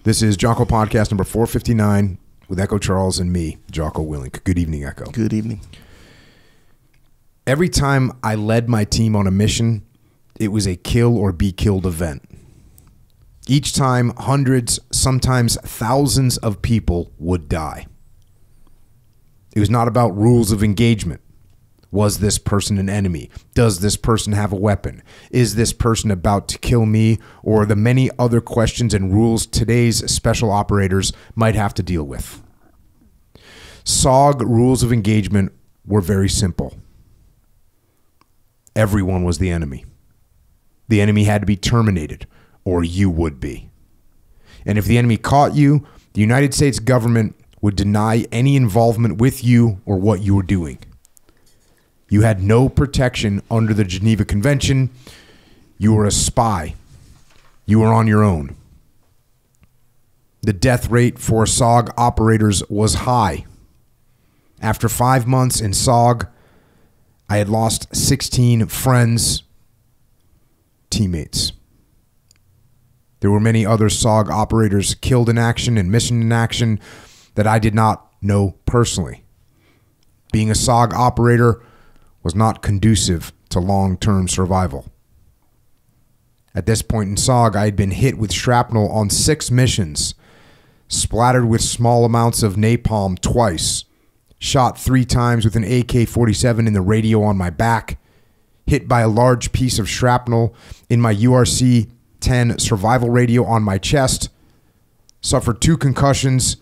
This is Jocko Podcast number 459 with Echo Charles and me, Jocko Willink. Good evening, Echo. Good evening. Every time I led my team on a mission, it was a kill or be killed event. Each time, hundreds, sometimes thousands of people would die. It was not about rules of engagement. Was this person an enemy? Does this person have a weapon? Is this person about to kill me? Or the many other questions and rules today's special operators might have to deal with. SOG rules of engagement were very simple. Everyone was the enemy. The enemy had to be terminated, or you would be. And if the enemy caught you, the United States government would deny any involvement with you or what you were doing. You had no protection under the Geneva Convention. You were a spy. You were on your own. The death rate for SOG operators was high. After 5 months in SOG, I had lost 16 friends, teammates. There were many other SOG operators killed in action and mission in action that I did not know personally. Being a SOG operator was not conducive to long-term survival. At this point in SOG, I had been hit with shrapnel on 6 missions, splattered with small amounts of napalm twice, shot 3 times with an AK-47 in the radio on my back, hit by a large piece of shrapnel in my URC-10 survival radio on my chest, suffered 2 concussions,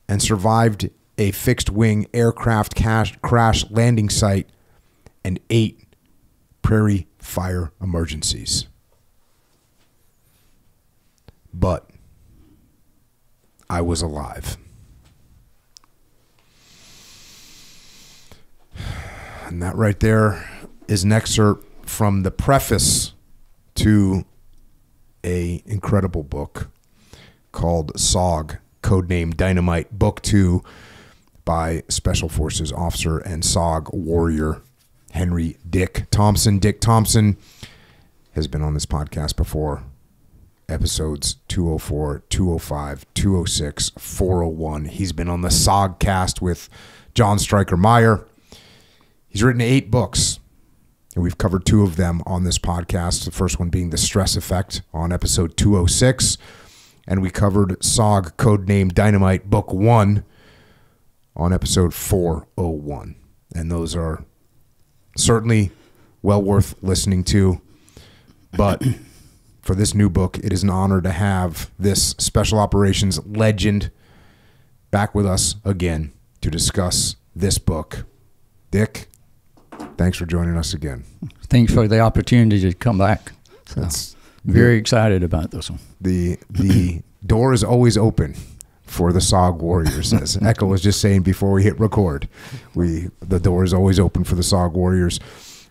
and survived a fixed-wing aircraft crash landing site and 8 prairie fire emergencies. But I was alive. And that right there is an excerpt from the preface to an incredible book called SOG, codename Dynamite, Book 2 by Special Forces officer and SOG warrior Henry Dick Thompson. Dick Thompson has been on this podcast before. Episodes 204, 205, 206, 401. He's been on the SOGcast with John Stryker Meyer. He's written 8 books, and we've covered 2 of them on this podcast. The first one being The Stress Effect on episode 206. And we covered SOG, codename Dynamite, Book 1 on episode 401. And those are certainly well worth listening to. But for this new book, it is an honor to have this Special Operations legend back with us again to discuss this book. Dick, thanks for joining us again. Thanks for the opportunity to come back. So, very excited about this one. The door is always open for the SOG warriors, as Echo was just saying before we hit record. The door is always open for the SOG warriors.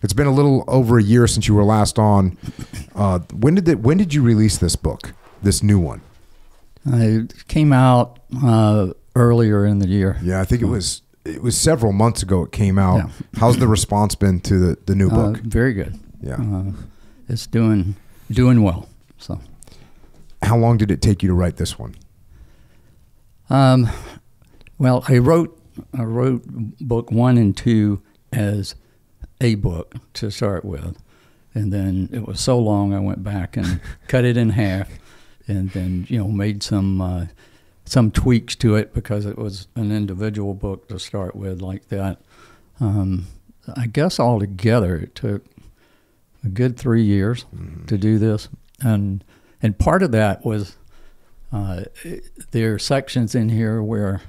It's been a little over a year since you were last on. When did you release this book, this new one? It came out earlier in the year. Yeah, I think it was several months ago it came out. Yeah. How's the response been to the new book? Very good. Yeah. It's doing well. So, how long did it take you to write this one? Well, I wrote book 1 and 2 as a book to start with, and then it was so long I went back and cut it in half, and then made some tweaks to it because it was an individual book to start with like that. I guess altogether it took a good 3 years to do this, and part of that was there are sections in here where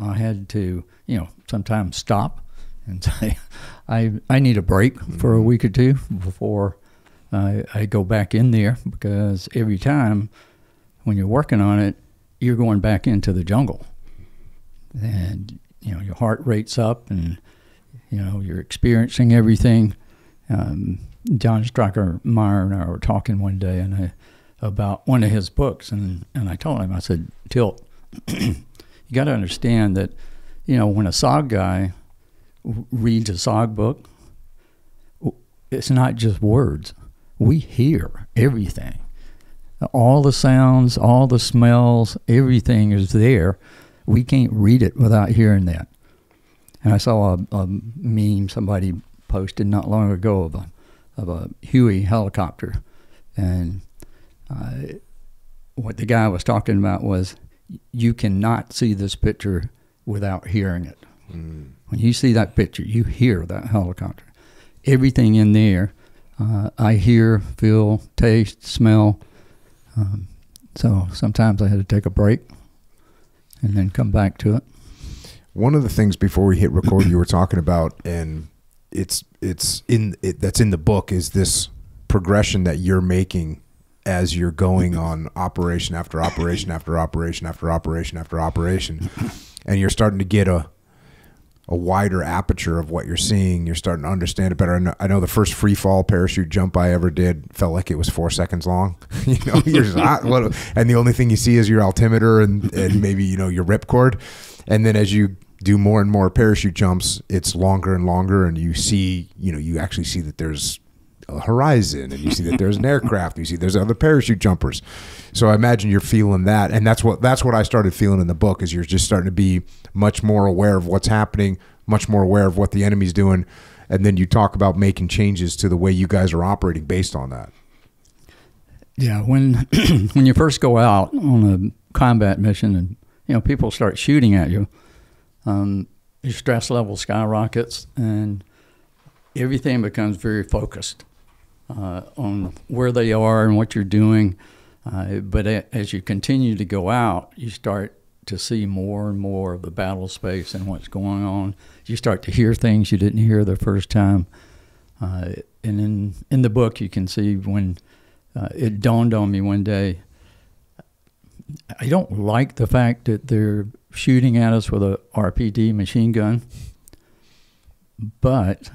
I had to sometimes stop and say I need a break for a week or 2 before I go back in there, because every time when you're working on it, you're going back into the jungle, and your heart rate's up, and you're experiencing everything. John Stryker Meyer and I were talking one day about one of his books, and I told him, I said, Tilt, you got to understand that when a SOG guy reads a SOG book, it's not just words. We hear everything. All the sounds, all the smells, everything is there. We can't read it without hearing that. And I saw a meme somebody posted not long ago of a Huey helicopter, and what the guy was talking about was, you cannot see this picture without hearing it. When you see that picture, you hear that helicopter. Everything in there, I hear, feel, taste, smell. So sometimes I had to take a break and then come back to it. One of the things before we hit record you were talking about, and that's in the book, is this progression that you're making as you're going on operation after operation after operation after operation after operation, and you're starting to get a wider aperture of what you're seeing. You're starting to understand it better. I know the first free fall parachute jump I ever did felt like it was 4 seconds long. You know, you're just, and the only thing you see is your altimeter and maybe, you know, your ripcord. And then as you do more and more parachute jumps, it's longer and longer, and you see, you know, you actually see that there's a horizon, and you see that there's an aircraft, you see there's other parachute jumpers. So I imagine you're feeling that, and that's what I started feeling in the book, is you're just starting to be much more aware of what's happening, much more aware of what the enemy's doing, and then you talk about making changes to the way you guys are operating based on that. Yeah, when when you first go out on a combat mission, and you know people start shooting at you, your stress level skyrockets, and everything becomes very focused on where they are and what you're doing. But as you continue to go out, you start to see more and more of the battle space and what's going on. You start to hear things you didn't hear the first time. And in the book, you can see when it dawned on me one day, I don't like the fact that they're shooting at us with a RPD machine gun, but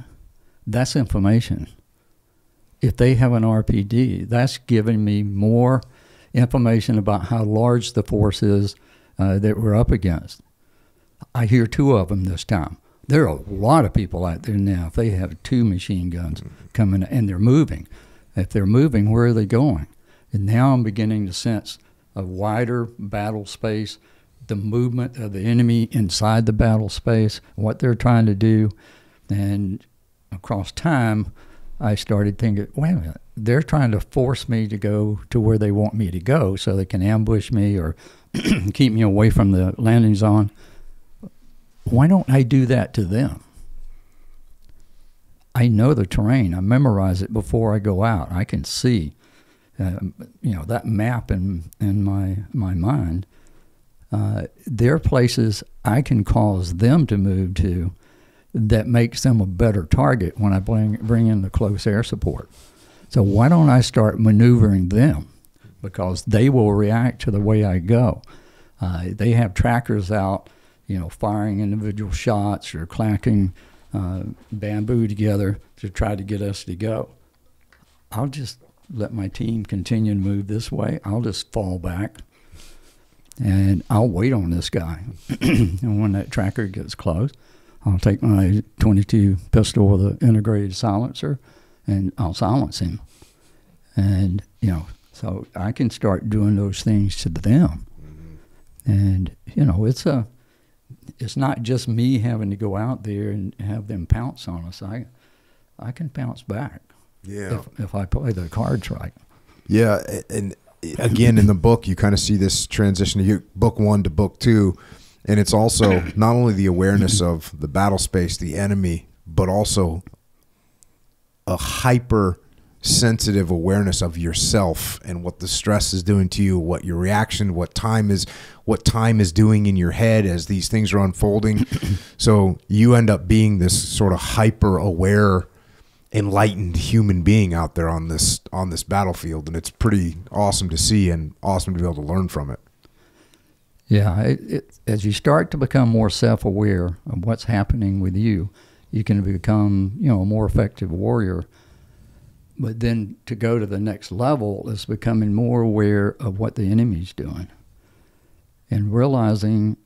that's information. If they have an RPD, that's giving me more information about how large the force is that we're up against. I hear 2 of them this time. There are a lot of people out there now. If they have 2 machine guns coming and they're moving, if they're moving, where are they going? And now I'm beginning to sense a wider battle space, the movement of the enemy inside the battle space, what they're trying to do. And across time, I started thinking, wait a minute, they're trying to force me to go to where they want me to go so they can ambush me or keep me away from the landing zone. Why don't I do that to them? I know the terrain. I memorize it before I go out. I can see, that map in my mind. There are places I can cause them to move to that makes them a better target when I bring in the close air support. So why don't I start maneuvering them? Because they will react to the way I go. They have trackers out, firing individual shots or clacking bamboo together to try to get us to go. I'll just let my team continue to move this way. I'll just fall back, and I'll wait on this guy. And when that tracker gets close, I'll take my .22 pistol with an integrated silencer, and I'll silence him. And, so I can start doing those things to them. And, it's not just me having to go out there and have them pounce on us. I can bounce back. Yeah. If I play the cards right. Yeah, and again, in the book, you kind of see this transition to book 1 to book 2, and it's also not only the awareness of the battle space, the enemy, but also a hyper sensitive awareness of yourself and what the stress is doing to you, what your reaction, what time is doing in your head as these things are unfolding. So you end up being this sort of hyper aware, enlightened human being out there on this battlefield, and it's pretty awesome to see and awesome to be able to learn from it. Yeah, as you start to become more self-aware of what's happening with you, you can become a more effective warrior. But then to go to the next level is becoming more aware of what the enemy's doing and realizing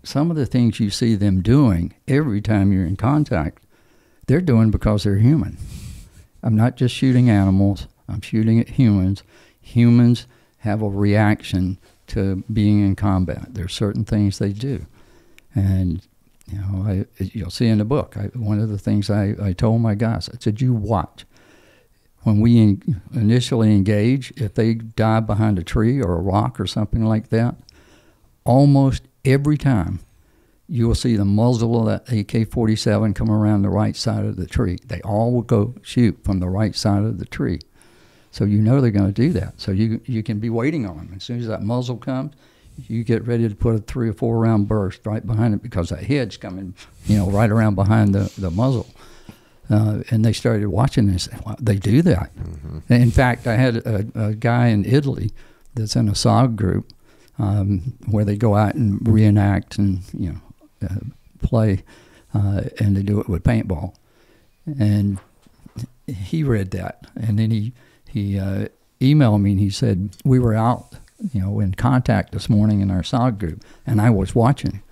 some of the things you see them doing every time you're in contact, they're doing because they're human. I'm not just shooting animals. I'm shooting at humans. Humans have a reaction to being in combat. There's certain things they do. And, you know, you'll see in the book, one of the things I told my guys, I said, you watch. When we initially engage, if they dive behind a tree or a rock or something like that, almost every time you will see the muzzle of that AK-47 come around the right side of the tree. They all will go shoot from the right side of the tree. So you know they're going to do that. So you can be waiting on them. As soon as that muzzle comes, you get ready to put a 3 or 4 round burst right behind it, because that head's coming, you know, right around behind the muzzle. And they started watching this. Wow, they do that. Mm-hmm. In fact, I had a guy in Italy that's in a SOG group where they go out and reenact and, you know, play, and they do it with paintball. And he read that, and then he emailed me, and he said, we were out, you know, in contact this morning in our SOG group, and I was watching.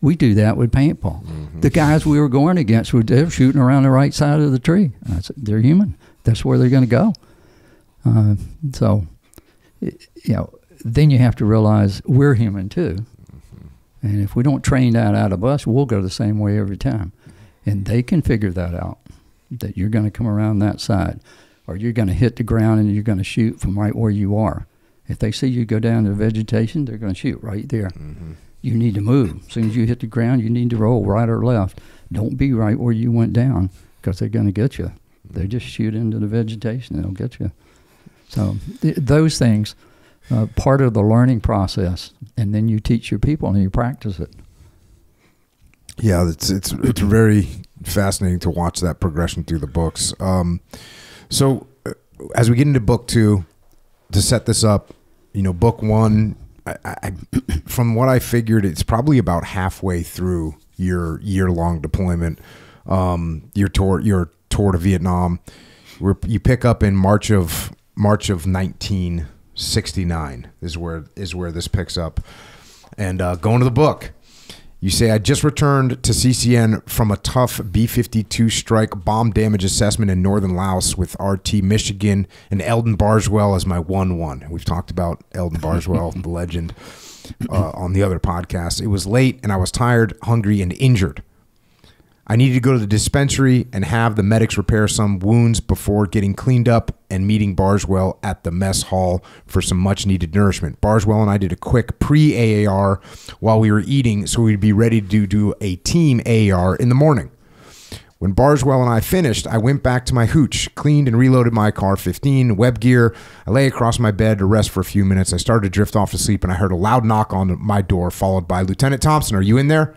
We do that with paintball. Mm-hmm. The guys we were going against, they're shooting around the right side of the tree. I said, they're human. That's where they're going to go. So, you know, then you have to realize we're human too. Mm-hmm. And if we don't train that out of us, we'll go the same way every time. And they can figure that out, that you're going to come around that side, or you're going to hit the ground and you're going to shoot from right where you are. If they see you go down to the vegetation, they're going to shoot right there. Mm-hmm. You need to move. As soon as you hit the ground, you need to roll right or left. Don't be right where you went down, because they're going to get you. They just shoot into the vegetation. They'll get you. So those things, part of the learning process, and then you teach your people and you practice it. Yeah, it's very fascinating to watch that progression through the books. So as we get into book 2, to set this up, you know, book 1, I from what I figured, it's probably about halfway through your year-long deployment, your tour to Vietnam, where you pick up in March of 1969 is where this picks up. And going to the book, you say, I just returned to CCN from a tough B-52 strike bomb damage assessment in northern Laos with RT Michigan and Eldon Barswell as my 1-1. We've talked about Eldon Barswell, the legend, on the other podcast. It was late, and I was tired, hungry, and injured. I needed to go to the dispensary and have the medics repair some wounds before getting cleaned up and meeting Barswell at the mess hall for some much-needed nourishment. Barswell and I did a quick pre-AAR while we were eating, so we'd be ready to do a team AAR in the morning. When Barswell and I finished, I went back to my hooch, cleaned and reloaded my CAR-15 web gear. I lay across my bed to rest for a few minutes. I started to drift off to sleep, and I heard a loud knock on my door, followed by, Lieutenant Thompson, are you in there?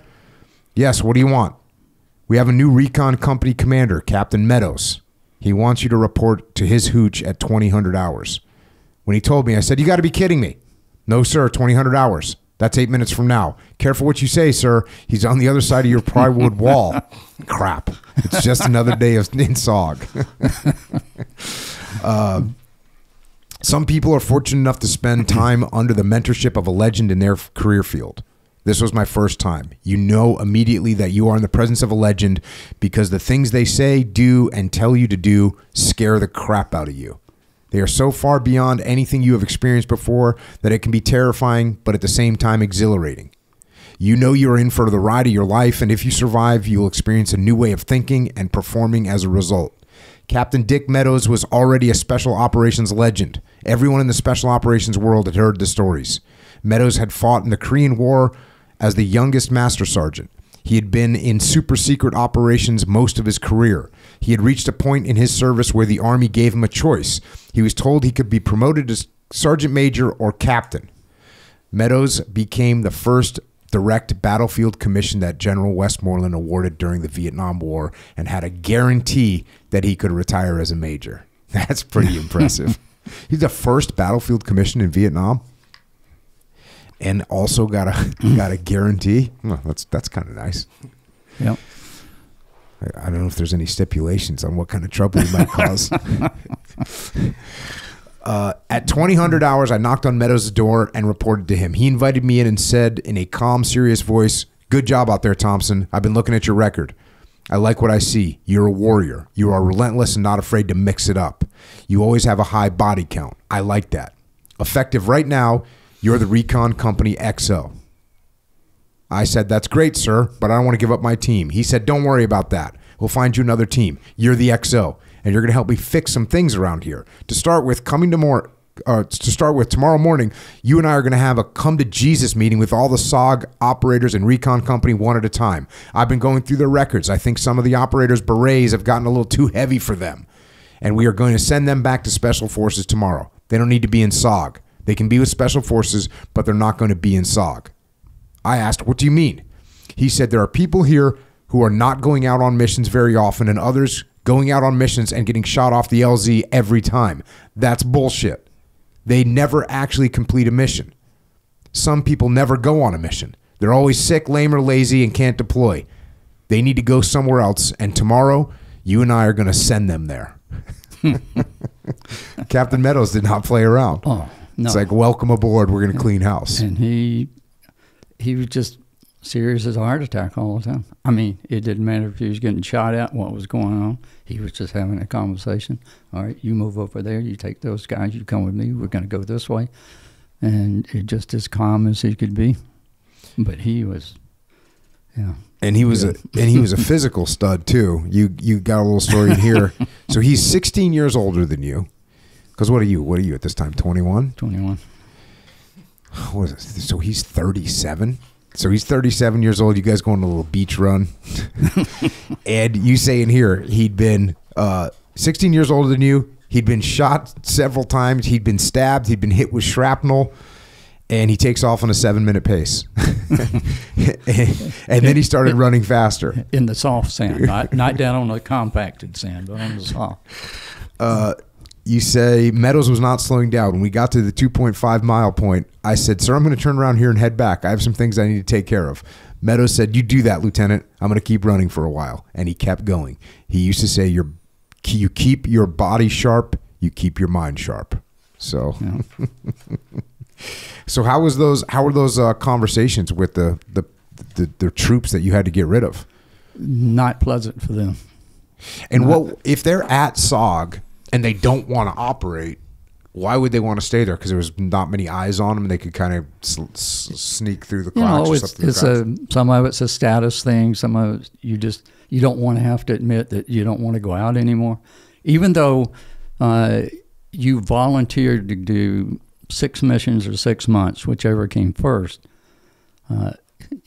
Yes, what do you want? We have a new recon company commander, Captain Meadows. He wants you to report to his hooch at 2000 hours. When he told me, I said, you got to be kidding me. No, sir, 2000 hours. That's 8 minutes from now. Careful what you say, sir. He's on the other side of your plywood wall. Crap. It's just another day in SOG. Some people are fortunate enough to spend time under the mentorship of a legend in their career field. This was my first time. You know immediately that you are in the presence of a legend because the things they say, do, and tell you to do scare the crap out of you. They are so far beyond anything you have experienced before that it can be terrifying, but at the same time exhilarating. You know you are in for the ride of your life, and if you survive, you will experience a new way of thinking and performing as a result. Captain Dick Meadows was already a special operations legend. Everyone in the special operations world had heard the stories. Meadows had fought in the Korean War as the youngest master sergeant. He had been in super secret operations most of his career. He had reached a point in his service where the Army gave him a choice. He was told he could be promoted to sergeant major or captain. Meadows became the first direct battlefield commission that General Westmoreland awarded during the Vietnam War and had a guarantee that he could retire as a major. That's pretty impressive. He's the first battlefield commission in Vietnam. And also got a guarantee. Well, that's kind of nice. Yep. I don't know if there's any stipulations on what kind of trouble he might cause. At 2000 hours, I knocked on Meadows' door and reported to him. He invited me in and said in a calm, serious voice, "Good job out there, Thompson. I've been looking at your record. I like what I see. You're a warrior. You are relentless and not afraid to mix it up. You always have a high body count. I like that. Effective right now, you're the recon company XO. I said, that's great, sir, but I don't want to give up my team. He said, don't worry about that. We'll find you another team. You're the XO, and you're going to help me fix some things around here. To start with, tomorrow morning, you and I are going to have a come to Jesus meeting with all the SOG operators and recon company one at a time. I've been going through their records. I think some of the operators' berets have gotten a little too heavy for them, and we are going to send them back to Special Forces tomorrow. They don't need to be in SOG. They can be with Special Forces, but they're not going to be in SOG. I asked, what do you mean? He said, there are people here who are not going out on missions very often and others going out on missions and getting shot off the LZ every time. That's bullshit. They never actually complete a mission. Some people never go on a mission. They're always sick, lame, or lazy and can't deploy. They need to go somewhere else, and tomorrow, you and I are going to send them there. Captain Meadows did not play around. Oh, no. It's like, welcome aboard. We're going to clean house. And he was just serious as a heart attack all the time. I mean, it didn't matter if he was getting shot at, what was going on. He was just having a conversation. All right, you move over there. You take those guys. You come with me. We're going to go this way. And it just as calm as he could be. But he was, yeah. And he was a physical stud too. You got a little story in here. So he's 16 years older than you. Because what are you at this time? 21? 21. What is it? So he's 37. So he's 37 years old. You guys going on a little beach run. And you say in here, he'd been 16 years older than you. He'd been shot several times. He'd been stabbed. He'd been hit with shrapnel. And he takes off on a 7-minute pace. And then he started running faster. In the soft sand. Not down on the compacted sand, but on the soft. You say Meadows was not slowing down. When we got to the 2.5 mile point, I said, sir, I'm going to turn around here and head back. I have some things I need to take care of. Meadows said, you do that, Lieutenant. I'm going to keep running for a while. And he kept going. He used to say, you keep your body sharp, you keep your mind sharp. So, yeah. So how were those conversations with the troops that you had to get rid of? Not pleasant for them. And what if they're at SOG and they don't want to operate? Why would they want to stay there? Because there was not many eyes on them, and they could kind of sneak through the cracks. Some of it's a status thing. Some of it you don't want to have to admit that you don't want to go out anymore, even though you volunteered to do 6 missions or 6 months, whichever came first.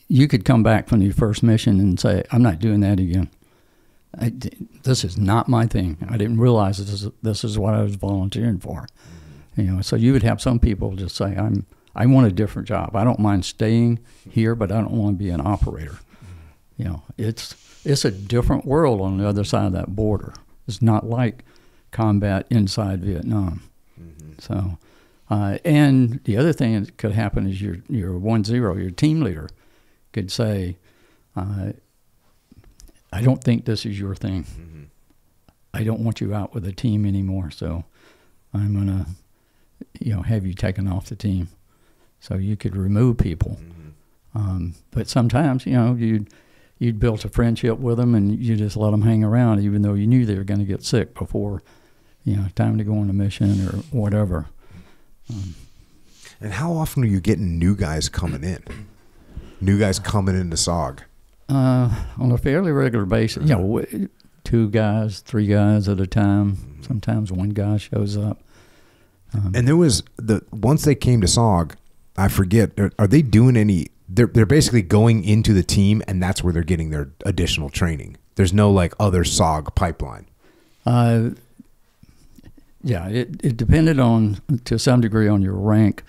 You could come back from your first mission and say, I'm not doing that again. This is not my thing. I didn't realize this is what I was volunteering for. So you would have some people just say, I want a different job. I don't mind staying here, but I don't want to be an operator. It's a different world on the other side of that border. It's not like combat inside Vietnam. Mm-hmm. So, and the other thing that could happen is your 1-0, your team leader could say, I don't think this is your thing. Mm-hmm. I don't want you out with the team anymore, so I'm going to, have you taken off the team. So you could remove people. Mm-hmm. But sometimes, you'd built a friendship with them and you just let them hang around even though you knew they were going to get sick before, time to go on a mission or whatever. And how often are you getting new guys coming in? New guys coming into SOG? On a fairly regular basis, 2 guys, 3 guys at a time. Sometimes 1 guy shows up. And there was once they came to SOG, I forget, are they doing any? They're basically going into the team, and that's where they're getting their additional training. There's no other SOG pipeline. Yeah, it depended to some degree on your rank.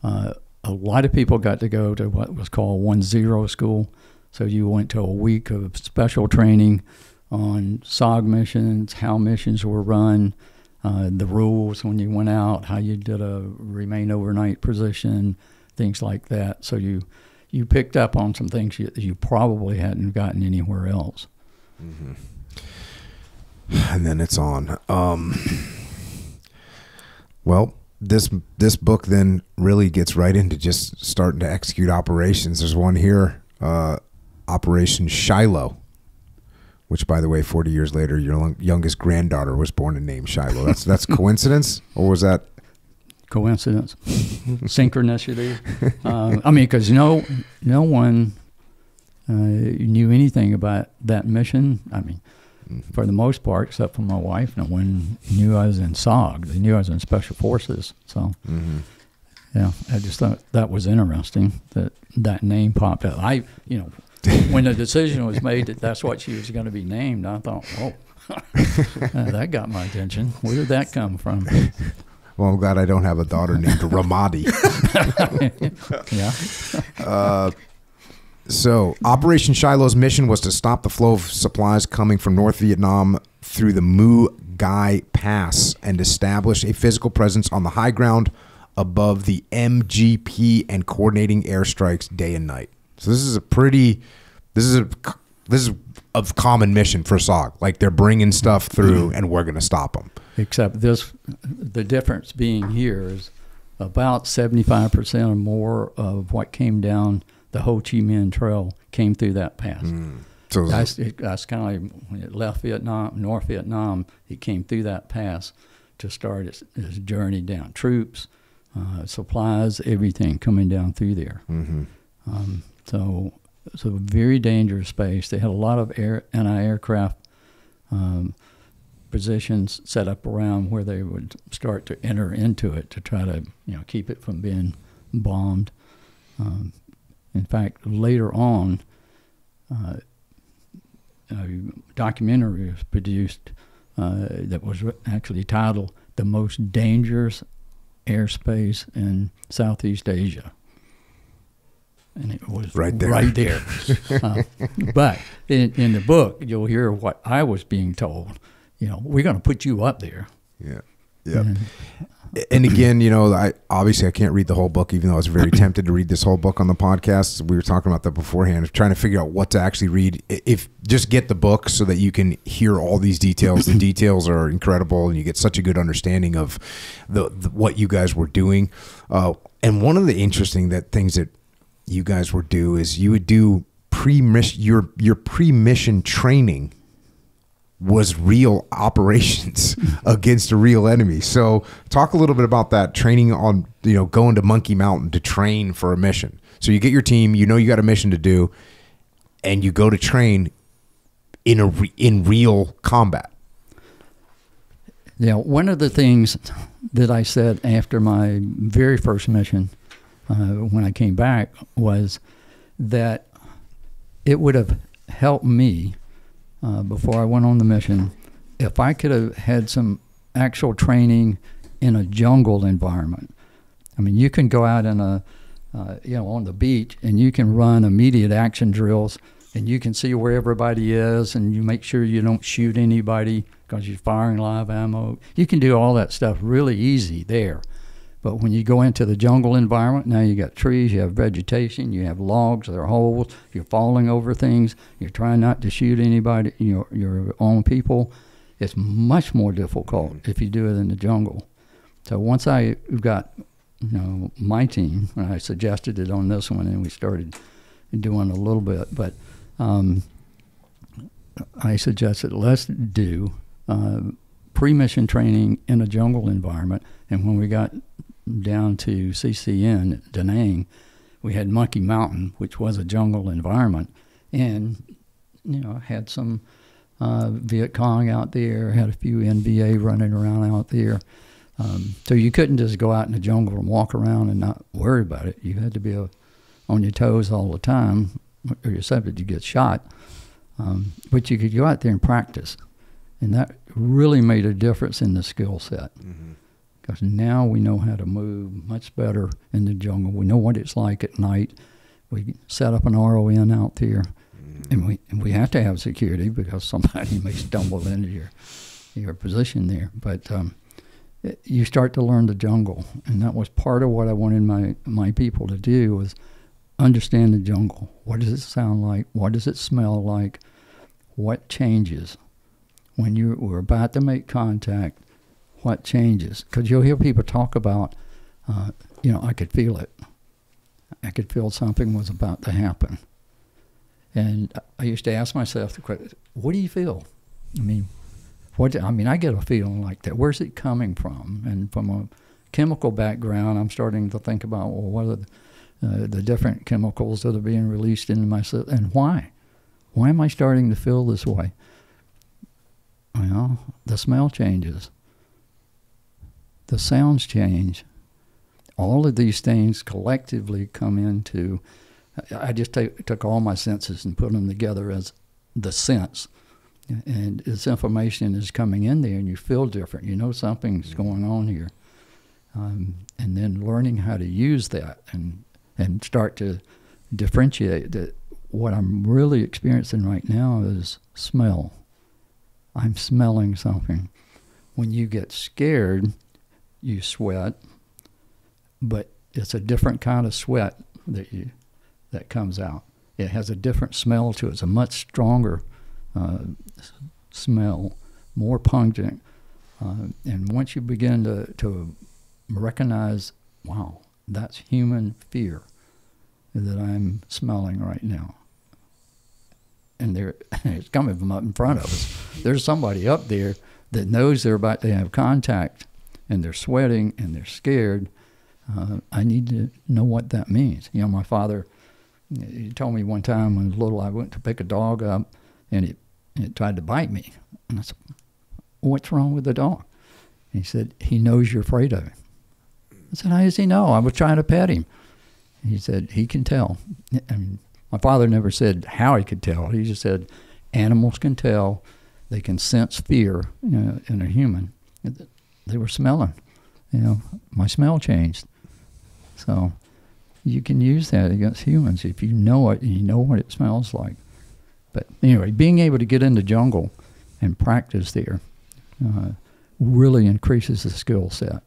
A lot of people got to go to what was called 1-0 school. So you went to a week of special training on SOG missions, how missions were run, the rules when you went out, how you did a remain overnight position, things like that. So you picked up on some things you probably hadn't gotten anywhere else. Mm-hmm. And then it's on. Well, this book then really gets right into just starting to execute operations. There's one here, Operation Shiloh, which, by the way, 40 years later, your youngest granddaughter was born and named Shiloh. That's coincidence, or was that coincidence, synchronicity. I mean, because no one knew anything about that mission. I mean, for the most part, except for my wife, no one knew I was in SOG. They knew I was in Special Forces. So, yeah, I just thought that was interesting that name popped up. When the decision was made that that's what she was going to be named, I thought, oh, that got my attention. Where did that come from? Well, I'm glad I don't have a daughter named Ramadi. Yeah. So, Operation Shiloh's mission was to stop the flow of supplies coming from North Vietnam through the Mu Gai Pass and establish a physical presence on the high ground above the MGP and coordinating airstrikes day and night. So this is a common mission for SOG. Like, they're bringing stuff through, and we're going to stop them. Except the difference being here is about 75% or more of what came down the Ho Chi Minh Trail came through that pass. So that's kind of like when it left Vietnam, North Vietnam, it came through that pass to start its journey down. Troops, supplies, everything coming down through there. So it's a very dangerous space. They had a lot of anti-aircraft positions set up around where they would start to enter into it to try to keep it from being bombed. In fact, later on, a documentary was produced that was actually titled "The Most Dangerous Airspace in Southeast Asia." And it was right there. But in the book, you'll hear what I was being told. We're going to put you up there. Yeah. And again, I can't read the whole book, even though I was very tempted to read this whole book on the podcast. We were talking about that beforehand, of trying to figure out what to actually read. If just get the book so that you can hear all these details. The details are incredible, and you get such a good understanding of the what you guys were doing. And one of the interesting things that you guys would do is you would do your pre-mission training was real operations against a real enemy. So talk a little bit about that training on, going to Monkey Mountain to train for a mission. So you get your team, you got a mission to do, and you go to train in real combat. Yeah, one of the things that I said after my very first mission, when I came back, was that it would have helped me before I went on the mission if I could have had some actual training in a jungle environment. I mean, you can go out in on the beach, and you can run immediate action drills, and you can see where everybody is, and you make sure you don't shoot anybody because you're firing live ammo. You can do all that stuff really easy there. But when you go into the jungle environment, now you got trees, you have vegetation, you have logs, there are holes, you're falling over things, you're trying not to shoot anybody, your own people. It's much more difficult if you do it in the jungle. So once I got my team, and I suggested it on this one, and we started doing a little bit, but I suggested let's do pre-mission training in a jungle environment. And when we got down to CCN, Da Nang, we had Monkey Mountain, which was a jungle environment, and had some Viet Cong out there, had a few NBA running around out there. So you couldn't just go out in the jungle and walk around and not worry about it. You had to be on your toes all the time, or you're subject to get shot. But you could go out there and practice, and that really made a difference in the skill set. Because now we know how to move much better in the jungle. We know what it's like at night. We set up an RON out there, and we have to have security because somebody may stumble into your position there. But you start to learn the jungle, and that was part of what I wanted my people to do, was understand the jungle. What does it sound like? What does it smell like? What changes when we're about to make contact? What changes? Because you'll hear people talk about, I could feel it. I could feel something was about to happen. And I used to ask myself the question, what do you feel? I mean, I get a feeling like that. Where's it coming from? And from a chemical background, I'm starting to think about, well, what are the different chemicals that are being released into my system, and why? Why am I starting to feel this way? Well, the smell changes. The sounds change. All of these things collectively come into, I just took all my senses and put them together as the sense. And this information is coming in there and you feel different. You know something's going on here. And then learning how to use that and start to differentiate that what I'm really experiencing right now is smell. I'm smelling something. When you get scared, you sweat, but it's a different kind of sweat that comes out. It has a different smell to it. It's a much stronger smell, more pungent. And once you begin to recognize, wow, that's human fear that I'm smelling right now. And it's coming from up in front of us. There's somebody up there that knows they're about to have contact, and they're sweating and they're scared. I need to know what that means. You know, my father, he told me one time when I was little, I went to pick a dog up, and it tried to bite me. And I said, what's wrong with the dog? And he said, he knows you're afraid of him. I said, how does he know? I was trying to pet him. And he said, he can tell. I mean, my father never said how he could tell. He just said animals can tell. They can sense fear in a human. They were smelling. You know, my smell changed. So you can use that against humans if you know it and you know what it smells like. But anyway, being able to get in the jungle and practice there really increases the skill set.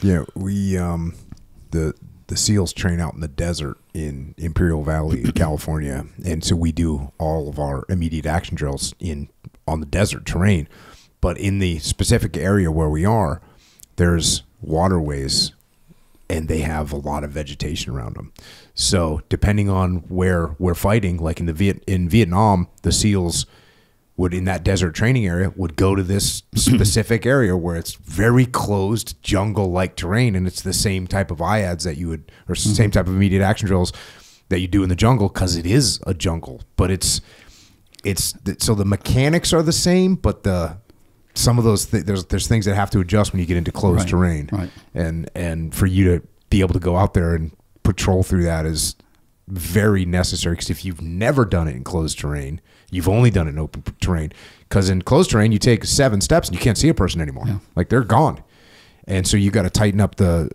Yeah, we the SEALs train out in the desert in Imperial Valley, California, and so we do all of our immediate action drills on the desert terrain. But in the specific area where we are, there's waterways, and they have a lot of vegetation around them. So depending on where we're fighting, like in Vietnam, the SEALs would, in that desert training area, would go to this specific area where it's very closed jungle-like terrain, and it's the same type of IADs that you would, or same type of immediate action drills that you do in the jungle, because it is a jungle. But so the mechanics are the same, but some of those there's things that have to adjust when you get into closed terrain, right. And for you to be able to go out there and patrol through that is very necessary, because if you've never done it in closed terrain, you've only done it in open terrain. Because in closed terrain, you take 7 steps and you can't see a person anymore. Yeah. Like, they're gone. And so you got to tighten up the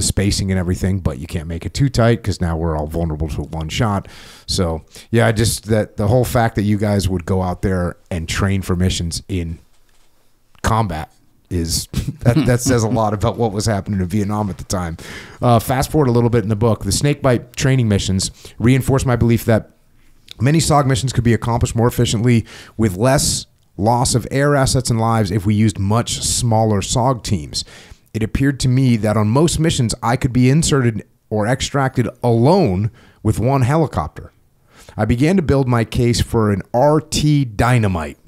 spacing and everything, but you can't make it too tight, because now we're all vulnerable to one shot. So yeah, just that the whole fact that you guys would go out there and train for missions in combat is that says a lot about what was happening in Vietnam at the time. Fast forward a little bit in the book, the snakebite training missions reinforce my belief that many SOG missions could be accomplished more efficiently with less loss of air assets and lives if we used much smaller SOG teams. It appeared to me that on most missions I could be inserted or extracted alone with one helicopter. I began to build my case for an RT Dynamite.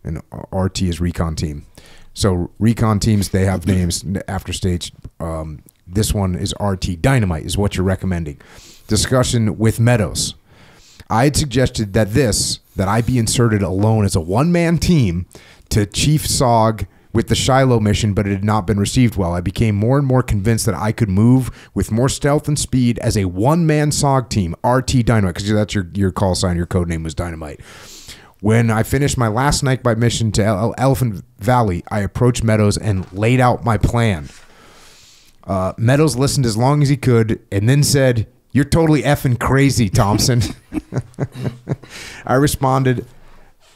And RT is recon team. So recon teams, they have names after stage. This one is RT Dynamite is what you're recommending. Discussion with Meadows. I had suggested that I be inserted alone as a one-man team to Chief SOG with the Shiloh mission, but it had not been received well. I became more and more convinced that I could move with more stealth and speed as a one-man SOG team, RT Dynamite, because that's your call sign, your code name was Dynamite. When I finished my last snakebite mission to Elephant Valley, I approached Meadows and laid out my plan. Meadows listened as long as he could and then said, "You're totally effing crazy, Thompson." I responded,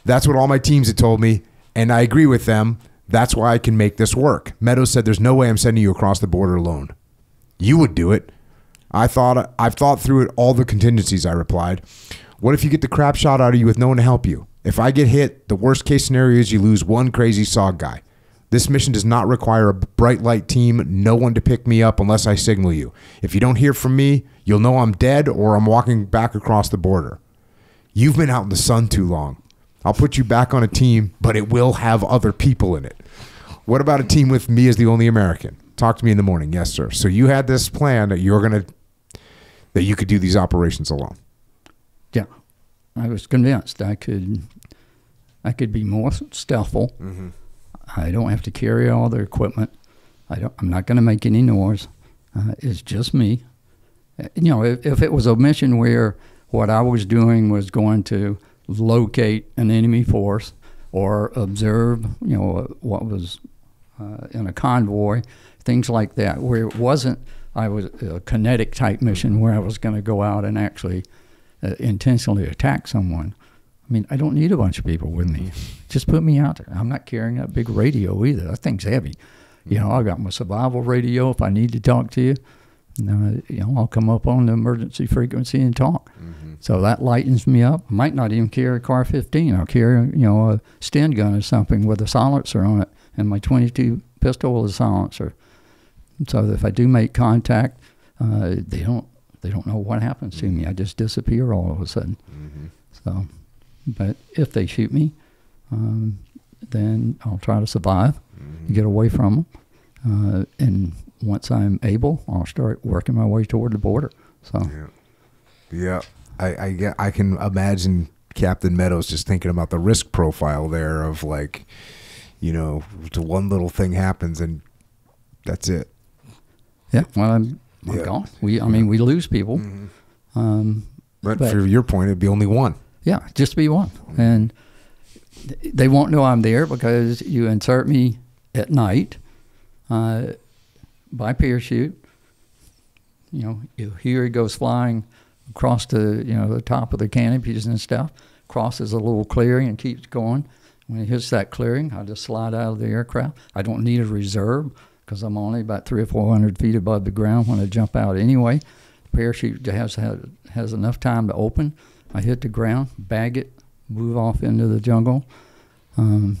"That's what all my teams had told me, and I agree with them. That's why I can make this work." Meadows said, "There's no way I'm sending you across the border alone." "You would do it." I've thought through it, all the contingencies," I replied. "What if you get the crap shot out of you with no one to help you? If I get hit, the worst case scenario is you lose one crazy SOG guy. This mission does not require a bright light team, no one to pick me up unless I signal you. If you don't hear from me, you'll know I'm dead or I'm walking back across the border. You've been out in the sun too long. I'll put you back on a team, but it will have other people in it." What about a team with me as the only American? Talk to me in the morning. Yes, sir. So you had this plan that that you could do these operations alone. Yeah, I was convinced I could be more stealthful. Mm-hmm. I don't have to carry all the equipment. I'm not going to make any noise. It's just me. You know, if it was a mission where what I was doing was going to locate an enemy force or observe, you know, what was in a convoy, things like that, where it wasn't, I was a kinetic type mission where I was going to go out and actually intentionally attack someone. I mean, I don't need a bunch of people with me. Just put me out there. I'm not carrying a big radio either. That thing's heavy. You know, I got my survival radio if I need to talk to you. You know, I'll come up on the emergency frequency and talk. Mm-hmm. So that lightens me up. I might not even carry a CAR-15. I'll carry, you know, a Sten gun or something with a silencer on it, and my .22 pistol with a silencer. So that if I do make contact, they don't know what happens to me. I just disappear all of a sudden. Mm-hmm. So, but if they shoot me, then I'll try to survive, get away from them, and once I'm able, I'll start working my way toward the border. So, yeah. I can imagine Captain Meadows just thinking about the risk profile there of, like, you know, one little thing happens and that's it. Yeah. Well, I'm gone. We lose people. Mm-hmm. But for your point, it'd be only one. Yeah, just be one. Mm-hmm. And they won't know I'm there because you insert me at night by parachute. You know, you hear he goes flying across the top of the canopies and stuff, crosses a little clearing and keeps going. When he hits that clearing, I just slide out of the aircraft. I don't need a reserve because I'm only about 300 or 400 feet above the ground when I jump out anyway. The parachute has enough time to open. I hit the ground, bag it, move off into the jungle. You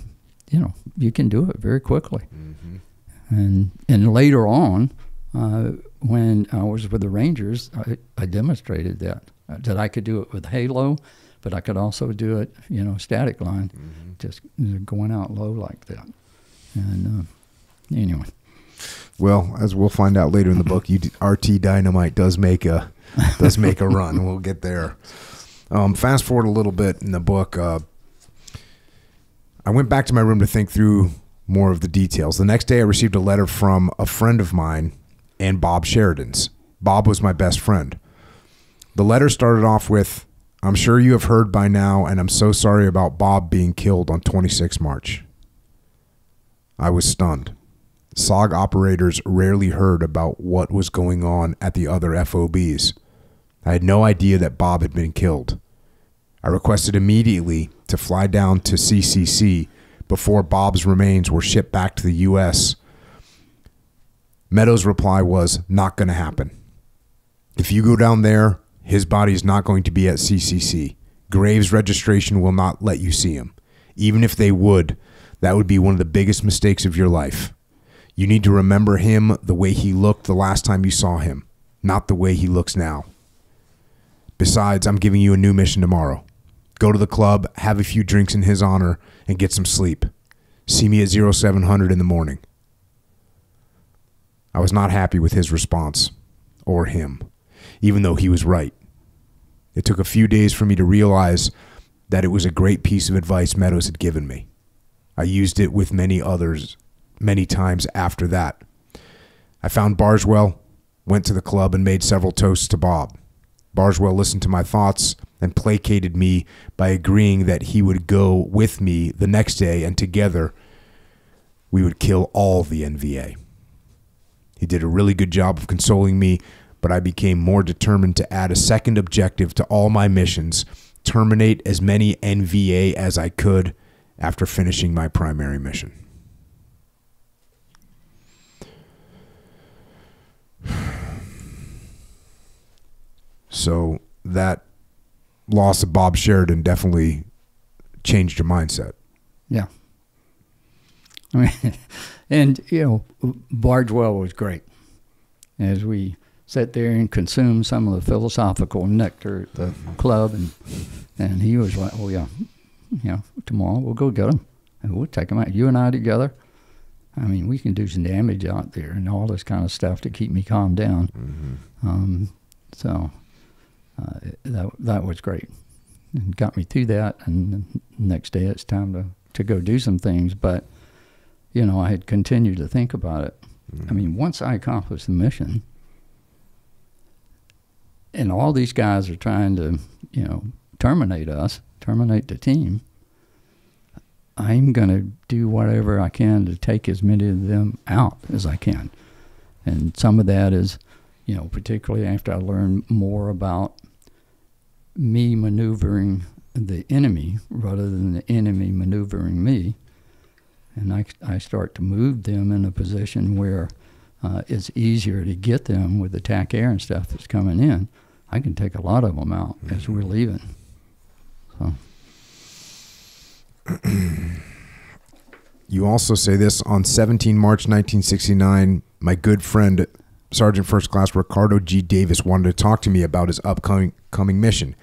know, you can do it very quickly. Mm-hmm. And later on, when I was with the Rangers, I demonstrated that I could do it with Halo, but I could also do it, you know, static line, just going out low like that. And anyway. Well, as we'll find out later in the book, RT Dynamite does make a run. We'll get there. Fast forward a little bit in the book. I went back to my room to think through more of the details. The next day, I received a letter from a friend of mine and Bob Sheridan's. Bob was my best friend. The letter started off with, "I'm sure you have heard by now, and I'm so sorry about Bob being killed on 26 March. I was stunned. SOG operators rarely heard about what was going on at the other FOBs. I had no idea that Bob had been killed. I requested immediately to fly down to CCC before Bob's remains were shipped back to the U.S. Meadows' reply was, not going to happen. If you go down there, his body is not going to be at CCC. Graves registration will not let you see him. Even if they would, that would be one of the biggest mistakes of your life. You need to remember him the way he looked the last time you saw him, not the way he looks now. Besides, I'm giving you a new mission tomorrow. Go to the club, have a few drinks in his honor, and get some sleep. See me at 0700 in the morning." I was not happy with his response, or him, even though he was right. It took a few days for me to realize that it was a great piece of advice Meadows had given me. I used it with many others many times after that. I found Barswell, went to the club, and made several toasts to Bob. Barswell listened to my thoughts and placated me by agreeing that he would go with me the next day, and together we would kill all the NVA. He did a really good job of consoling me, but I became more determined to add a second objective to all my missions, terminate as many NVA as I could after finishing my primary mission. So that loss of Bob Sheridan definitely changed your mindset. Yeah. I mean, and, you know, Bardwell was great. As we sat there and consumed some of the philosophical nectar at the club, and he was like, "Oh, yeah, you know, tomorrow we'll go get him, and we'll take him out. You and I together, I mean, we can do some damage out there and all this kind of stuff to keep me calmed down. So that was great. And got me through that, and the next day it's time to go do some things. But, you know, I had continued to think about it. I mean, once I accomplished the mission, and all these guys are trying to, you know, terminate the team, I'm going to do whatever I can to take as many of them out as I can. And some of that is, you know, particularly after I learned more about me maneuvering the enemy rather than the enemy maneuvering me. And I start to move them in a position where it's easier to get them with the TAC air and stuff that's coming in. I can take a lot of them out as we're leaving. So. You also say this: on 17 March 1969, my good friend Sergeant First Class Ricardo G. Davis wanted to talk to me about his upcoming mission.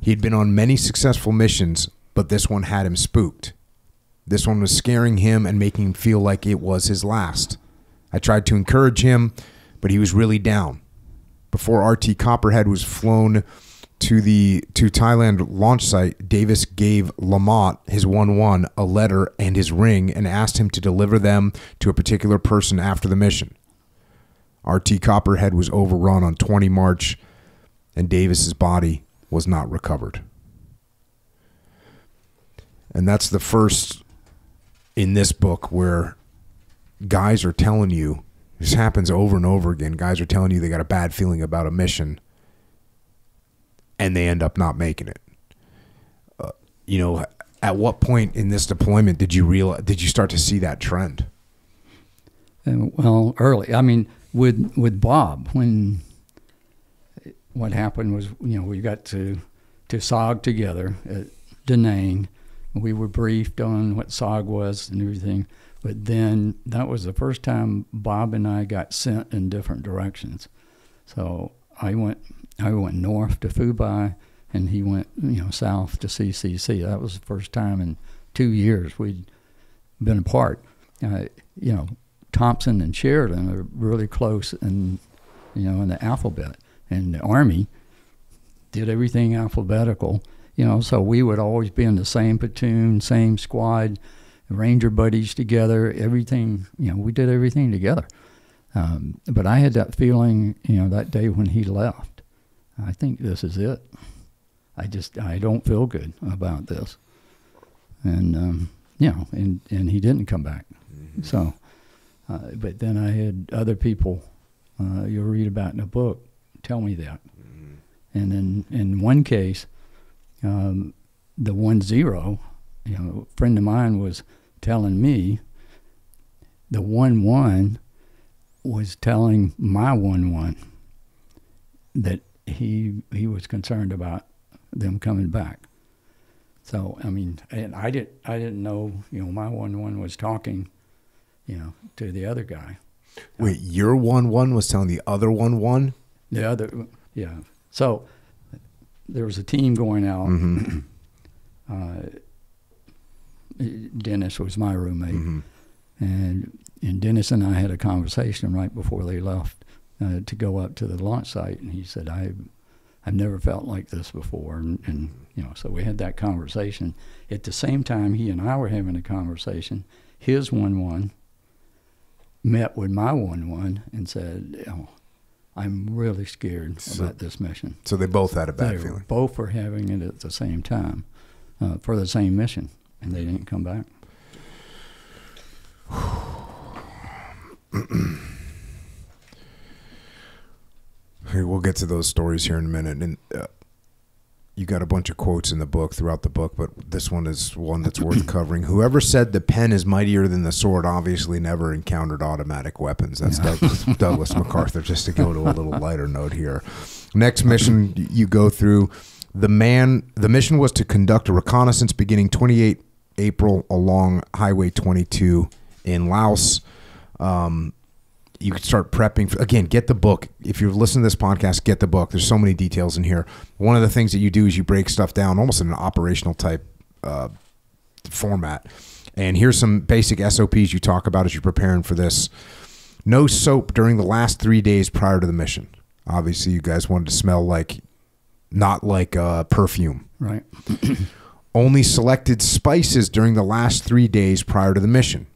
He'd been on many successful missions, but this one had him spooked. This one was scaring him and making him feel like it was his last. I tried to encourage him, but he was really down. Before RT Copperhead was flown to Thailand launch site, Davis gave Lamont, his 1-1, a letter and his ring and asked him to deliver them to a particular person after the mission. RT Copperhead was overrun on 20 March, and Davis's body was not recovered. And that's the first in this book where guys are telling you, this happens over and over again, guys are telling you they got a bad feeling about a mission, and they end up not making it. You know, at what point in this deployment did you start to see that trend? Well, early. I mean, with Bob, when what happened was, you know, we got to SOG together at Da Nang. We were briefed on what SOG was and everything, but then that was the first time Bob and I got sent in different directions. So I went north to Fubai, and he went, you know, south to CCC. That was the first time in 2 years we'd been apart. You know, Thompson and Sheridan are really close, and you know, in the alphabet. And the Army did everything alphabetical, you know, so we would always be in the same platoon, same squad, Ranger buddies together, everything, you know, we did everything together. But I had that feeling, you know, that day when he left, I think this is it. I don't feel good about this. And, you know, and he didn't come back. Mm-hmm. So, but then I had other people you'll read about in the book tell me that. Mm-hmm. And then in one case, the 1-0, you know, a friend of mine was telling me the 1-1 was telling my 1-1 that he was concerned about them coming back. So I mean, and I didn't know, you know, my 1-1 was talking, you know, to the other guy. Wait, your 1-1 was telling the other 1-1? The other, yeah. So there was a team going out. Mm-hmm. Dennis was my roommate, mm-hmm. and Dennis and I had a conversation right before they left to go up to the launch site, and he said, I've never felt like this before, and you know, so we had that conversation. At the same time, he and I were having a conversation. His 1-1 met with my 1-1 and said, oh, I'm really scared about this mission. So they both had a bad feeling. Both were having it at the same time for the same mission, and they didn't come back. Hey, we'll get to those stories here in a minute. And you got a bunch of quotes in the book, throughout the book, but this one is one that's worth covering. Whoever said the pen is mightier than the sword obviously never encountered automatic weapons. That's Douglas MacArthur, just to go to a little lighter note here. Next mission you go through, the mission was to conduct a reconnaissance beginning 28 April along Highway 22 in Laos. You could start prepping. Again, get the book. If you're listening to this podcast, get the book. There's so many details in here. One of the things that you do is you break stuff down almost in an operational type format. And here's some basic SOPs you talk about as you're preparing for this. No soap during the last 3 days prior to the mission. Obviously, you guys wanted to smell like, not like perfume. Right. Only selected spices during the last 3 days prior to the mission.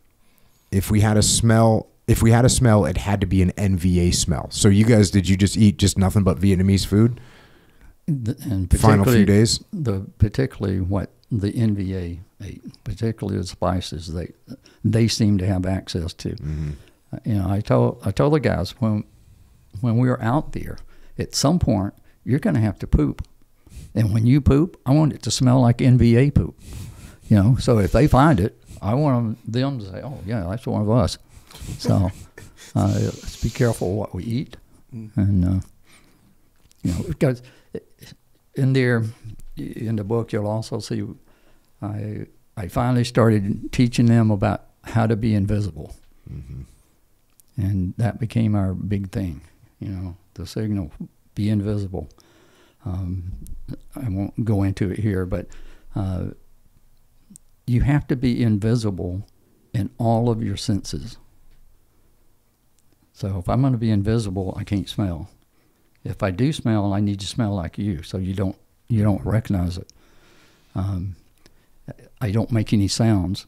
If we had a smell, it had to be an NVA smell. So you guys, did you just eat just nothing but Vietnamese food? And Final few days? Particularly what the NVA ate, particularly the spices they seem to have access to. Mm-hmm. You know, I told the guys when we were out there, at some point you're going to have to poop, and when you poop, I want it to smell like NVA poop. You know, so if they find it, I want them to say, "Oh yeah, that's one of us." So let's be careful what we eat, and you know, because in the book you'll also see I finally started teaching them about how to be invisible. Mm-hmm. And that became our big thing, you know, the signal, be invisible. I won't go into it here, but you have to be invisible in all of your senses. So if I'm going to be invisible, I can't smell. If I do smell, I need to smell like you, so you don't recognize it. I don't make any sounds.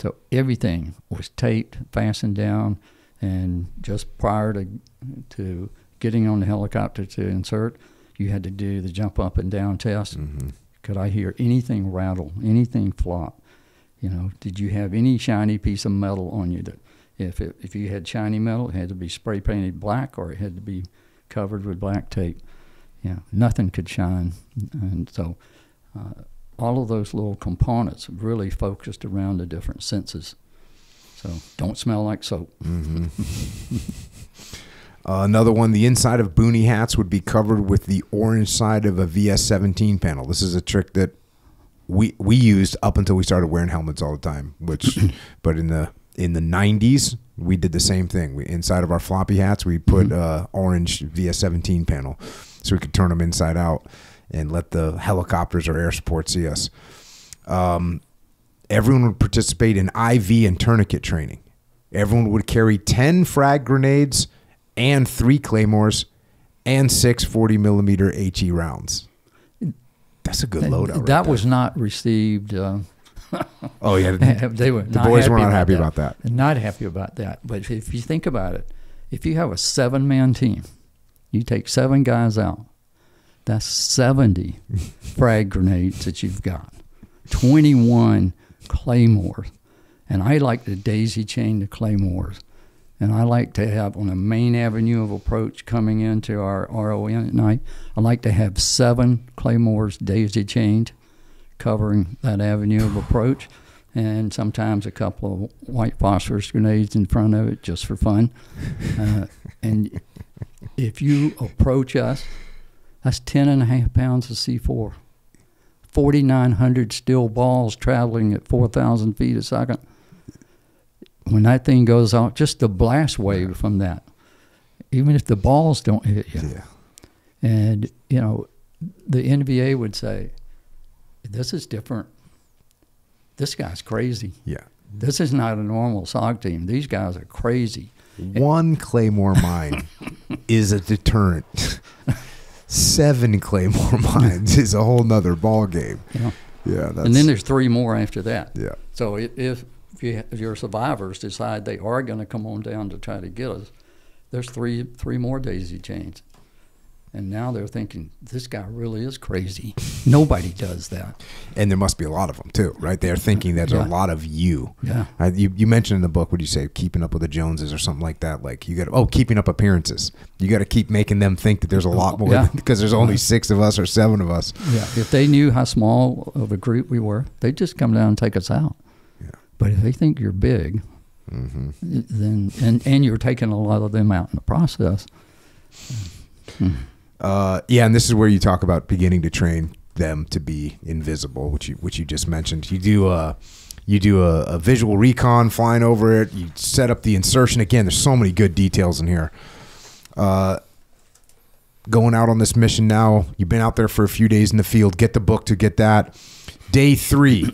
So everything was taped, fastened down, and just prior to getting on the helicopter to insert, you had to do the jump up and down test. Mm-hmm. Could I hear anything rattle, anything flop? You know, did you have any shiny piece of metal on you that if you had shiny metal, it had to be spray painted black or it had to be covered with black tape. Yeah, nothing could shine. And so all of those little components really focused around the different senses. So don't smell like soap. Mm-hmm. Another one, the inside of boonie hats would be covered with the orange side of a VS-17 panel. This is a trick that we used up until we started wearing helmets all the time. But in the 90s, we did the same thing. Inside of our floppy hats, we put orange VS-17 panel so we could turn them inside out and let the helicopters or air support see us. Everyone would participate in IV and tourniquet training. Everyone would carry 10 frag grenades and 3 claymores and 6 40-millimeter HE rounds. That's a good loadout. Right that there. was not received. Oh yeah, they were. The boys were not happy about that. Not happy about that. But if you think about it, if you have a 7-man team, you take 7 guys out. That's 70 frag grenades that you've got, 21 claymores, and I like to daisy chain the claymores, and I like to have on the main avenue of approach coming into our RON at night, I like to have 7 claymores daisy chained, covering that avenue of approach, and sometimes a couple of white phosphorus grenades in front of it just for fun. And if you approach us, that's 10.5 pounds of C4. 4,900 steel balls traveling at 4,000 feet a second. When that thing goes out, just the blast wave from that, even if the balls don't hit you. Yeah. And, you know, the NBA would say, this is different. This guy's crazy. Yeah. This is not a normal SOG team. These guys are crazy. One claymore mine is a deterrent. 7 claymore mines is a whole nother ball game. Yeah. Yeah. That's, And then there's 3 more after that. yeah. So if your survivors decide they are going to come on down to try to get us, there's three more daisy chains. And now they're thinking, this guy really is crazy. Nobody does that. And there must be a lot of them too, right? They're thinking there's a lot of you. Yeah. You mentioned in the book, what do you say, keeping up with the Joneses or something like that? Like you got keeping up appearances. You got to keep making them think that there's a lot more because there's only 6 of us or 7 of us. Yeah. If they knew how small of a group we were, they'd just come down and take us out. Yeah. But if they think you're big, then and you're taking a lot of them out in the process. Yeah, and this is where you talk about beginning to train them to be invisible, which you just mentioned. You do a visual recon flying over it. You set up the insertion. Again, there's so many good details in here. Going out on this mission now, you've been out there for a few days in the field. Get the book to get that. Day 3,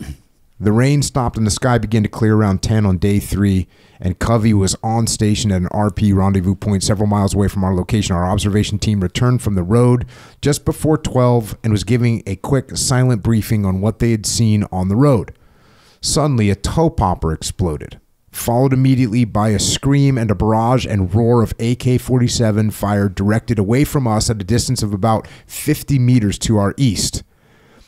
The rain stopped and the sky began to clear around 10 on day 3, and Covey was on station at an RP rendezvous point several miles away from our location. Our observation team returned from the road just before 12 and was giving a quick silent briefing on what they had seen on the road. Suddenly, a toe popper exploded, followed immediately by a scream and a barrage and roar of AK-47 fire directed away from us at a distance of about 50 meters to our east.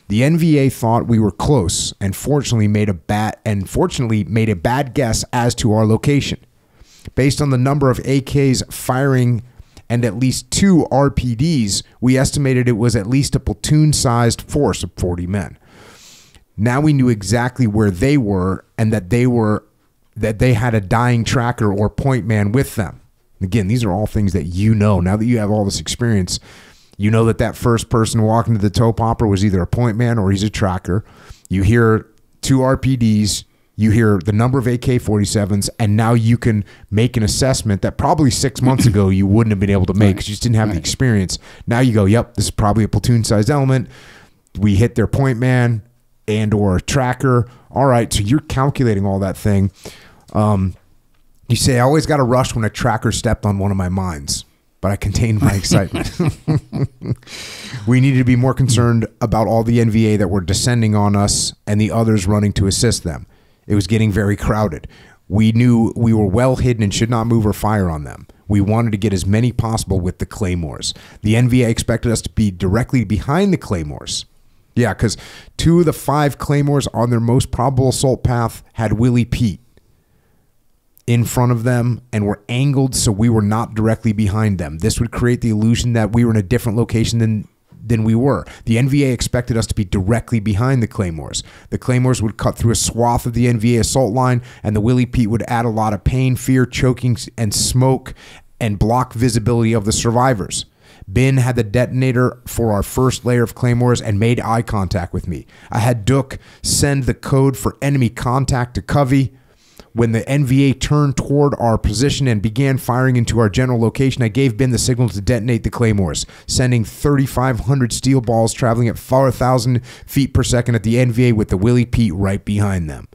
The NVA thought we were close and fortunately made a bad guess as to our location. Based on the number of AKs firing and at least 2 RPDs, we estimated it was at least a platoon-sized force of 40 men. Now we knew exactly where they were and that they had a dying tracker or point man with them. Again, these are all things that you know. Now that you have all this experience, you know that first person walking to the toe popper was either a point man or he's a tracker. You hear 2 RPDs, you hear the number of AK-47s, and now you can make an assessment that probably 6 months ago you wouldn't have been able to make because you just didn't have the experience. Now you go, yep, this is probably a platoon-sized element. We hit their point man and or a tracker. All right, so you're calculating all that thing. You say, I always got a rush when a tracker stepped on one of my mines, but I contained my excitement. We needed to be more concerned about all the NVA that were descending on us and the others running to assist them. It was getting very crowded. We knew we were well hidden and should not move or fire on them. We wanted to get as many possible with the claymores. The NVA expected us to be directly behind the claymores. Yeah, because 2 of the 5 claymores on their most probable assault path had Willie Pete in front of them and were angled so we were not directly behind them. This would create the illusion that we were in a different location than we were. The NVA expected us to be directly behind the claymores. The claymores would cut through a swath of the NVA assault line, and the Willie Pete would add a lot of pain, fear, choking, and smoke and block visibility of the survivors. Bin had the detonator for our first layer of claymores and made eye contact with me. I had Duke send the code for enemy contact to Covey. When the NVA turned toward our position and began firing into our general location, I gave Bin the signal to detonate the claymores, sending 3,500 steel balls traveling at 4,000 feet per second at the NVA with the Willie Pete right behind them.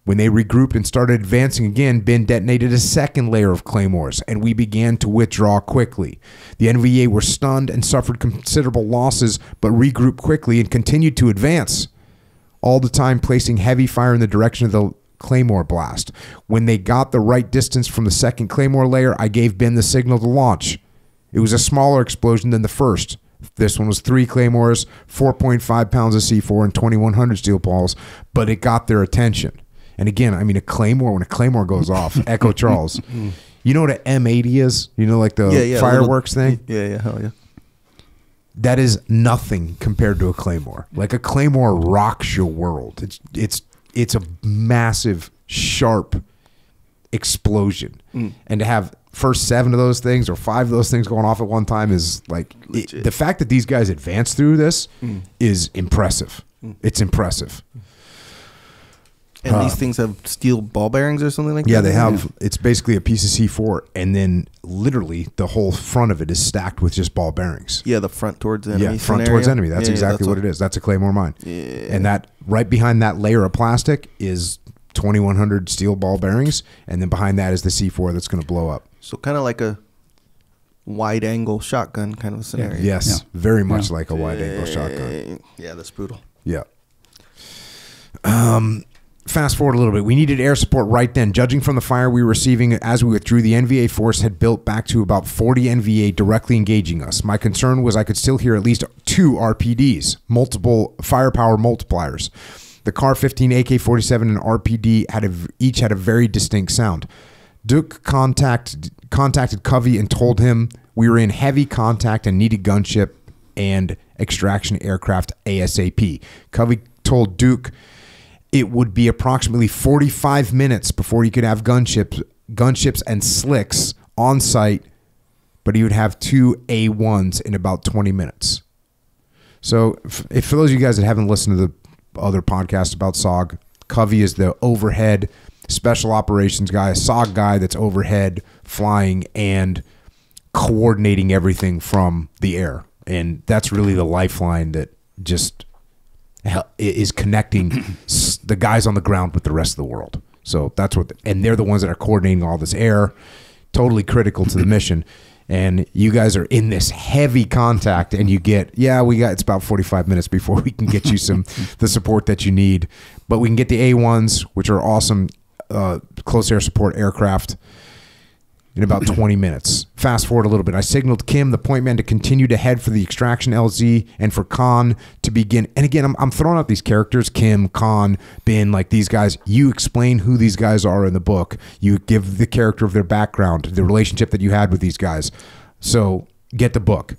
When they regrouped and started advancing again, Bin detonated a second layer of claymores, and we began to withdraw quickly. The NVA were stunned and suffered considerable losses, but regrouped quickly and continued to advance, all the time placing heavy fire in the direction of the claymore blast. When they got the right distance from the second claymore layer, I gave Bin the signal to launch. It was a smaller explosion than the first. This one was 3 claymores, 4.5 pounds of C4, and 2,100 steel balls, but it got their attention. And again, I mean, when a claymore goes off, Echo Charles, you know what an M80 is? You know, like the fireworks thing? Yeah, hell yeah. That is nothing compared to a claymore. Like a claymore rocks your world. It's a massive, sharp explosion. And to have first 7 of those things or 5 of those things going off at one time is like, the fact that these guys advanced through this is impressive. It's impressive. And these things have steel ball bearings or something like that? Yeah, they have. Yeah. It's basically a piece of C4, and then literally the whole front of it is stacked with just ball bearings. Yeah, the front towards enemy. Yeah, front towards enemy. That's exactly what it is. That's a claymore mine. Yeah. And that right behind that layer of plastic is 2,100 steel ball bearings, and then behind that is the C4 that's going to blow up. So kind of like a wide-angle shotgun kind of a scenario. Yes, very much like a wide-angle shotgun. Yeah, that's brutal. Yeah. Fast forward a little bit. We needed air support right then. Judging from the fire we were receiving as we withdrew, the NVA force had built back to about 40 NVA directly engaging us. My concern was I could still hear at least 2 RPDs, multiple firepower multipliers. The CAR-15, AK-47, and RPD each had a very distinct sound. Duke contacted Covey and told him we were in heavy contact and needed gunship and extraction aircraft ASAP. Covey told Duke it would be approximately 45 minutes before he could have gunships and slicks on site, but he would have 2 A1s in about 20 minutes. So if for those of you guys that haven't listened to the other podcasts about SOG, Covey is the overhead special operations guy, a SOG guy that's overhead flying and coordinating everything from the air. And that's really the lifeline that just is connecting the guys on the ground with the rest of the world. So that's what, and they're the ones that are coordinating all this air, totally critical to the mission. And you guys are in this heavy contact, and you get, it's about 45 minutes before we can get you the support that you need. But we can get the A1s, which are awesome close air support aircraft, in about 20 minutes. Fast forward a little bit. I signaled Kim, the point man, to continue to head for the extraction LZ and for Khan to begin. And again, I'm throwing out these characters, Kim, Khan, Bin, like these guys. You explain who these guys are in the book. You give the character of their background, the relationship that you had with these guys. So get the book.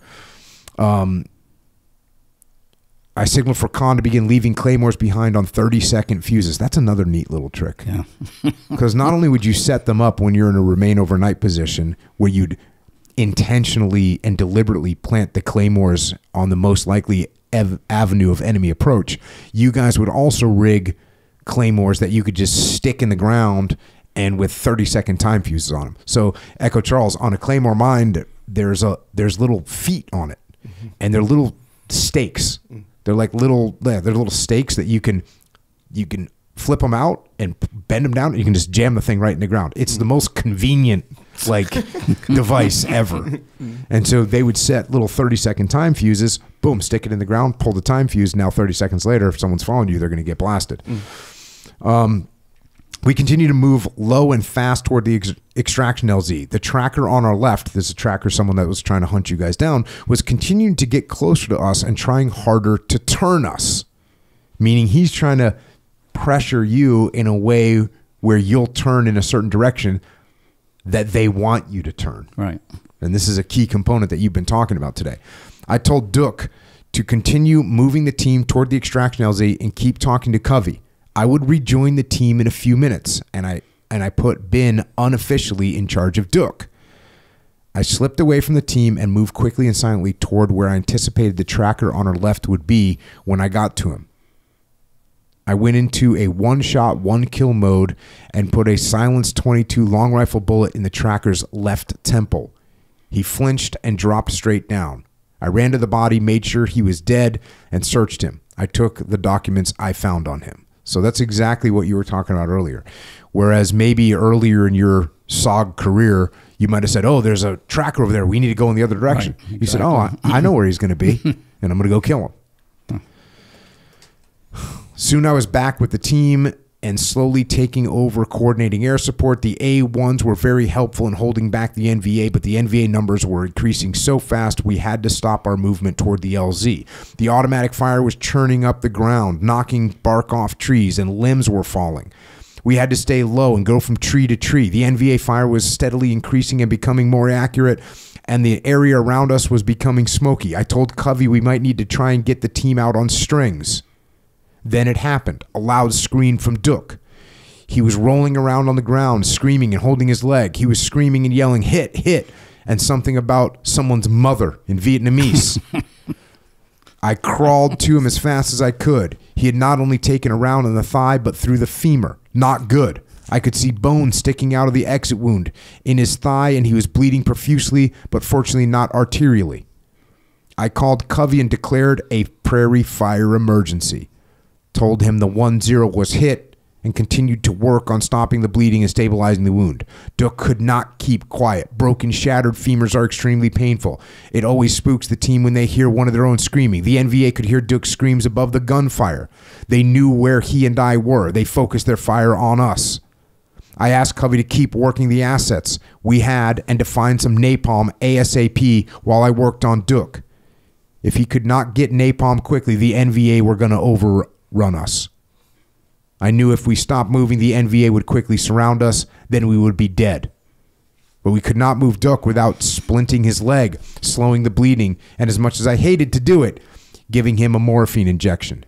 I signaled for Khan to begin leaving claymores behind on 30-second fuses. That's another neat little trick. Yeah. Because not only would you set them up when you're in a remain overnight position where you'd intentionally and deliberately plant the claymores on the most likely avenue of enemy approach, you guys would also rig claymores that you could just stick in the ground and with 30-second time fuses on them. So Echo Charles, on a claymore mine, there's little feet on it, and they're little stakes. They're like they're little stakes that you can flip them out and bend them down, and you can just jam the thing right in the ground. It's the most convenient device ever. And so they would set little 30-second time fuses, boom, stick it in the ground, pull the time fuse. Now 30 seconds later, if someone's following you, they're going to get blasted. We continue to move low and fast toward the extraction LZ. The tracker on our left, this is a tracker, someone that was trying to hunt you guys down, was continuing to get closer to us and trying harder to turn us, meaning he's trying to pressure you in a way where you'll turn in a certain direction that they want you to turn. Right. And this is a key component that you've been talking about today. I told Duke to continue moving the team toward the extraction LZ and keep talking to Covey. I would rejoin the team in a few minutes, and I put Bin unofficially in charge of Duke. I slipped away from the team and moved quickly and silently toward where I anticipated the tracker on our left would be when I got to him. I went into a one-shot, one-kill mode and put a silenced .22 long rifle bullet in the tracker's left temple. He flinched and dropped straight down. I ran to the body, made sure he was dead, and searched him. I took the documents I found on him. So that's exactly what you were talking about earlier. Whereas maybe earlier in your SOG career, you might have said, oh, there's a tracker over there. We need to go in the other direction. Right, exactly. You said, oh, I know where he's going to be, and I'm going to go kill him. Soon I was back with the team and slowly taking over coordinating air support. The A1s were very helpful in holding back the NVA, but the NVA numbers were increasing so fast we had to stop our movement toward the LZ. The automatic fire was churning up the ground, knocking bark off trees, and limbs were falling. We had to stay low and go from tree to tree. The NVA fire was steadily increasing and becoming more accurate, and the area around us was becoming smoky. I told Covey we might need to try and get the team out on strings. Then it happened. A loud scream from Duke. He was rolling around on the ground, screaming and holding his leg. He was screaming and yelling, hit, hit, and something about someone's mother in Vietnamese. I crawled to him as fast as I could. He had not only taken a round in the thigh, but through the femur. Not good. I could see bone sticking out of the exit wound in his thigh, and he was bleeding profusely, but fortunately not arterially. I called Covey and declared a prairie fire emergency. Told him the 1-0 was hit and continued to work on stopping the bleeding and stabilizing the wound. Duke could not keep quiet. Broken, shattered femurs are extremely painful. It always spooks the team when they hear one of their own screaming. The NVA could hear Duke's screams above the gunfire. They knew where he and I were. They focused their fire on us. I asked Covey to keep working the assets we had and to find some napalm ASAP while I worked on Duke. If he could not get napalm quickly, the NVA were going to overrun us. I knew if we stopped moving, the NVA would quickly surround us, then we would be dead. But we could not move Duke without splinting his leg, slowing the bleeding, and as much as I hated to do it, giving him a morphine injection.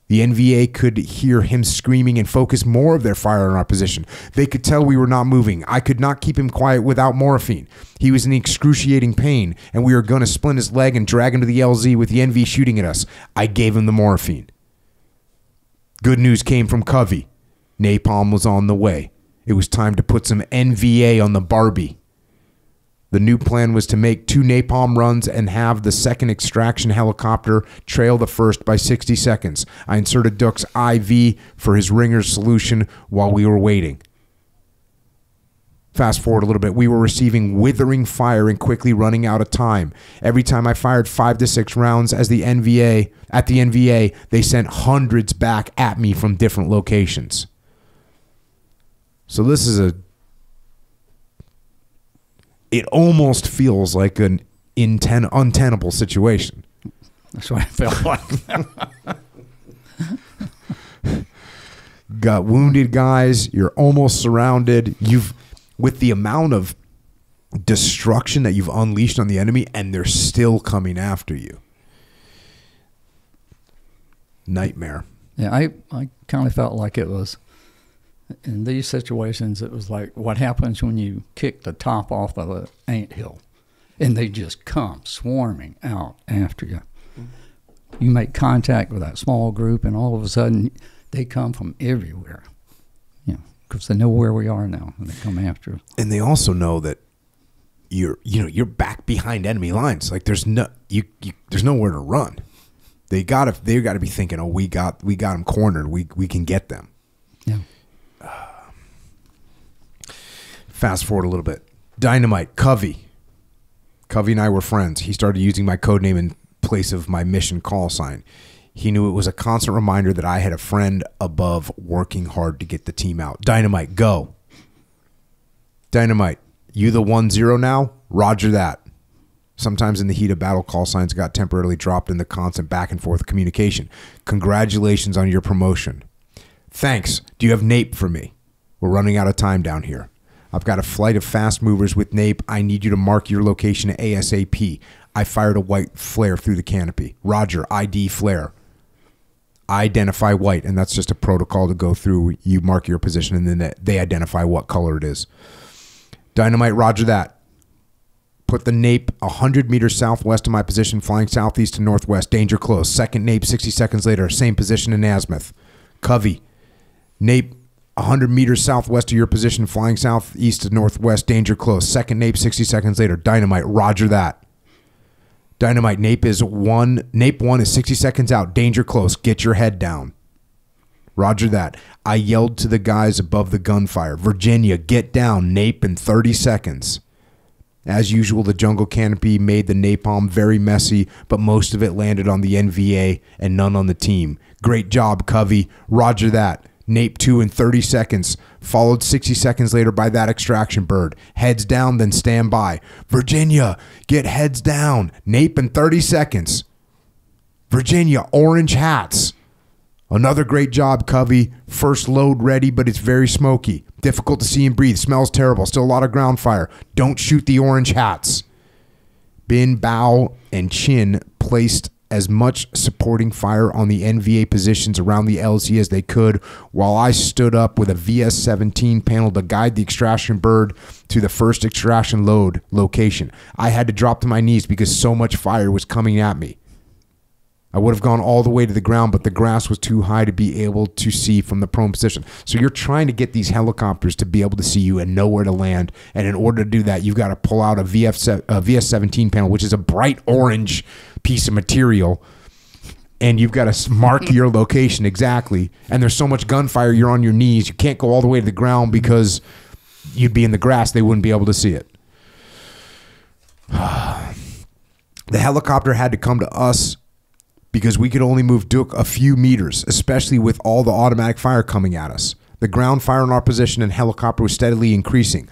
The NVA could hear him screaming and focus more of their fire on our position. They could tell we were not moving. I could not keep him quiet without morphine. He was in excruciating pain, and we were going to splint his leg and drag him to the LZ with the NV shooting at us. I gave him the morphine. Good news came from Covey. Napalm was on the way. It was time to put some NVA on the Barbie. The new plan was to make 2 napalm runs and have the second extraction helicopter trail the first by 60 seconds. I inserted Duke's IV for his ringer solution while we were waiting. Fast forward a little bit. We were receiving withering fire and quickly running out of time. Every time I fired 5 to 6 rounds at the NVA, they sent hundreds back at me from different locations. So this is it almost feels like an untenable situation. That's what I felt like. Got wounded guys. You're almost surrounded. With the amount of destruction that you've unleashed on the enemy, and they're still coming after you. Nightmare. Yeah, I kind of felt like it was, in these situations, it was like what happens when you kick the top off of an anthill and they just come swarming out after you. You make contact with that small group and all of a sudden they come from everywhere, because they know where we are now and they come after us. And they also know that you're back behind enemy lines. Like there's nowhere to run. They gotta be thinking, oh, we got them cornered. We can get them. Yeah. Fast forward a little bit. Dynamite, Covey. Covey and I were friends. He started using my code name in place of my mission call sign. He knew it was a constant reminder that I had a friend above working hard to get the team out. Dynamite, go. Dynamite, you the 1-0 now? Roger that. Sometimes in the heat of battle, call signs got temporarily dropped in the constant back and forth communication. Congratulations on your promotion. Thanks. Do you have NAPE for me? We're running out of time down here. I've got a flight of fast movers with NAPE. I need you to mark your location ASAP. I fired a white flare through the canopy. Roger, ID flare. Identify white, and that's just a protocol to go through. You mark your position, and then they identify what color it is. Dynamite, roger that. Put the NAPE 100 meters southwest of my position, flying southeast to northwest. Danger close. Second NAPE 60 seconds later. Same position in azimuth. Covey. NAPE 100 meters southwest of your position, flying southeast to northwest. Danger close. Second NAPE 60 seconds later. Dynamite, roger that. Dynamite, NAPE 1 is 60 seconds out. Danger close. Get your head down. Roger that. I yelled to the guys above the gunfire. Virginia, get down. NAPE in 30 seconds. As usual, the jungle canopy made the napalm very messy, but most of it landed on the NVA and none on the team. Great job, Covey. Roger that. NAPE 2 in 30 seconds, followed 60 seconds later by that extraction bird. Heads down, then stand by. Virginia, get heads down. NAPE in 30 seconds. Virginia, orange hats. Another great job, Covey. First load ready, but it's very smoky. Difficult to see and breathe. Smells terrible. Still a lot of ground fire. Don't shoot the orange hats. Bin, Bao, and Chin placed as much supporting fire on the NVA positions around the LZ as they could, while I stood up with a VS-17 panel to guide the extraction bird to the first extraction load location. I had to drop to my knees because so much fire was coming at me. I would have gone all the way to the ground, but the grass was too high to be able to see from the prone position. So you're trying to get these helicopters to be able to see you and know where to land. And in order to do that, you've got to pull out a VS-17 panel, which is a bright orange piece of material. And you've got to mark your location exactly. And there's so much gunfire, you're on your knees. You can't go all the way to the ground because you'd be in the grass. They wouldn't be able to see it. The helicopter had to come to us because we could only move Duke a few meters, especially with all the automatic fire coming at us. The ground fire in our position and helicopter was steadily increasing.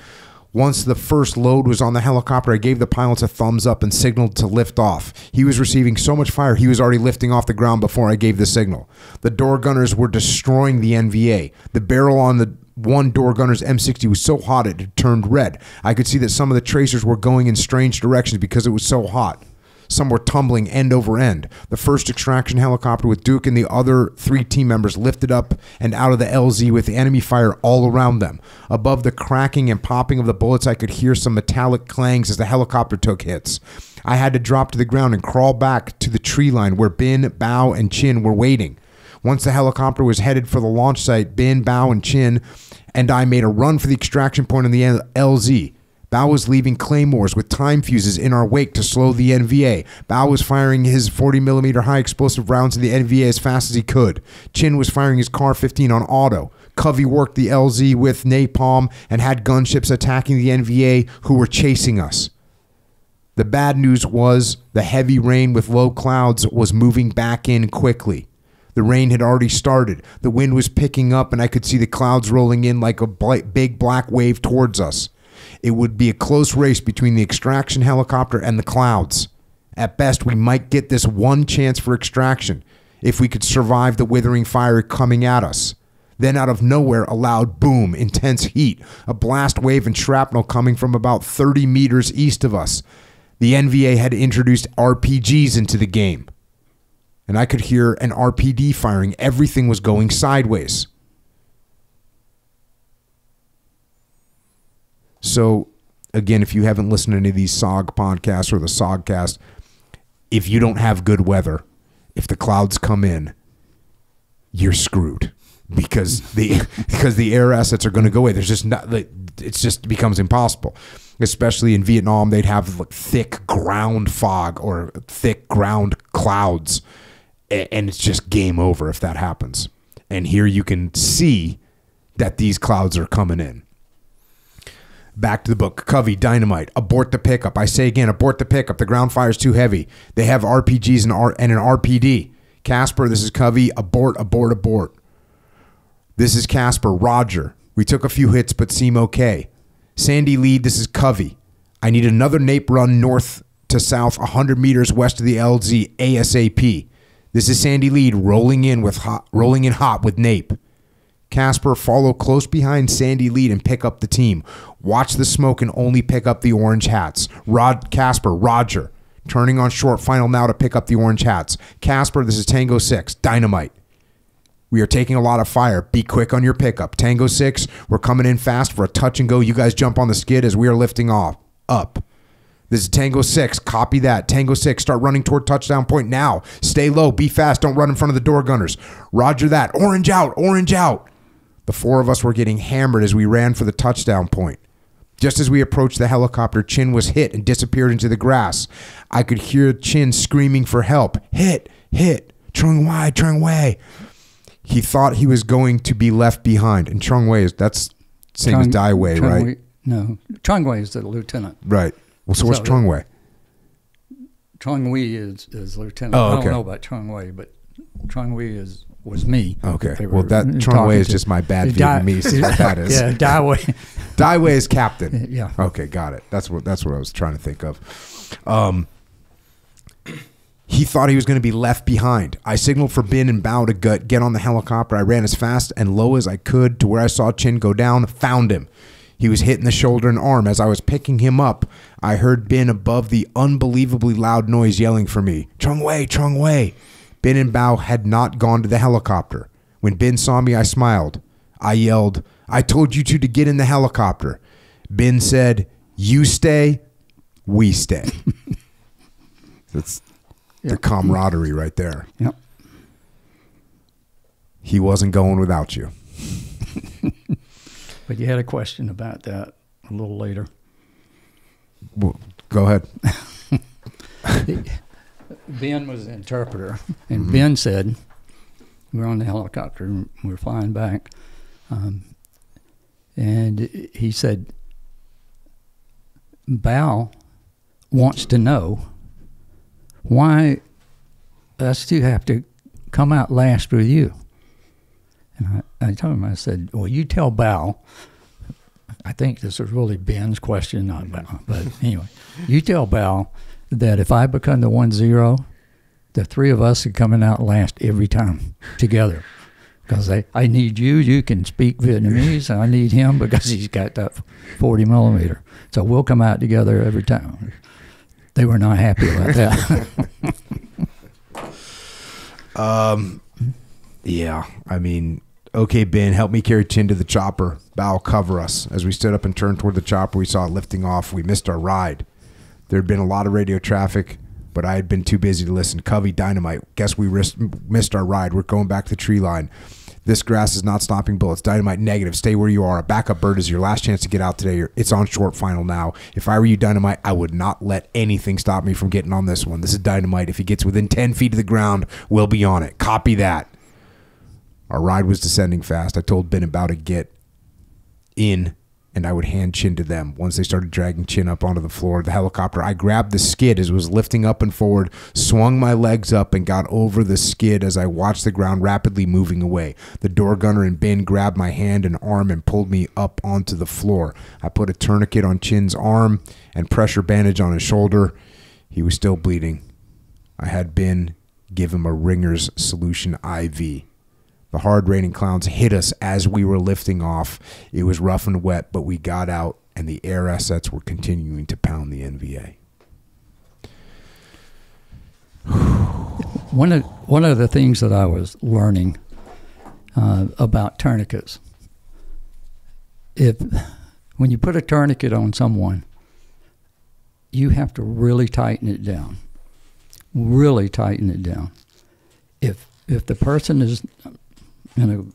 Once the first load was on the helicopter, I gave the pilots a thumbs up and signaled to lift off. He was receiving so much fire, he was already lifting off the ground before I gave the signal. The door gunners were destroying the NVA. The barrel on the one door gunner's M60 was so hot it had turned red. I could see that some of the tracers were going in strange directions because it was so hot. Some were tumbling end over end. The first extraction helicopter with Duke and the other 3 team members lifted up and out of the LZ with the enemy fire all around them. Above the cracking and popping of the bullets, I could hear some metallic clangs as the helicopter took hits. I had to drop to the ground and crawl back to the tree line where Bin, Bao, and Chin were waiting. Once the helicopter was headed for the launch site, Bin, Bao, and Chin and I made a run for the extraction point in the LZ. Bao was leaving claymores with time fuses in our wake to slow the NVA. Bao was firing his 40mm high explosive rounds in the NVA as fast as he could. Chin was firing his Car 15 on auto. Covey worked the LZ with napalm and had gunships attacking the NVA who were chasing us. The bad news was the heavy rain with low clouds was moving back in quickly. The rain had already started. The wind was picking up and I could see the clouds rolling in like a big black wave towards us. It would be a close race between the extraction helicopter and the clouds. At best, we might get this one chance for extraction if we could survive the withering fire coming at us. Then out of nowhere, a loud boom, intense heat, a blast wave and shrapnel coming from about 30 meters east of us. The NVA had introduced RPGs into the game. And I could hear an RPD firing. Everything was going sideways. So, again, if you haven't listened to any of these SOG podcasts or the SOGcast, if you don't have good weather, if the clouds come in, you're screwed because the air assets are going to go away. There's just not, it just becomes impossible. Especially in Vietnam, they'd have like thick ground fog or thick ground clouds, and it's just game over if that happens. And here you can see that these clouds are coming in. Back to the book. Covey, dynamite. Abort the pickup. I say again, abort the pickup. The ground fire is too heavy. They have RPGs and an RPD. Casper, this is Covey. Abort, abort, abort. This is Casper. Roger. We took a few hits but seem okay. Sandy Lead, this is Covey. I need another nape run north to south 100 meters west of the LZ ASAP. This is Sandy Lead rolling in hot with nape. Casper, follow close behind Sandy Lead and pick up the team. Watch the smoke and only pick up the orange hats. Casper, Roger. Turning on short final now to pick up the orange hats. Casper, this is Tango 6. Dynamite. We are taking a lot of fire. Be quick on your pickup. Tango 6, we're coming in fast for a touch and go. You guys jump on the skid as we are lifting off. Up. This is Tango 6. Copy that. Tango 6, start running toward touchdown point now. Stay low. Be fast. Don't run in front of the door gunners. Roger that. Orange out. Orange out. The four of us were getting hammered as we ran for the touchdown point. Just as we approached the helicopter, Chin was hit and disappeared into the grass. I could hear Chin screaming for help. Hit. Hit. Trung Wei. Trung Wei. He thought he was going to be left behind. And Trung Wei, that's same as Dai Wei, right? Wei, no. Trung Wei is the lieutenant. Right. Well, so what's Trung Wei? Trung Wei is lieutenant. Oh, okay. I don't know about Trung Wei, but Trung Wei was me. Okay. Well, that Trung Wei is just my bad Vietnamese. Is what that is. Yeah, Dai Wei. Dai Wei is captain. Yeah. Okay, got it. That's what I was trying to think of. He thought he was going to be left behind. I signaled for Bin and Bao to get on the helicopter. I ran as fast and low as I could to where I saw Chin go down, found him. He was hit in the shoulder and arm. As I was picking him up, I heard Bin above the unbelievably loud noise yelling for me, Trung Wei, Trung Wei. Bin and Bao had not gone to the helicopter. When Bin saw me, I smiled. I yelled, I told you two to get in the helicopter. Bin said, you stay, we stay. That's the camaraderie right there. Yep. He wasn't going without you. But you had a question about that a little later. Well, go ahead. Ben was the interpreter, and Ben said, we were on the helicopter, and we were flying back, and he said, Bao wants to know why us two have to come out last with you. And I told him, I said, well, you tell Bao, I think this was really Ben's question, not Bao, but anyway, you tell Bao that if I become the 1-0, the three of us are coming out last every time together. Because I need you. You can speak Vietnamese. And I need him because he's got that 40 millimeter. So we'll come out together every time. They were not happy about that. Yeah, I mean, okay, Ben, help me carry Chin to the chopper. Bao, cover us. As we stood up and turned toward the chopper, we saw it lifting off. We missed our ride. There had been a lot of radio traffic, but I had been too busy to listen. Covey, dynamite. Guess we missed our ride. We're going back to the tree line. This grass is not stopping bullets. Dynamite negative. Stay where you are. A backup bird is your last chance to get out today. It's on short final now. If I were you, Dynamite, I would not let anything stop me from getting on this one. This is Dynamite. If he gets within 10 feet of the ground, we'll be on it. Copy that. Our ride was descending fast. I told Ben about to get in, and I would hand Chin to them. Once they started dragging Chin up onto the floor of the helicopter, I grabbed the skid as it was lifting up and forward, swung my legs up, and got over the skid as I watched the ground rapidly moving away. The door gunner and Ben grabbed my hand and arm and pulled me up onto the floor. I put a tourniquet on Chin's arm and pressure bandage on his shoulder. He was still bleeding. I had Ben give him a Ringer's Solution IV. The hard-raining clowns hit us as we were lifting off. It was rough and wet, but we got out, and the air assets were continuing to pound the NVA. One of the things that I was learning about tourniquets, when you put a tourniquet on someone, you have to really tighten it down. Really tighten it down. If the person is in an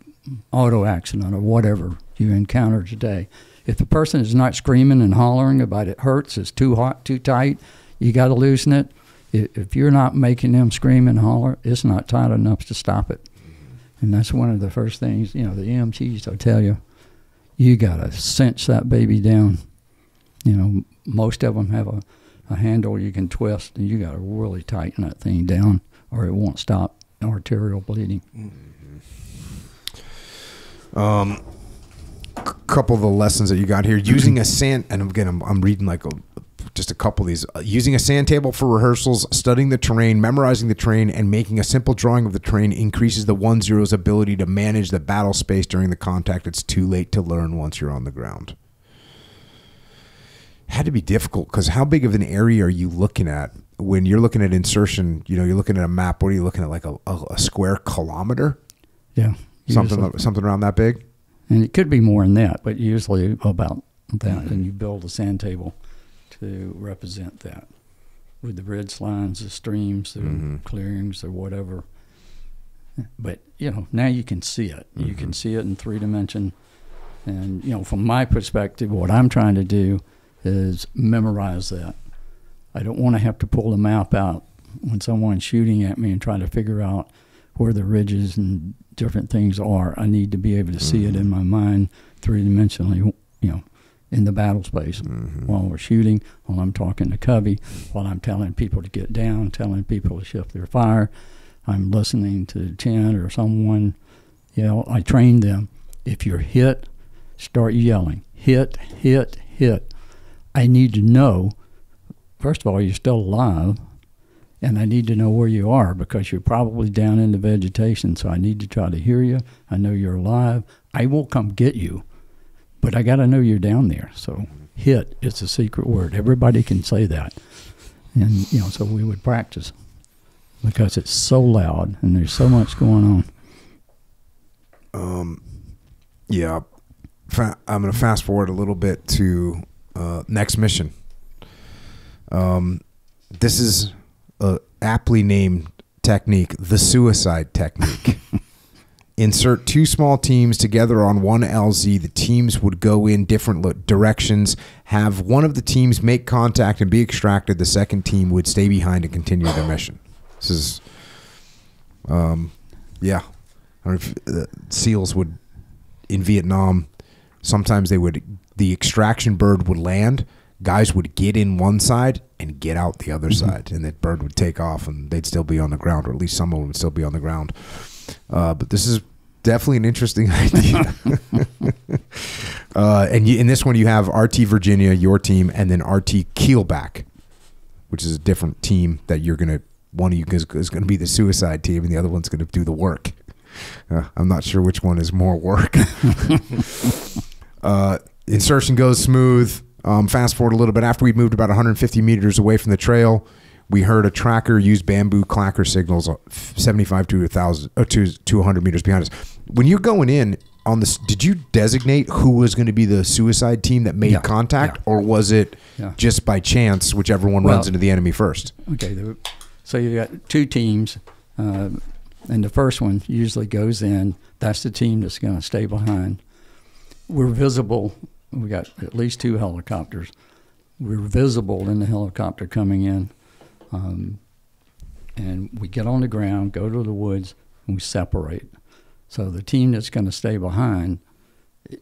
auto accident or whatever you encounter today, if the person is not screaming and hollering about it hurts, it's too hot, too tight, you got to loosen it. If you're not making them scream and holler, it's not tight enough to stop it. And that's one of the first things, the EMTs will tell you, you got to cinch that baby down. Most of them have a handle you can twist, and you got to really tighten that thing down or it won't stop arterial bleeding. Couple of the lessons that you got here. Using a sand, and again, I'm reading like just a couple of these. Using a sand table for rehearsals, studying the terrain, memorizing the terrain, and making a simple drawing of the terrain increases the 1-0's ability to manage the battle space during the contact. It's too late to learn once you're on the ground. Had to be difficult because how big of an area are you looking at when you're looking at insertion? You're looking at a map. What are you looking at? Like a square kilometer? Yeah. Something around that big? And it could be more than that, but usually about that. And you build a sand table to represent that with the ridge lines, the streams, the clearings, or whatever. But, now you can see it. You can see it in 3 dimension. And, from my perspective, what I'm trying to do is memorize that. I don't want to have to pull the map out when someone's shooting at me and trying to figure out where the ridges and different things are. I need to be able to see it in my mind 3-dimensionally, in the battle space while we're shooting, while I'm talking to Cubby, while I'm telling people to get down, telling people to shift their fire. I'm listening to Chin or someone. I train them. If you're hit, start yelling. Hit, hit, hit. I need to know, first of all, you're still alive, and I need to know where you are because you're probably down in the vegetation, so I need to try to hear you. I know you're alive. I will come get you, but I got to know you're down there. So hit is a secret word. Everybody can say that. And, so we would practice because it's so loud and there's so much going on. Yeah. I'm going to fast forward a little bit to next mission. This is a aptly named technique, the suicide technique. Insert 2 small teams together on one LZ. The teams would go in different directions. Have one of the teams make contact and be extracted. The second team would stay behind and continue their mission. This is, yeah. I don't know if SEALs would, in Vietnam, sometimes the extraction bird would land. Guys would get in one side and get out the other side, and that bird would take off, and they'd still be on the ground, or at least some of them would still be on the ground. But this is definitely an interesting idea. And in this one, you have RT Virginia, your team, and then RT Keelback, which is a different team that one of you is going to be the suicide team, and the other one's going to do the work. I'm not sure which one is more work. Insertion goes smooth. Fast forward a little bit. After we moved about 150 meters away from the trail, we heard a tracker use bamboo clacker signals 75 to 1,000 to 100 meters behind us. When you're going in on this, did you designate who was going to be the suicide team that made contact, or was it just by chance whichever one runs into the enemy first? Okay, so you got 2 teams. And the first one usually goes in. That's the team that's going to stay behind. We're visible. We got at least 2 helicopters. We're visible in the helicopter coming in. And we get on the ground, go to the woods, and we separate. So the team that's going to stay behind, they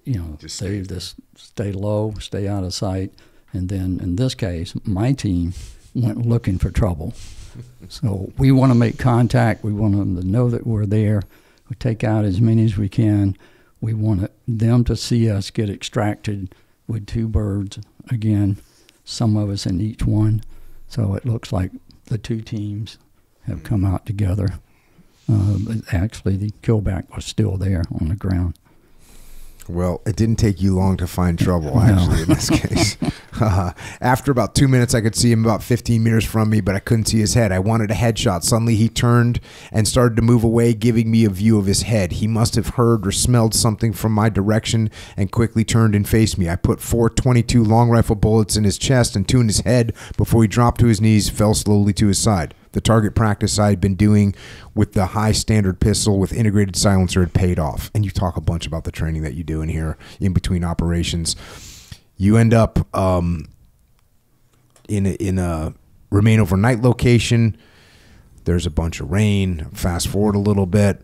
just stay low, stay out of sight. And then in this case, my team went looking for trouble. So we want to make contact. We want them to know that we're there. We take out as many as we can. We want them to see us get extracted with 2 birds. Again, some of us in each one. So it looks like the 2 teams have come out together. But actually, the killback was still there on the ground. Well, it didn't take you long to find trouble, actually, in this case. After about 2 minutes, I could see him about 15 meters from me, but I couldn't see his head. I wanted a headshot. Suddenly, he turned and started to move away, giving me a view of his head. He must have heard or smelled something from my direction and quickly turned and faced me. I put 4 .22 long rifle bullets in his chest and 2 in his head before he dropped to his knees, fell slowly to his side. The target practice I had been doing with the high standard pistol with integrated silencer had paid off. And you talk a bunch about the training that you do in here in between operations. You end up in a remain overnight location. There's a bunch of rain. Fast forward a little bit.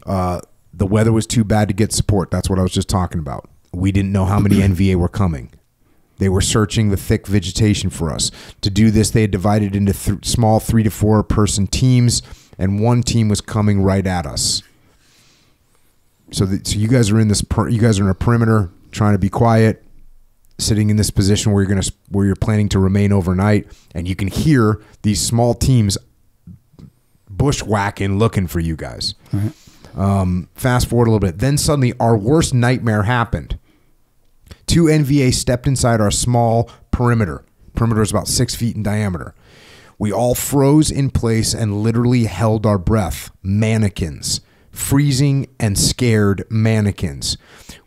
The weather was too bad to get support. That's what I was just talking about. We didn't know how many NVA were coming. They were searching the thick vegetation for us. To do this, they had divided into small 3 to 4 person teams, and one team was coming right at us. So you guys are in this. You guys are in a perimeter, trying to be quiet, sitting in this position where you're planning to remain overnight, and you can hear these small teams bushwhacking, looking for you guys. Right. Fast forward a little bit. Then suddenly, our worst nightmare happened. 2 NVA stepped inside our small perimeter. Perimeter is about 6 feet in diameter. We all froze in place and literally held our breath. Mannequins. Freezing and scared mannequins.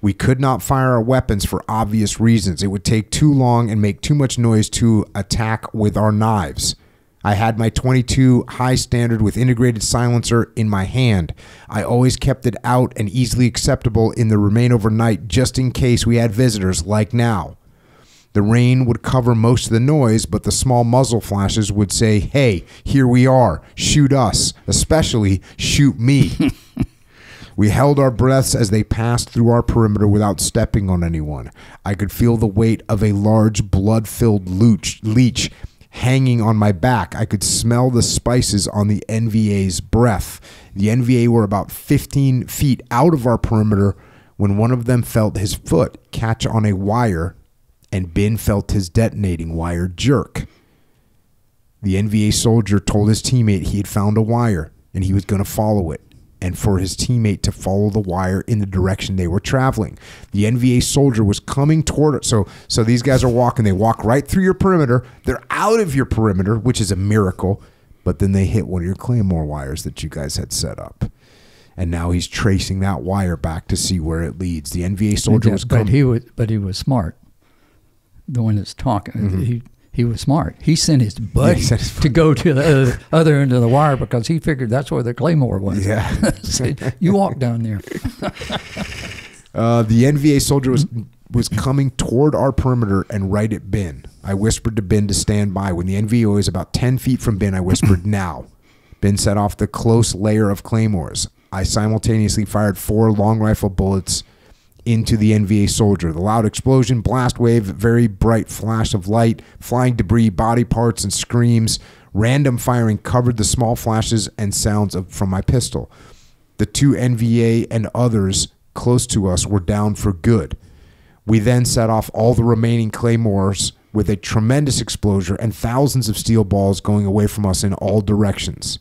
We could not fire our weapons for obvious reasons. It would take too long and make too much noise to attack with our knives. I had my .22 high standard with integrated silencer in my hand. I always kept it out and easily acceptable in the remain overnight just in case we had visitors like now. The rain would cover most of the noise, but the small muzzle flashes would say, "Hey, here we are. Shoot us. Especially shoot me." We held our breaths as they passed through our perimeter without stepping on anyone. I could feel the weight of a large blood-filled leech hanging on my back. I could smell the spices on the NVA's breath. The NVA were about 15 feet out of our perimeter when one of them felt his foot catch on a wire and Ben felt his detonating wire jerk. The NVA soldier told his teammate he had found a wire and he was going to follow it, and for his teammate to follow the wire in the direction they were traveling. The NVA soldier was coming toward it. So these guys are walking. They walk right through your perimeter. They're out of your perimeter, which is a miracle. But then they hit one of your Claymore wires that you guys had set up. And now he's tracing that wire back to see where it leads. The NVA soldier was coming. But he was smart. The one that's talking. He was smart. He sent his buddy to go to the other end of the wire because he figured that's where the Claymore was. Yeah. So you walk down there. The NVA soldier was coming toward our perimeter and right at Ben. I whispered to Ben to stand by. When the NVA was about 10 feet from Ben, I whispered, "Now." Ben set off the close layer of Claymores. I simultaneously fired 4 long rifle bullets into the NVA soldier. The loud explosion, blast wave, very bright flash of light, flying debris, body parts, and screams. Random firing covered the small flashes and sounds from my pistol. The 2 NVA and others close to us were down for good. We then set off all the remaining Claymores with a tremendous explosion and thousands of steel balls going away from us in all directions.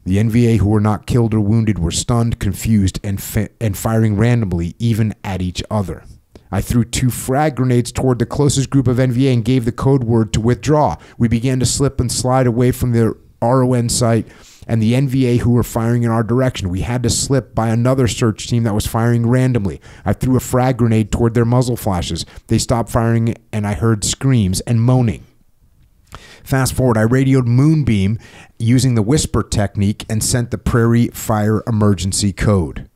The NVA who were not killed or wounded were stunned, confused, and firing randomly, even at each other. I threw 2 frag grenades toward the closest group of NVA and gave the code word to withdraw. We began to slip and slide away from the RON site and the NVA who were firing in our direction. We had to slip by another search team that was firing randomly. I threw a frag grenade toward their muzzle flashes. They stopped firing and I heard screams and moaning. Fast forward, I radioed Moonbeam using the whisper technique and sent the Prairie Fire emergency code.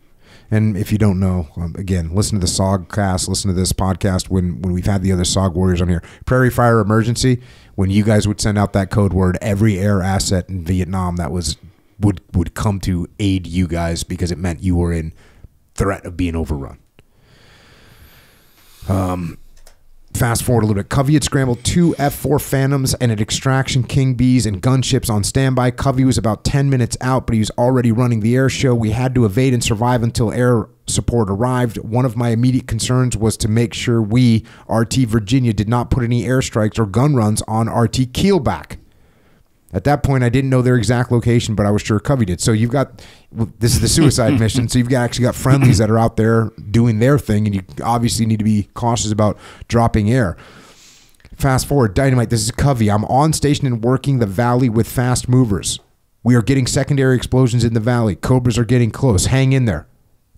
And if you don't know, again, listen to the SOGcast, listen to this podcast when we've had the other SOG warriors on here. Prairie Fire emergency, when you guys would send out that code word, every air asset in Vietnam that would come to aid you guys because it meant you were in threat of being overrun. Fast forward a little bit. Covey had scrambled 2 F-4 Phantoms and an extraction King Bees and gunships on standby. Covey was about 10 minutes out, but he was already running the air show. We had to evade and survive until air support arrived. One of my immediate concerns was to make sure we, RT Virginia, did not put any airstrikes or gun runs on RT Keelback. At that point, I didn't know their exact location, but I was sure Covey did. So you've got, this is the suicide mission, so you've actually got friendlies that are out there doing their thing, and you obviously need to be cautious about dropping air. Fast forward, Dynamite, this is Covey. I'm on station and working the valley with fast movers. We are getting secondary explosions in the valley. Cobras are getting close. Hang in there.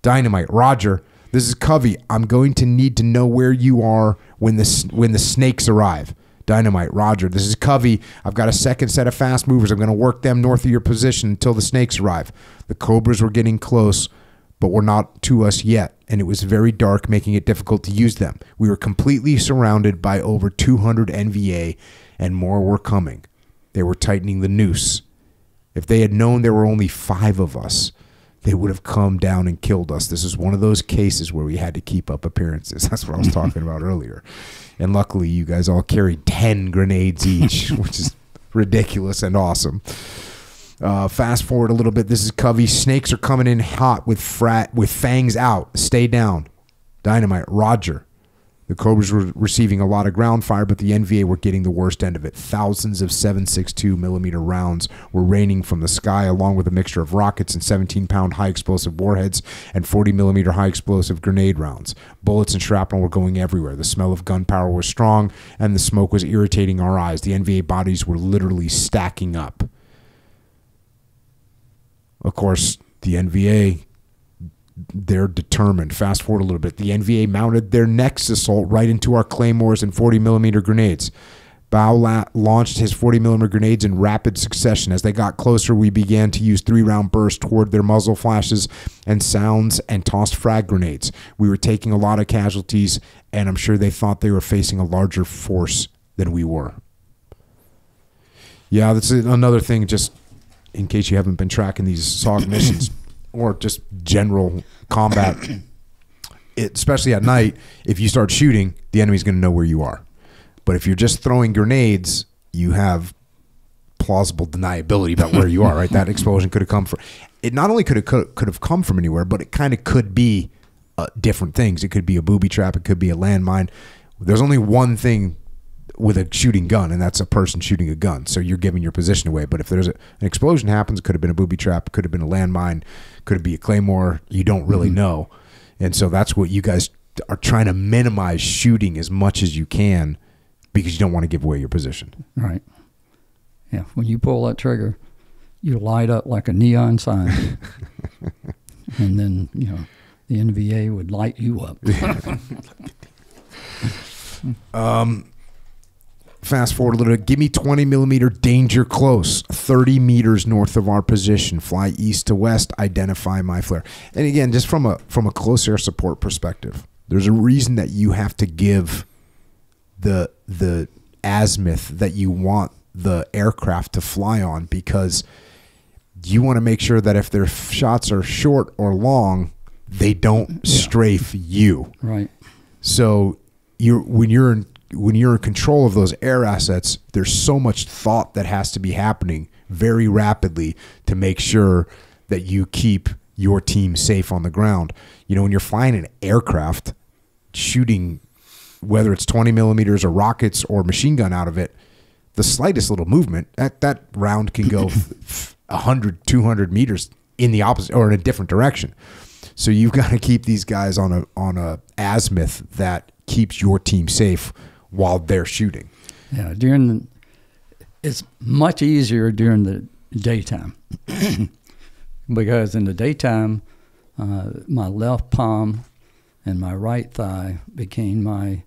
Dynamite, Roger. This is Covey. I'm going to need to know where you are when the snakes arrive. Dynamite, Roger. This is Covey. I've got a second set of fast movers. I'm going to work them north of your position until the snakes arrive. The Cobras were getting close, but were not to us yet, and it was very dark, making it difficult to use them. We were completely surrounded by over 200 NVA, and more were coming. They were tightening the noose. If they had known there were only 5 of us, they would have come down and killed us. This is one of those cases where we had to keep up appearances. That's what I was talking about earlier. And luckily, you guys all carried 10 grenades each, which is ridiculous and awesome. Fast forward a little bit. This is Covey. Snakes are coming in hot with fangs out. Stay down. Dynamite, Roger. The Cobras were receiving a lot of ground fire, but the NVA were getting the worst end of it. Thousands of 7.62 millimeter rounds were raining from the sky, along with a mixture of rockets and 17-pound high-explosive warheads and 40 millimeter high-explosive grenade rounds. Bullets and shrapnel were going everywhere. The smell of gunpowder was strong, and the smoke was irritating our eyes. The NVA bodies were literally stacking up. Of course, the NVA, they're determined. Fast forward a little bit. The NVA mounted their next assault right into our claymores and 40 millimeter grenades. Bao launched his 40 millimeter grenades in rapid succession. As they got closer, we began to use 3-round bursts toward their muzzle flashes and sounds and tossed frag grenades. We were taking a lot of casualties, and I'm sure they thought they were facing a larger force than we were. Yeah, that's another thing, just in case you haven't been tracking these SOG missions or just general combat, especially at night, if you start shooting, the enemy's going to know where you are. But if you're just throwing grenades, you have plausible deniability about where you are, right? That explosion could have come from, it not only could have come from anywhere, but it kind of could be different things. It could be a booby trap. It could be a landmine. There's only one thing with a shooting gun, and that's a person shooting a gun. So you're giving your position away. But if there's an explosion happens, it could have been a booby trap, could have been a landmine, could have been a claymore. You don't really know. And so that's what you guys are trying to minimize shooting as much as you can because you don't want to give away your position. Right. Yeah. When you pull that trigger, you light up like a neon sign. And then, you know, the NVA would light you up. Fast forward a little bit. Give me 20 millimeter danger close, 30 meters north of our position. Fly east to west. Identify my flare. And again, just from a close air support perspective, there's a reason that you have to give the azimuth that you want the aircraft to fly on, because you want to make sure that if their shots are short or long, they don't strafe you. Right. So when you're in control of those air assets, there's so much thought that has to be happening very rapidly to make sure that you keep your team safe on the ground. You know, when you're flying an aircraft, shooting, whether it's 20 millimeters or rockets or machine gun out of it, the slightest little movement, that round can go 100, 200 meters in the opposite or in a different direction. So you've got to keep these guys on a azimuth that keeps your team safe while they're shooting. Yeah, it's much easier during the daytime because in the daytime, my left palm and my right thigh became my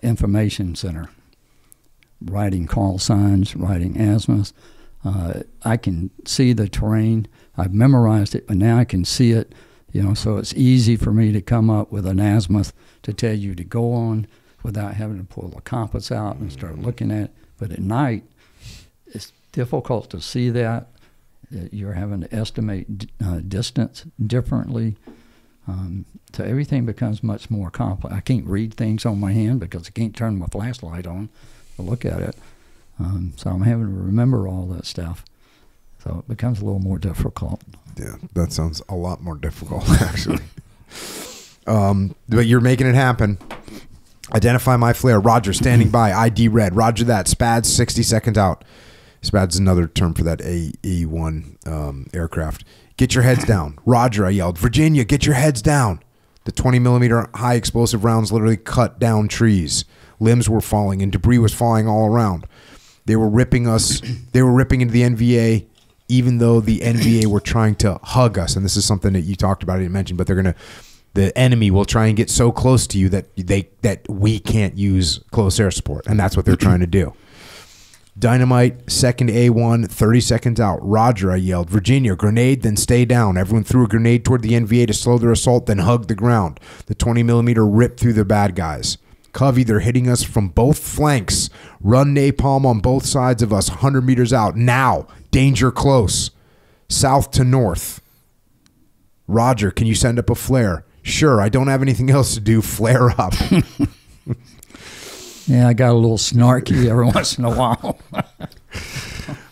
information center. writing call signs, writing azimuths. I can see the terrain. I've memorized it, but now I can see it. So it's easy for me to come up with an azimuth to tell you to go on without having to pull the compass out and start looking at it. But at night, it's difficult to see that. You're having to estimate distance differently. So everything becomes much more complex. I can't read things on my hand because I can't turn my flashlight on to look at it. So I'm having to remember all that stuff. So it becomes a little more difficult. Yeah, that sounds a lot more difficult, actually. But you're making it happen. Identify my flare. Roger, standing by. ID red. Roger that. SPAD's 60 seconds out. SPAD's another term for that AE-1 aircraft. Get your heads down. Roger, I yelled. Virginia, get your heads down. The 20-millimeter high explosive rounds literally cut down trees. Limbs were falling and debris was falling all around. They were ripping us. They were ripping into the NVA, even though the NVA were trying to hug us. And this is something that you talked about, I didn't mention, but the enemy will try and get so close to you that we can't use close air support. And that's what they're trying to do. Dynamite, second A1, 30 seconds out. Roger, I yelled. Virginia, grenade, then stay down. Everyone threw a grenade toward the NVA to slow their assault, then hugged the ground. The 20-millimeter ripped through the bad guys. Covey, they're hitting us from both flanks. Run napalm on both sides of us, 100 meters out. Now, danger close. South to north. Roger, can you send up a flare? Sure, I don't have anything else to do. Flare up. Yeah, I got a little snarky every once in a while.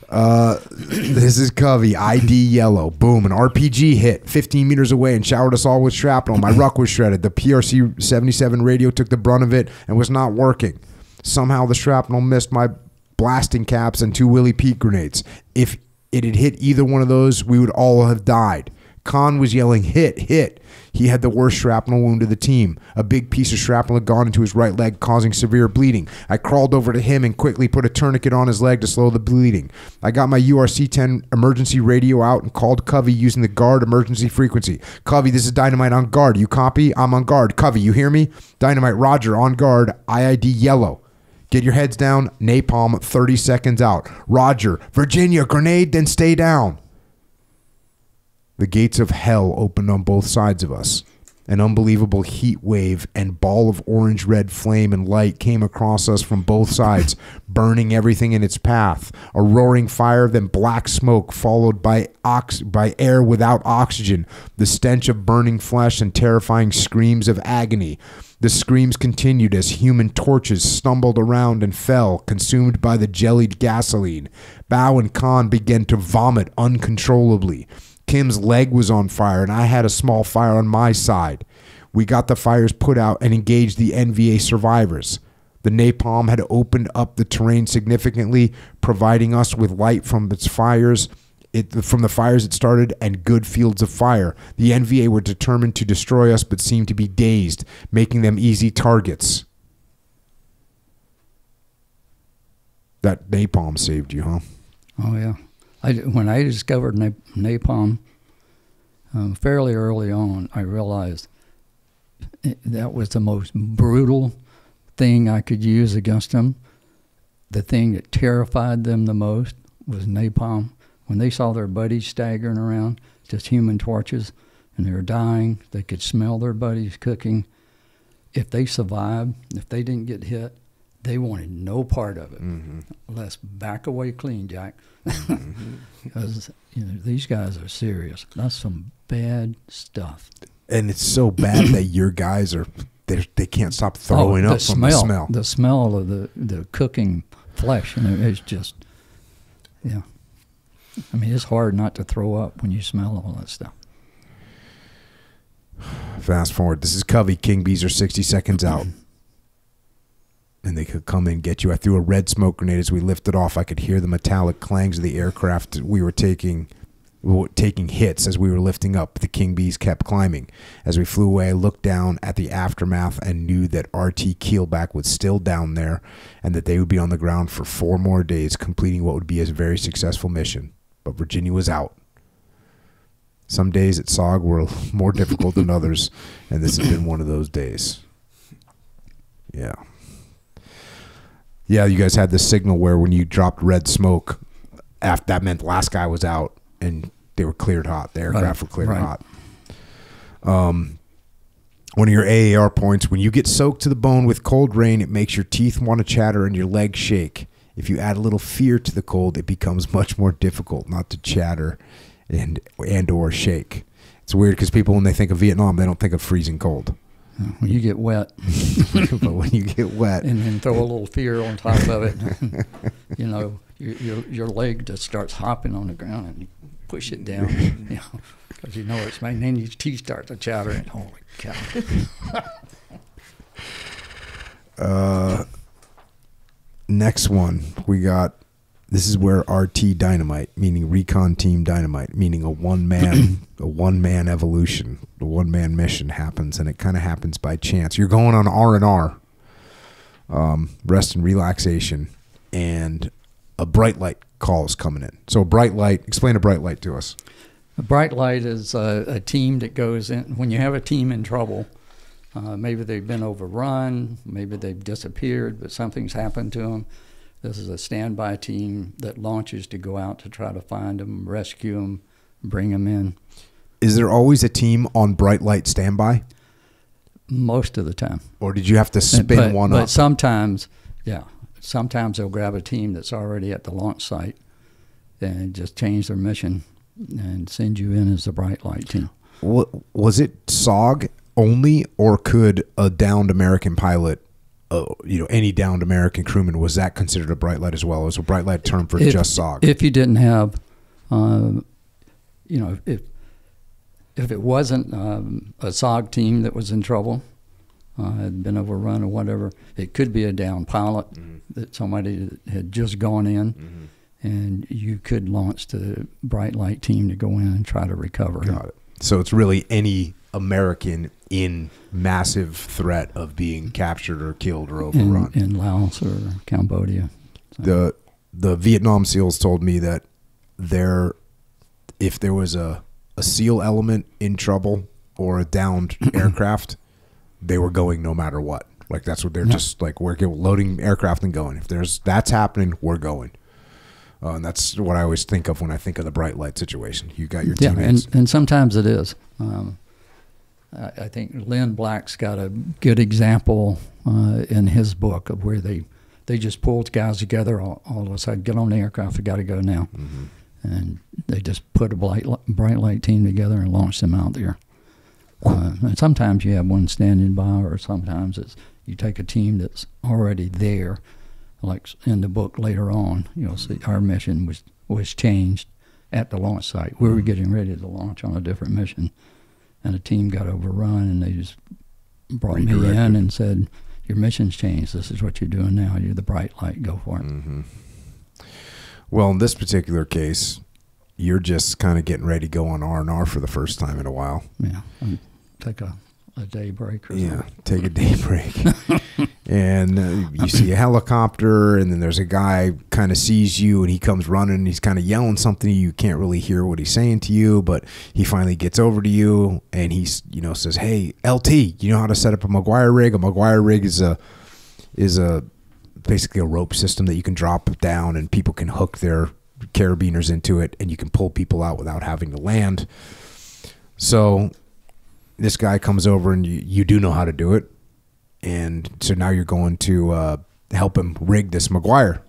This is Covey, ID yellow. Boom, an RPG hit 15 meters away and showered us all with shrapnel. My ruck was shredded. The PRC-77 radio took the brunt of it and was not working. Somehow the shrapnel missed my blasting caps and 2 Willie Pete grenades. If it had hit either one of those, we would all have died. Khan was yelling, hit, hit. He had the worst shrapnel wound of the team. A big piece of shrapnel had gone into his right leg, causing severe bleeding. I crawled over to him and quickly put a tourniquet on his leg to slow the bleeding. I got my URC-10 emergency radio out and called Covey using the guard emergency frequency. Covey, this is Dynamite on guard. You copy? I'm on guard. Covey, you hear me? Dynamite, Roger, on guard. IID yellow. Get your heads down. Napalm, 30 seconds out. Roger, Virginia, grenade, then stay down. The gates of hell opened on both sides of us. An unbelievable heat wave and ball of orange-red flame and light came across us from both sides, burning everything in its path. A roaring fire, then black smoke, followed by air without oxygen, the stench of burning flesh and terrifying screams of agony. The screams continued as human torches stumbled around and fell, consumed by the jellied gasoline. Bao and Khan began to vomit uncontrollably. Kim's leg was on fire, and I had a small fire on my side. We got the fires put out and engaged the NVA survivors. The napalm had opened up the terrain significantly, providing us with light from its fires. From the fires it started, and good fields of fire. The NVA were determined to destroy us, but seemed to be dazed, making them easy targets. That napalm saved you, huh? Oh, yeah. When I discovered napalm fairly early on, I realized that was the most brutal thing I could use against them. The thing that terrified them the most was napalm. When they saw their buddies staggering around, just human torches, and they were dying, they could smell their buddies cooking. If they survived, if they didn't get hit, they wanted no part of it. Mm-hmm. Let's back away clean, Jack. Because these guys are serious. That's some bad stuff. And it's so bad that your guys they can't stop throwing up from the smell. The smell of the cooking flesh, it's just, yeah. I mean, it's hard not to throw up when you smell all that stuff. Fast forward. This is Covey. King Bees are 60 seconds out. And they could come and get you. I threw a red smoke grenade as we lifted off. I could hear the metallic clangs of the aircraft. We were taking hits as we were lifting up. The King Bees kept climbing. As we flew away, I looked down at the aftermath and knew that RT Keelback was still down there and that they would be on the ground for 4 more days, completing what would be a very successful mission. But Virginia was out. Some days at SOG were more difficult than others, and this has been one of those days. Yeah. Yeah, you guys had this signal where when you dropped red smoke, after that meant the last guy was out and they were cleared hot. The aircraft were cleared hot. One of your AAR points, when you get soaked to the bone with cold rain, it makes your teeth want to chatter and your legs shake. If you add a little fear to the cold, it becomes much more difficult not to chatter and or shake. It's weird because people, when they think of Vietnam, they don't think of freezing cold. When you get wet. But when you get wet. And then throw a little fear on top of it, you know, your leg just starts hopping on the ground and you push it down, you know, because you know it's made. And then your teeth start to chatter and holy cow. Next one, we got, this is where RT Dynamite, meaning Recon Team Dynamite, meaning a one-man evolution, a one-man mission happens, and it kind of happens by chance. You're going on R&R, rest and relaxation, and a bright light call is coming in. So a bright light, explain a bright light to us. A bright light is a team that goes in, when you have a team in trouble, maybe they've been overrun, maybe they've disappeared, but something's happened to them. This is a standby team that launches to go out to try to find them, rescue them, bring them in. Is there always a team on bright light standby? Most of the time. Or did you have to spin one up? But sometimes, yeah, sometimes they'll grab a team that's already at the launch site and just change their mission and send you in as the bright light team. Was it SOG only, or could a downed American pilot, any downed American crewman, was that considered a bright light as well? Was a bright light term for just SOG? If you didn't have, if it wasn't a SOG team that was in trouble, had been overrun or whatever, it could be a downed pilot that somebody had just gone in, and you could launch the bright light team to go in and try to recover. Got it. So it's really any American in massive threat of being captured or killed or overrun. In Laos or Cambodia. So. The Vietnam SEALs told me that if there was a SEAL element in trouble or a downed aircraft, they were going no matter what. Like that's what they're just like, we're loading aircraft and going. If that's happening, we're going. And that's what I always think of when I think of the bright light situation. You got your teammates. And sometimes it is. I think Lynn Black's got a good example in his book of where they just pulled guys together all of a sudden, get on the aircraft, we got to go now. And they just put a bright light team together and launched them out there. And sometimes you have one standing by, or sometimes you take a team that's already there. Like in the book later on, you'll see our mission was changed at the launch site. We were getting ready to launch on a different mission, and a team got overrun, and they just brought me in and said, your mission's changed. This is what you're doing now. You're the bright light. Go for it. Well, in this particular case, you're just kind of getting ready to go on R&R for the first time in a while. Yeah, take a day break or something. Yeah, take a day break. And you see a helicopter, and then there's a guy kind of sees you, and he comes running, and he's kind of yelling something. You can't really hear what he's saying to you, but he finally gets over to you, and he says, "Hey, LT, you know how to set up a McGuire rig? A McGuire rig is basically a rope system that you can drop down, and people can hook their carabiners into it, and you can pull people out without having to land." So this guy comes over, and you do know how to do it. And so now you're going to help him rig this McGuire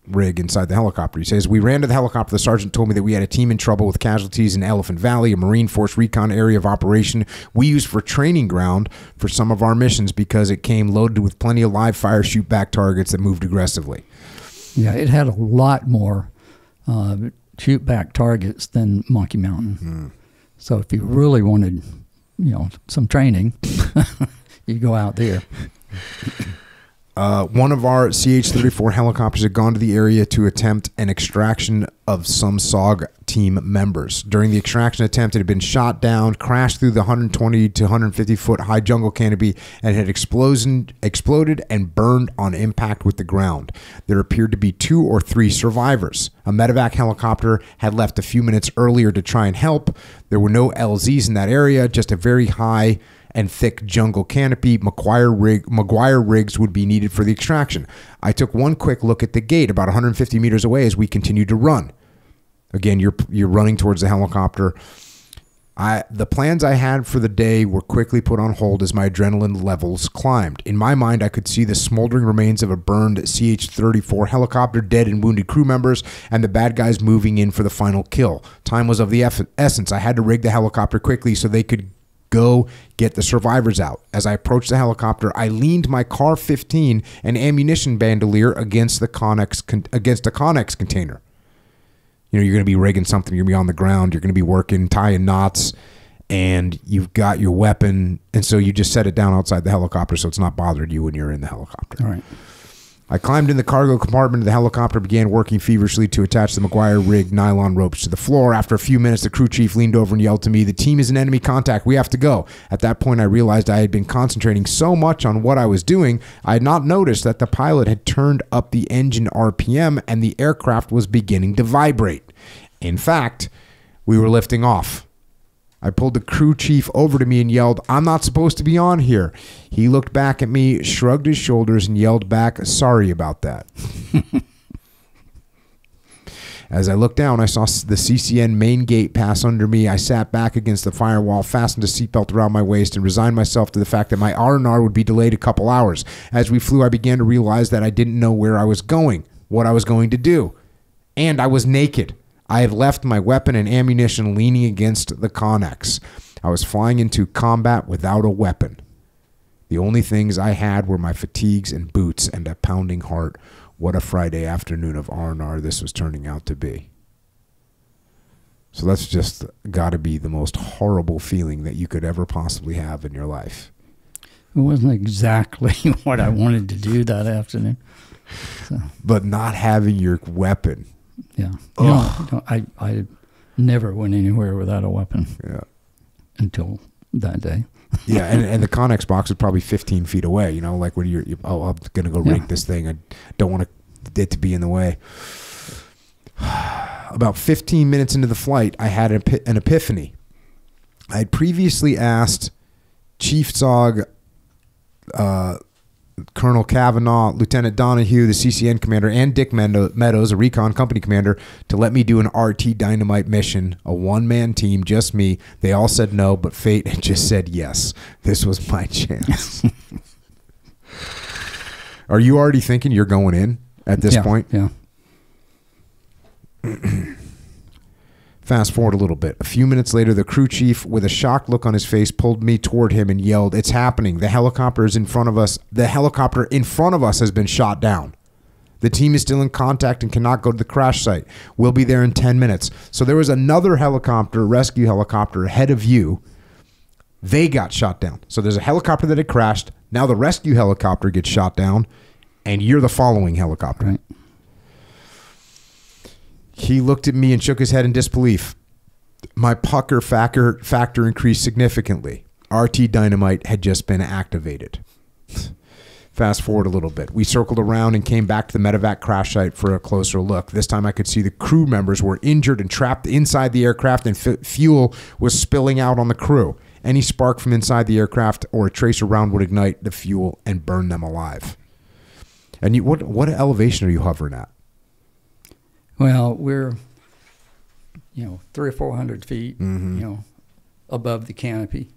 rig inside the helicopter. He says, "We ran to the helicopter. The sergeant told me that we had a team in trouble with casualties in Elephant Valley, a Marine Force recon area of operation we used for training ground for some of our missions because it came loaded with plenty of live fire shoot-back targets that moved aggressively." Yeah, it had a lot more shoot-back targets than Monkey Mountain. So if you really wanted, some training, you go out there. One of our CH-34 helicopters had gone to the area to attempt an extraction of some SOG team members. During the extraction attempt, it had been shot down, crashed through the 120 to 150 foot high jungle canopy, and had exploded and burned on impact with the ground. There appeared to be 2 or 3 survivors. A medevac helicopter had left a few minutes earlier to try and help. There were no LZs in that area, just a very high and thick jungle canopy, McGuire rigs would be needed for the extraction. I took one quick look at the gate about 150 meters away as we continued to run. Again, you're running towards the helicopter. The plans I had for the day were quickly put on hold as my adrenaline levels climbed. In my mind, I could see the smoldering remains of a burned CH-34 helicopter, dead and wounded crew members, and the bad guys moving in for the final kill. Time was of the essence. I had to rig the helicopter quickly so they could go get the survivors out. As I approached the helicopter, I leaned my Car 15 and ammunition bandolier against a Connex container. You know, you're going to be rigging something, you're going to be on the ground, you're going to be working, tying knots, and you've got your weapon, and so you just set it down outside the helicopter so it's not bothering you when you're in the helicopter. All right. I climbed in the cargo compartment of the helicopter, began working feverishly to attach the McGuire rig nylon ropes to the floor. After a few minutes, the crew chief leaned over and yelled to me, "The team is in enemy contact. We have to go." At that point, I realized I had been concentrating so much on what I was doing, I had not noticed that the pilot had turned up the engine RPM and the aircraft was beginning to vibrate. In fact, we were lifting off. I pulled the crew chief over to me and yelled, "I'm not supposed to be on here." He looked back at me, shrugged his shoulders, and yelled back, "Sorry about that." As I looked down, I saw the CCN main gate pass under me. I sat back against the firewall, fastened a seatbelt around my waist, and resigned myself to the fact that my R&R would be delayed a couple hours. As we flew, I began to realize that I didn't know where I was going, what I was going to do. And I was naked. I had left my weapon and ammunition leaning against the Connex. I was flying into combat without a weapon. The only things I had were my fatigues and boots and a pounding heart. What a Friday afternoon of R&R this was turning out to be. So that's just got to be the most horrible feeling that you could ever possibly have in your life. It wasn't exactly what I wanted to do that afternoon. So. But not having your weapon. Yeah. You know, I never went anywhere without a weapon. Yeah. Until that day. Yeah, and the Connex box is probably 15 feet away, you know, like when you're I'm going to go rig this thing. I don't want it to be in the way. About 15 minutes into the flight, I had an epiphany. I had previously asked Chief Zog, Colonel Kavanaugh, Lieutenant Donahue, the CCN commander, and Dick Meadows, a recon company commander, to let me do an RT Dynamite mission, a one-man team, just me. They all said no, but fate had just said yes. This was my chance. Are you already thinking you're going in at this point? Yeah. Fast forward a little bit. A few minutes later, the crew chief, with a shocked look on his face, pulled me toward him and yelled, "It's happening. The helicopter is in front of us. The helicopter in front of us has been shot down. The team is still in contact and cannot go to the crash site. We'll be there in 10 minutes. So there was another helicopter, rescue helicopter, ahead of you. They got shot down. So there's a helicopter that had crashed. Now the rescue helicopter gets shot down, and you're the following helicopter." Right. He looked at me and shook his head in disbelief. My pucker factor increased significantly. RT Dynamite had just been activated. Fast forward a little bit. We circled around and came back to the medevac crash site for a closer look. This time I could see the crew members were injured and trapped inside the aircraft, and fuel was spilling out on the crew. Any spark from inside the aircraft or a tracer round would ignite the fuel and burn them alive. And what elevation are you hovering at? Well, we're, 300 or 400 feet, above the canopy.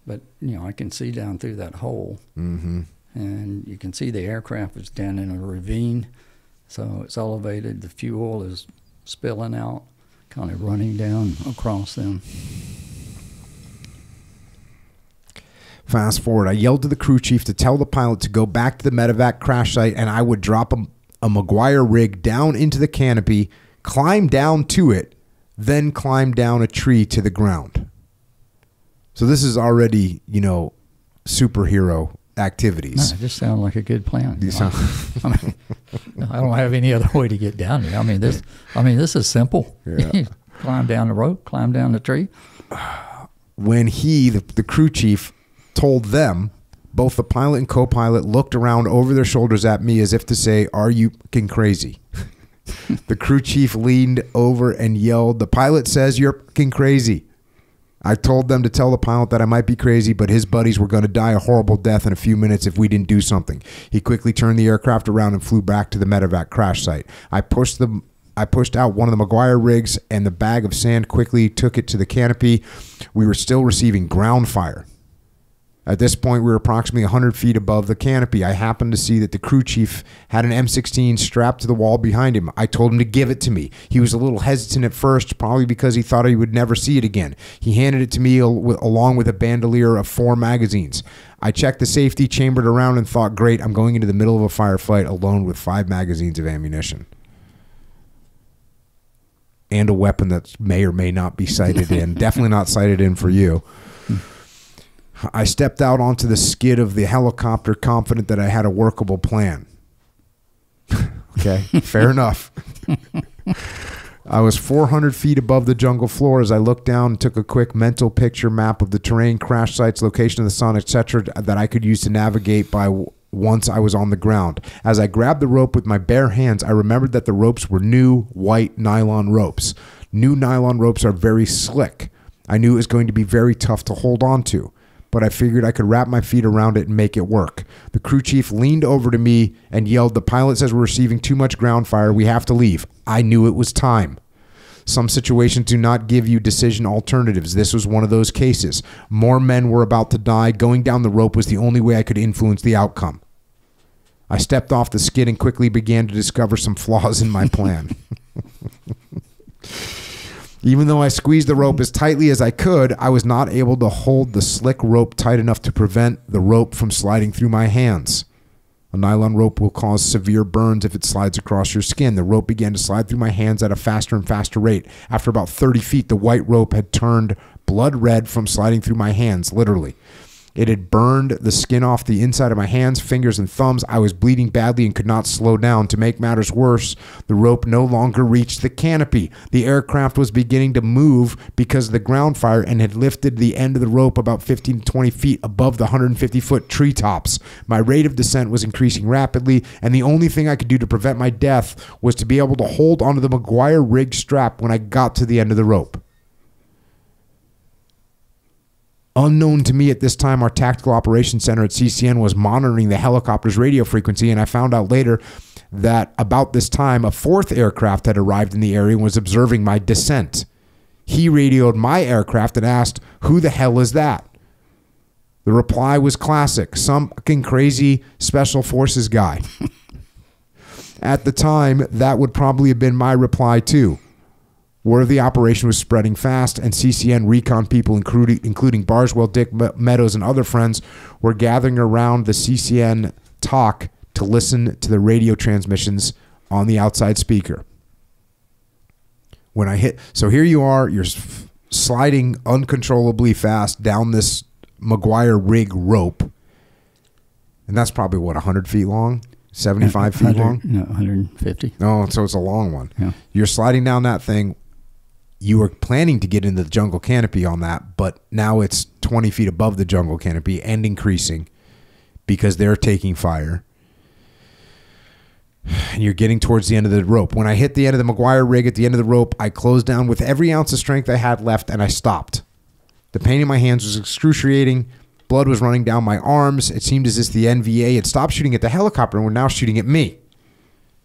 But, I can see down through that hole. Mm-hmm. And you can see the aircraft is down in a ravine. So it's elevated. The fuel is spilling out, kind of running down across them. Fast forward. I yelled to the crew chief to tell the pilot to go back to the medevac crash site, and I would drop a McGuire rig down into the canopy, climb down to it, then climb down a tree to the ground. So this is already, superhero activities. No, it just sounds like a good plan. I don't have any other way to get down there. This is simple. Yeah. Climb down the rope, climb down the tree. When the crew chief, told them, both the pilot and co-pilot looked around over their shoulders at me as if to say, "Are you fucking crazy?" The crew chief leaned over and yelled, "The pilot says you're fucking crazy." I told them to tell the pilot that I might be crazy, but his buddies were going to die a horrible death in a few minutes if we didn't do something. He quickly turned the aircraft around and flew back to the medevac crash site. I pushed out one of the McGuire rigs, and the bag of sand quickly took it to the canopy. We were still receiving ground fire. At this point, we were approximately 100 feet above the canopy. I happened to see that the crew chief had an M16 strapped to the wall behind him. I told him to give it to me. He was a little hesitant at first, probably because he thought he would never see it again. He handed it to me along with a bandolier of 4 magazines. I checked the safety, chambered around, and thought, great, I'm going into the middle of a firefight alone with 5 magazines of ammunition. And a weapon that may or may not be sighted in. Definitely not sighted in for you. I stepped out onto the skid of the helicopter, confident that I had a workable plan. Okay, fair enough. I was 400 feet above the jungle floor as I looked down and took a quick mental picture map of the terrain, crash sites, location of the sun, etc. that I could use to navigate by once I was on the ground. As I grabbed the rope with my bare hands, I remembered that the ropes were new white nylon ropes. New nylon ropes are very slick. I knew it was going to be very tough to hold on to, but I figured I could wrap my feet around it and make it work. The crew chief leaned over to me and yelled, "The pilot says we're receiving too much ground fire. We have to leave." I knew it was time. Some situations do not give you decision alternatives. This was one of those cases. More men were about to die. Going down the rope was the only way I could influence the outcome. I stepped off the skid and quickly began to discover some flaws in my plan. Even though I squeezed the rope as tightly as I could, I was not able to hold the slick rope tight enough to prevent the rope from sliding through my hands. A nylon rope will cause severe burns if it slides across your skin. The rope began to slide through my hands at a faster and faster rate. After about 30 feet, the white rope had turned blood red from sliding through my hands, literally. It had burned the skin off the inside of my hands, fingers, and thumbs. I was bleeding badly and could not slow down. To make matters worse, the rope no longer reached the canopy. The aircraft was beginning to move because of the ground fire and had lifted the end of the rope about 15 to 20 feet above the 150-foot treetops. My rate of descent was increasing rapidly, and the only thing I could do to prevent my death was to be able to hold onto the McGuire rig strap when I got to the end of the rope. Unknown to me at this time, our Tactical Operations Center at CCN was monitoring the helicopter's radio frequency, and I found out later that about this time, a 4th aircraft had arrived in the area and was observing my descent. He radioed my aircraft and asked, "Who the hell is that?" The reply was classic: some fucking crazy special forces guy. At the time, that would probably have been my reply too. Word of the operation was spreading fast, and CCN recon people, including Barswell, Dick Meadows, and other friends, were gathering around the CCN talk to listen to the radio transmissions on the outside speaker. When I hit, so here you are, you're sliding uncontrollably fast down this McGuire rig rope, and that's probably what, 100 feet long? 75 feet long? No, 150. Oh, so it's a long one. Yeah. You're sliding down that thing. You were planning to get into the jungle canopy on that, but now it's 20 feet above the jungle canopy and increasing because they're taking fire. And you're getting towards the end of the rope. When I hit the end of the McGuire rig at the end of the rope, I closed down with every ounce of strength I had left, and I stopped. The pain in my hands was excruciating. Blood was running down my arms. It seemed as if the NVA had stopped shooting at the helicopter and were now shooting at me.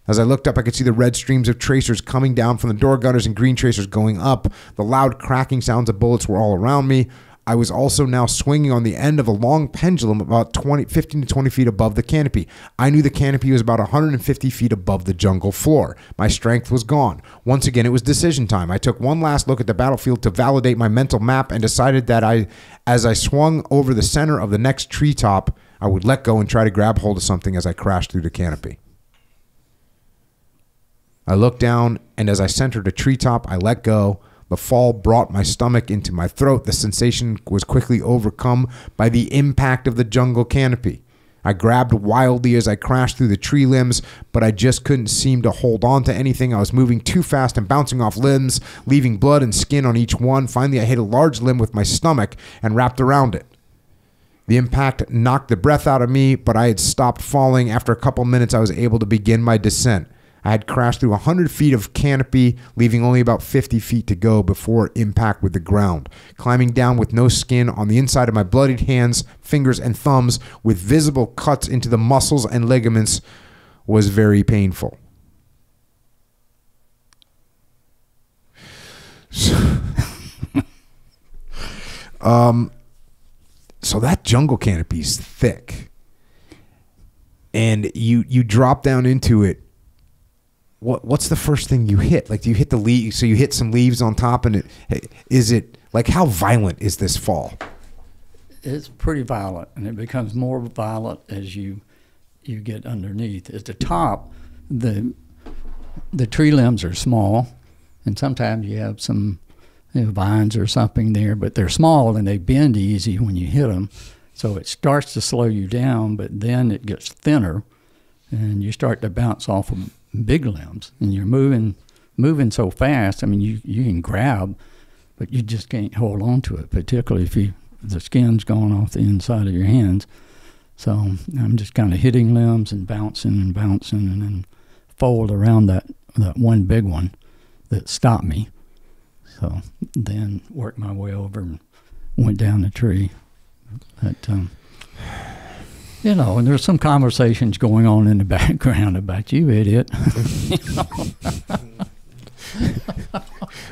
As I looked up, I could see the red streams of tracers coming down from the door gunners and green tracers going up. The loud cracking sounds of bullets were all around me. I was also now swinging on the end of a long pendulum about 15 to 20 feet above the canopy. I knew the canopy was about 150 feet above the jungle floor. My strength was gone. Once again, it was decision time. I took one last look at the battlefield to validate my mental map and decided that as I swung over the center of the next treetop, I would let go and try to grab hold of something as I crashed through the canopy. I looked down, and as I centered a treetop, I let go. The fall brought my stomach into my throat. The sensation was quickly overcome by the impact of the jungle canopy. I grabbed wildly as I crashed through the tree limbs, but I just couldn't seem to hold on to anything. I was moving too fast and bouncing off limbs, leaving blood and skin on each one. Finally, I hit a large limb with my stomach and wrapped around it. The impact knocked the breath out of me, but I had stopped falling. After a couple minutes, I was able to begin my descent. I had crashed through 100 feet of canopy, leaving only about 50 feet to go before impact with the ground. Climbing down with no skin on the inside of my bloodied hands, fingers, and thumbs with visible cuts into the muscles and ligaments was very painful. So that jungle canopy is thick, and you drop down into it. What's the first thing you hit? Like, do you hit the leaves? So you hit some leaves on top, and is it like, how violent is this fall? It's pretty violent, and it becomes more violent as you get underneath. At the top, the tree limbs are small, and sometimes you have some vines or something there, but they're small and they bend easy when you hit them. So it starts to slow you down, but then it gets thinner, and you start to bounce off of big limbs, and you're moving so fast. I mean, you can grab, but you just can't hold on to it, particularly if the skin's gone off the inside of your hands. So I'm just kind of hitting limbs and bouncing, and then fold around that one big one that stopped me. So then worked my way over and went down the tree. But, and there's some conversations going on in the background about you, idiot.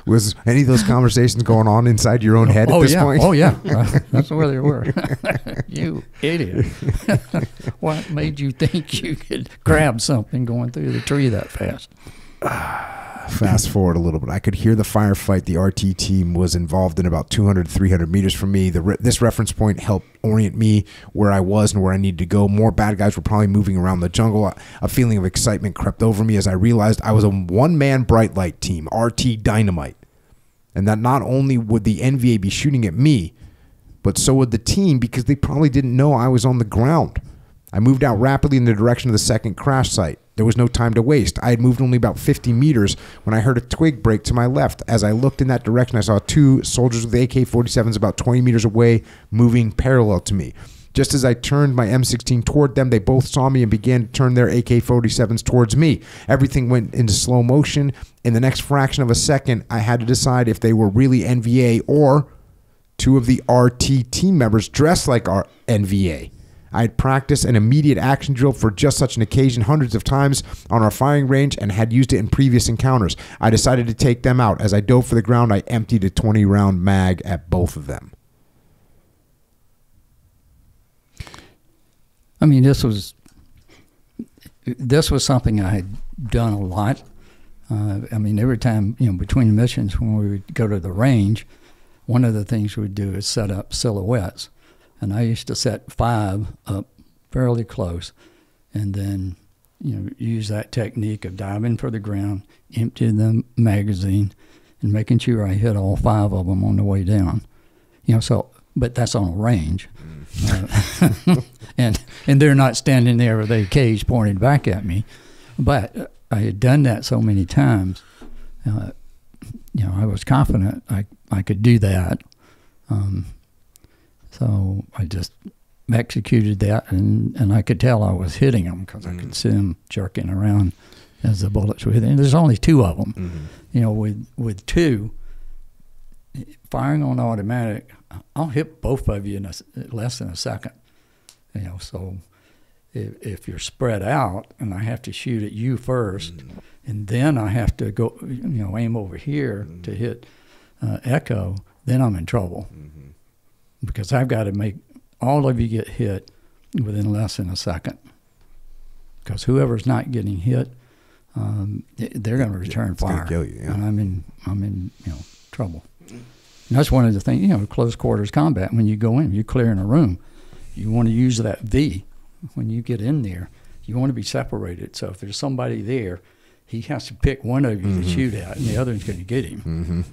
Was any of those conversations going on inside your own head at this point? Oh, yeah. That's where they were. You idiot. What made you think you could grab something going through the tree that fast? Fast forward a little bit. I could hear the firefight the RT team was involved in about 200, 300 meters from me. This reference point helped orient me where I was and where I needed to go. More bad guys were probably moving around the jungle. A feeling of excitement crept over me as I realized I was a one-man bright light team, RT Dynamite, and that not only would the NVA be shooting at me, but so would the team, because they probably didn't know I was on the ground. I moved out rapidly in the direction of the second crash site. There was no time to waste. I had moved only about 50 meters when I heard a twig break to my left. As I looked in that direction, I saw two soldiers with AK-47s about 20 meters away, moving parallel to me. Just as I turned my M16 toward them, they both saw me and began to turn their AK-47s towards me. Everything went into slow motion. In the next fraction of a second, I had to decide if they were really NVA or two of the RT team members dressed like our NVA. I had practiced an immediate action drill for just such an occasion hundreds of times on our firing range and had used it in previous encounters. I decided to take them out. As I dove for the ground, I emptied a 20-round mag at both of them. I mean, this was something I had done a lot. I mean, every time, between missions when we would go to the range, one of the things we'd do is set up silhouettes. And I used to set 5 up fairly close, and then, use that technique of diving for the ground, emptying the magazine, and making sure I hit all 5 of them on the way down. But that's on a range. And they're not standing there with a cage pointed back at me. But I had done that so many times, I was confident I could do that. So I just executed that, and I could tell I was hitting them because I could see them jerking around as the bullets were hitting. And there's only 2 of them. Mm-hmm. With 2, firing on automatic, I'll hit both of you in less than a second. So if you're spread out and I have to shoot at you first, and then I have to go, aim over here to hit Echo, then I'm in trouble. Because I've got to make all of you get hit within less than a second. Because whoever's not getting hit, they're going to return fire. It's going to kill you, yeah. And I'm in trouble. And that's one of the things, close quarters combat. When you go in, you're clearing a room. You want to use that V when you get in there. You want to be separated. So if there's somebody there, he has to pick one of you to shoot at, and the other is going to get him.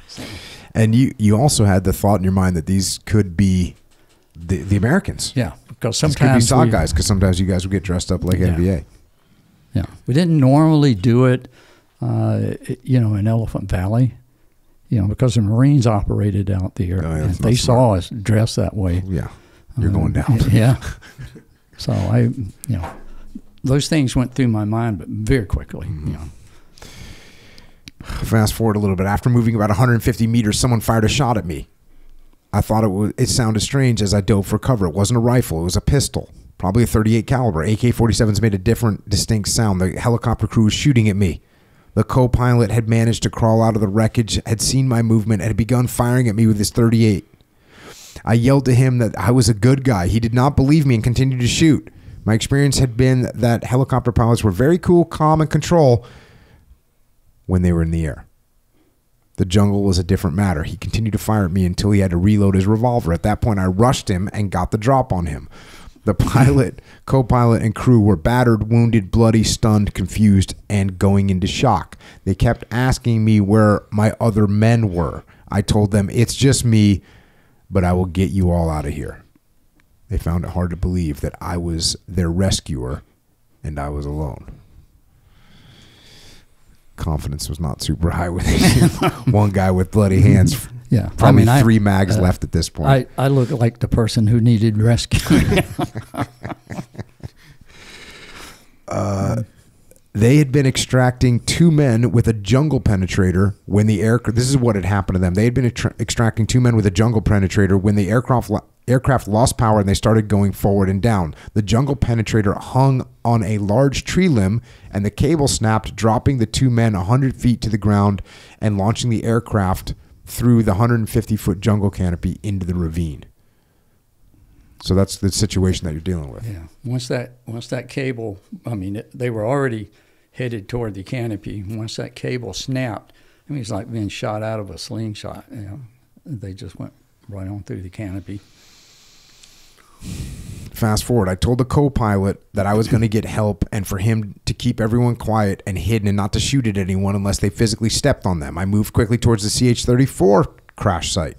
So. And you also had the thought in your mind that these could be the Americans. Yeah, because sometimes these could be SOG guys, because sometimes you guys would get dressed up like NVA. Yeah, we didn't normally do it, in Elephant Valley, because the Marines operated out there, and they saw us dressed that way. Yeah, you're going down. Yeah. So those things went through my mind, but very quickly. You know. Fast forward a little bit. After moving about 150 meters, someone fired a shot at me. I thought it sounded strange as I dove for cover. It wasn't a rifle. It was a pistol, probably a .38 caliber. AK-47s made a different, distinct sound. The helicopter crew was shooting at me. The co-pilot had managed to crawl out of the wreckage, had seen my movement, and had begun firing at me with his .38. I yelled to him that I was a good guy. He did not believe me and continued to shoot. My experience had been that helicopter pilots were very cool, calm, and control when they were in the air. The jungle was a different matter. He continued to fire at me until he had to reload his revolver. At that point, I rushed him and got the drop on him. The pilot, co-pilot, and crew were battered, wounded, bloody, stunned, confused, and going into shock. They kept asking me where my other men were. I told them, it's just me, but I will get you all out of here. They found it hard to believe that I was their rescuer and I was alone. Confidence was not super high with one guy with bloody hands. Yeah, Probably three mags left at this point. I look like the person who needed rescue. They had been extracting two men with a jungle penetrator when the aircraft. This is what had happened to them. They had been extracting two men with a jungle penetrator when the aircraft lost power and they started going forward and down. The jungle penetrator hung on a large tree limb and the cable snapped, dropping the two men 100 feet to the ground and launching the aircraft through the 150-foot jungle canopy into the ravine. So that's the situation that you're dealing with. Yeah. Once that cable, I mean, they were already headed toward the canopy. Once that cable snapped, I mean, it's like being shot out of a slingshot. You know, they just went right on through the canopy. Fast forward, I told the co-pilot that I was going to get help and for him to keep everyone quiet and hidden and not to shoot at anyone unless they physically stepped on them. I moved quickly towards the CH-34 crash site.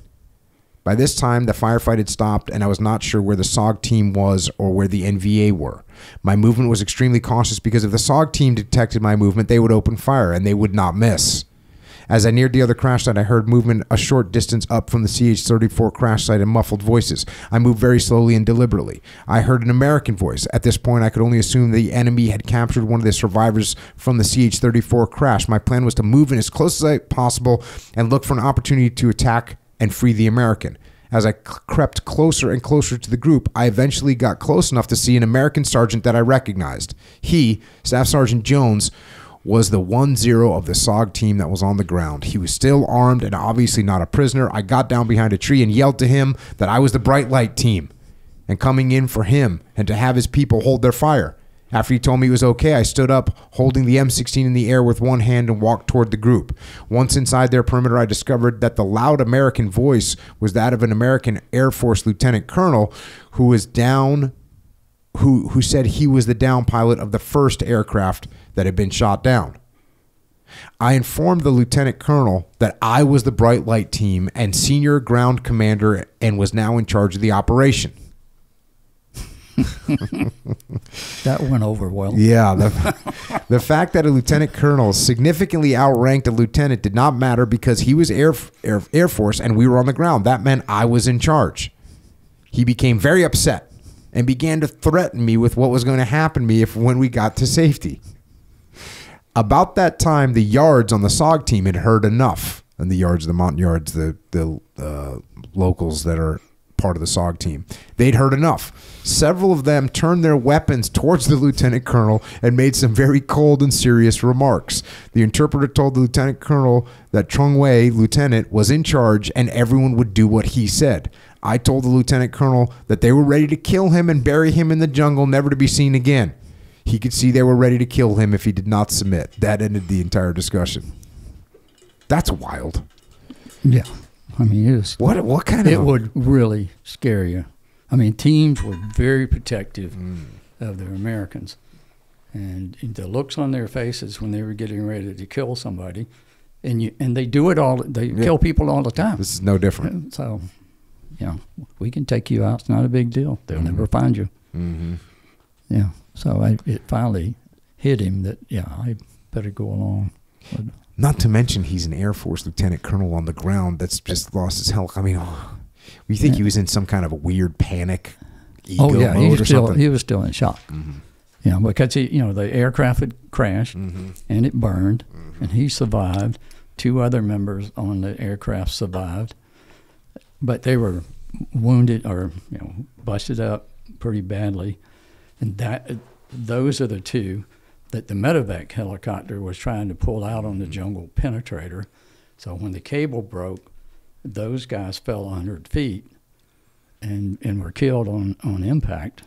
By this time, the firefight had stopped and I was not sure where the SOG team was or where the NVA were. My movement was extremely cautious because if the SOG team detected my movement, they would open fire and they would not miss. As I neared the other crash site, I heard movement a short distance up from the CH-34 crash site and muffled voices. I moved very slowly and deliberately. I heard an American voice. At this point, I could only assume the enemy had captured one of the survivors from the CH-34 crash. My plan was to move in as close as possible and look for an opportunity to attack and free the American. As I crept closer and closer to the group, I eventually got close enough to see an American sergeant that I recognized. He, Staff Sergeant Jones, was the 1-0 of the SOG team that was on the ground. He was still armed and obviously not a prisoner. I got down behind a tree and yelled to him that I was the Bright Light team and coming in for him and to have his people hold their fire. After he told me it was okay, I stood up, holding the M16 in the air with one hand and walked toward the group. Once inside their perimeter, I discovered that the loud American voice was that of an American Air Force lieutenant colonel who was down, who said he was the down pilot of the first aircraft that had been shot down. I informed the lieutenant colonel that I was the Bright Light team and senior ground commander and was now in charge of the operation. That went over well. Yeah, the fact that a lieutenant colonel significantly outranked a lieutenant did not matter because he was Air Force and we were on the ground. That meant I was in charge. He became very upset and began to threaten me with what was going to happen to me when we got to safety. About that time, the yards on the SOG team had heard enough. And the yards, the mountain yards, the locals that are part of the SOG team, they'd heard enough. Several of them turned their weapons towards the lieutenant colonel and made some very cold and serious remarks. The interpreter told the lieutenant colonel that Chung Wei, lieutenant, was in charge and everyone would do what he said. I told the lieutenant colonel that they were ready to kill him and bury him in the jungle, never to be seen again. He could see they were ready to kill him if he did not submit. That ended the entire discussion. That's wild. Yeah. I mean, it was, what kind of... It would really scare you. I mean, teams were very protective of their Americans. And the looks on their faces when they were getting ready to kill somebody, and they do it all, they kill people all the time. This is no different. So, we can take you out. It's not a big deal. They'll never find you. Mm-hmm. Yeah. So it finally hit him that, I better go along. But, not to mention he's an Air Force lieutenant colonel on the ground that's just lost his health. I mean, you think he was in some kind of a weird panic ego mode or something? He was still in shock. Mm-hmm. You know, because the aircraft had crashed Mm-hmm. and it burned, and he survived. 2 other members on the aircraft survived, but they were wounded or busted up pretty badly, and those are the 2 that the medevac helicopter was trying to pull out on the jungle penetrator. So when the cable broke, those guys fell 100 feet and were killed on impact.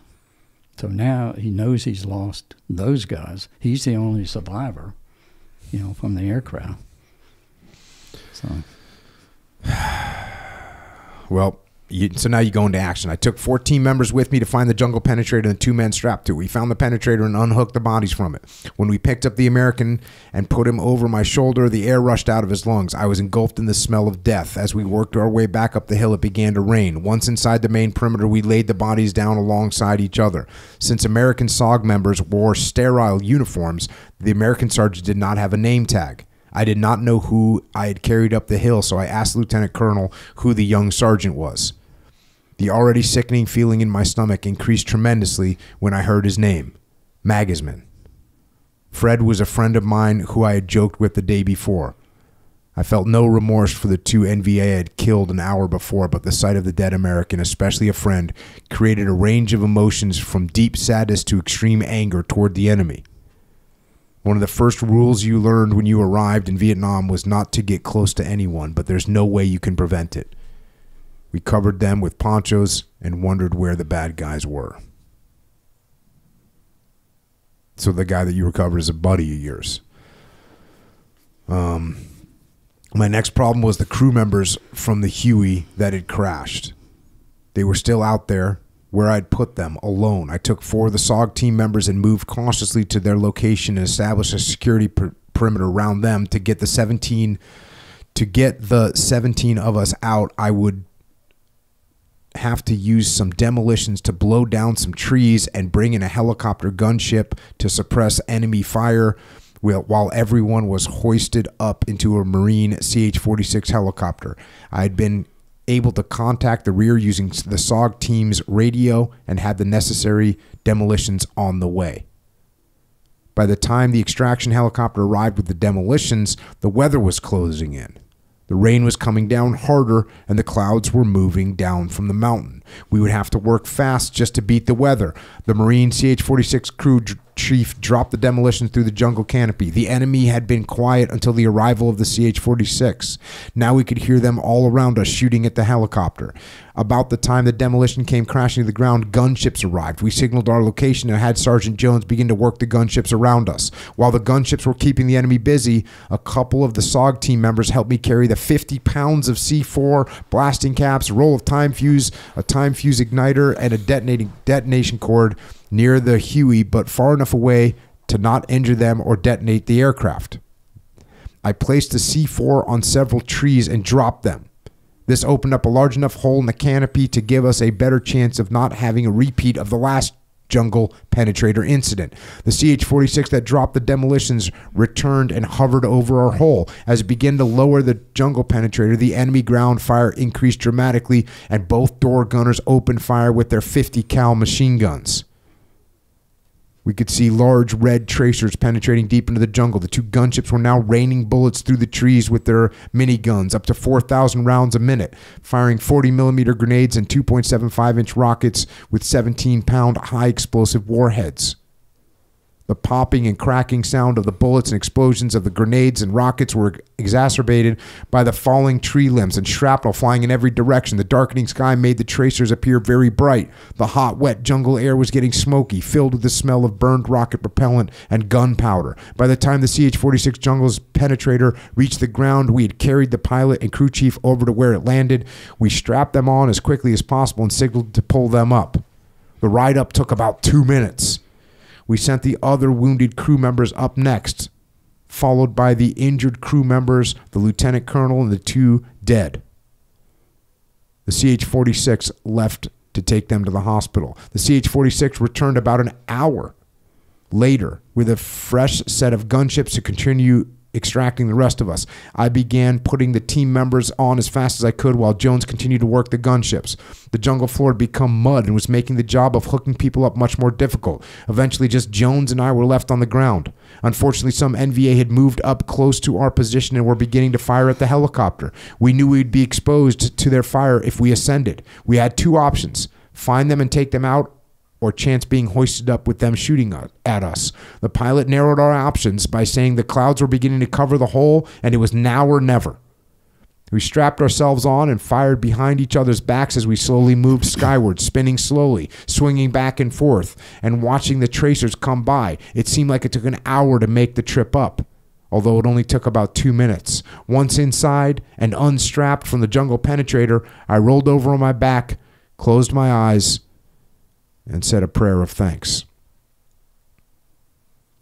So now he knows he's lost those guys. He's the only survivor, from the aircraft. So, well, so now you go into action. I took 14 members with me to find the jungle penetrator and 2 men strapped to it. We found the penetrator and unhooked the bodies from it. When we picked up the American and put him over my shoulder, the air rushed out of his lungs. I was engulfed in the smell of death. As we worked our way back up the hill, it began to rain. Once inside the main perimeter, we laid the bodies down alongside each other. Since American SOG members wore sterile uniforms, the American sergeant did not have a name tag. I did not know who I had carried up the hill, so I asked Lieutenant Colonel who the young sergeant was. The already sickening feeling in my stomach increased tremendously when I heard his name, Magisman. Fred was a friend of mine who I had joked with the day before. I felt no remorse for the 2 NVA I had killed an hour before, but the sight of the dead American, especially a friend, created a range of emotions from deep sadness to extreme anger toward the enemy. One of the first rules you learned when you arrived in Vietnam was not to get close to anyone, but there's no way you can prevent it. We covered them with ponchos and wondered where the bad guys were. So the guy that you recovered is a buddy of yours. My next problem was the crew members from the Huey that had crashed. They were still out there where I'd put them alone. I took 4 of the SOG team members and moved cautiously to their location and established a security perimeter around them to get the 17 of us out. I would have to use some demolitions to blow down some trees and bring in a helicopter gunship to suppress enemy fire while everyone was hoisted up into a Marine CH-46 helicopter. I had been able to contact the rear using the SOG team's radio and had the necessary demolitions on the way. By the time the extraction helicopter arrived with the demolitions, the weather was closing in. The rain was coming down harder, and the clouds were moving down from the mountain. We would have to work fast just to beat the weather. The Marine CH-46 crew chief dropped the demolition through the jungle canopy. The enemy had been quiet until the arrival of the CH-46. Now we could hear them all around us shooting at the helicopter. About the time the demolition came crashing to the ground, gunships arrived. We signaled our location and had Sergeant Jones begin to work the gunships around us. While the gunships were keeping the enemy busy, a couple of the SOG team members helped me carry the 50 pounds of C4, blasting caps, a roll of time fuse, a time fuse igniter, and a detonation cord near the Huey, but far enough away to not injure them or detonate the aircraft. I placed the C4 on several trees and dropped them. This opened up a large enough hole in the canopy to give us a better chance of not having a repeat of the last jungle penetrator incident. The CH-46 that dropped the demolitions returned and hovered over our hole. As it began to lower the jungle penetrator, the enemy ground fire increased dramatically, and both door gunners opened fire with their 50 cal machine guns. We could see large red tracers penetrating deep into the jungle. The 2 gunships were now raining bullets through the trees with their miniguns, up to 4,000 rounds a minute, firing 40-millimeter grenades and 2.75-inch rockets with 17-pound high-explosive warheads. The popping and cracking sound of the bullets and explosions of the grenades and rockets were exacerbated by the falling tree limbs and shrapnel flying in every direction. The darkening sky made the tracers appear very bright. The hot, wet jungle air was getting smoky, filled with the smell of burned rocket propellant and gunpowder. By the time the CH-46 jungle's penetrator reached the ground, we had carried the pilot and crew chief over to where it landed. We strapped them on as quickly as possible and signaled to pull them up. The ride up took about 2 minutes. We sent the other wounded crew members up next, followed by the injured crew members, the lieutenant colonel, and the 2 dead. The CH-46 left to take them to the hospital. The CH-46 returned about an hour later with a fresh set of gunships to continue extracting the rest of us. I began putting the team members on as fast as I could while Jones continued to work the gunships. The jungle floor had become mud and was making the job of hooking people up much more difficult. Eventually, just Jones and I were left on the ground. Unfortunately, some NVA had moved up close to our position and were beginning to fire at the helicopter. We knew we'd be exposed to their fire if we ascended. We had two options: find them and take them out, or chance being hoisted up with them shooting at us. The pilot narrowed our options by saying the clouds were beginning to cover the hole and it was now or never. We strapped ourselves on and fired behind each other's backs as we slowly moved skyward, spinning slowly, swinging back and forth, and watching the tracers come by. It seemed like it took an hour to make the trip up, although it only took about 2 minutes. Once inside and unstrapped from the jungle penetrator, I rolled over on my back, closed my eyes, and said a prayer of thanks.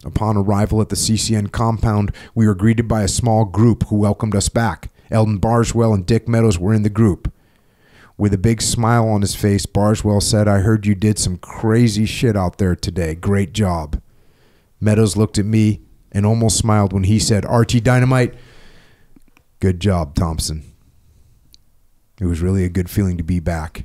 Upon arrival at the CCN compound, we were greeted by a small group who welcomed us back. Eldon Barswell and Dick Meadows were in the group. With a big smile on his face, Barswell said, "I heard you did some crazy shit out there today. Great job." Meadows looked at me and almost smiled when he said, "Archie Dynamite, good job, Thompson." It was really a good feeling to be back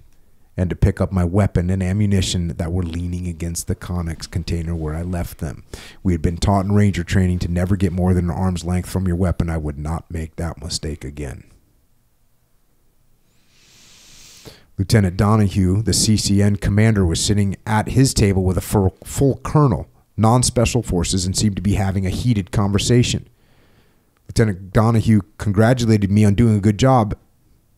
and to pick up my weapon and ammunition that were leaning against the Connex container where I left them. We had been taught in Ranger training to never get more than an arm's length from your weapon. I would not make that mistake again. Lieutenant Donahue, the CCN commander, was sitting at his table with a full colonel, non-special forces, and seemed to be having a heated conversation. Lieutenant Donahue congratulated me on doing a good job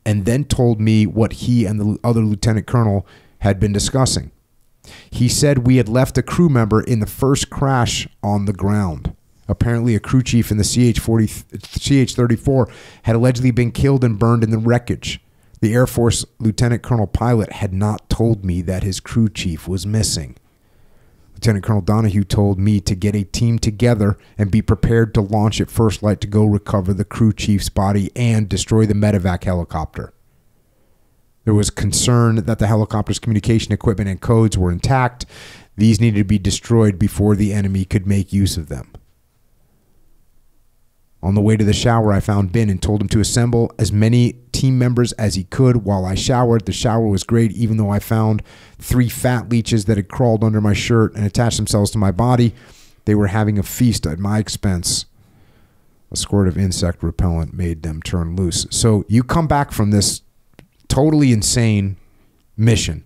and then told me what he and the other lieutenant colonel had been discussing. He said we had left a crew member in the first crash on the ground. Apparently, a crew chief in the CH-34 had allegedly been killed and burned in the wreckage. The Air Force lieutenant colonel pilot had not told me that his crew chief was missing. Lieutenant Colonel Donahue told me to get a team together and be prepared to launch at first light to go recover the crew chief's body and destroy the medevac helicopter. There was concern that the helicopter's communication equipment and codes were intact. These needed to be destroyed before the enemy could make use of them. On the way to the shower, I found Ben and told him to assemble as many team members as he could while I showered. The shower was great, even though I found 3 fat leeches that had crawled under my shirt and attached themselves to my body. They were having a feast at my expense. A squirt of insect repellent made them turn loose. So you come back from this totally insane mission,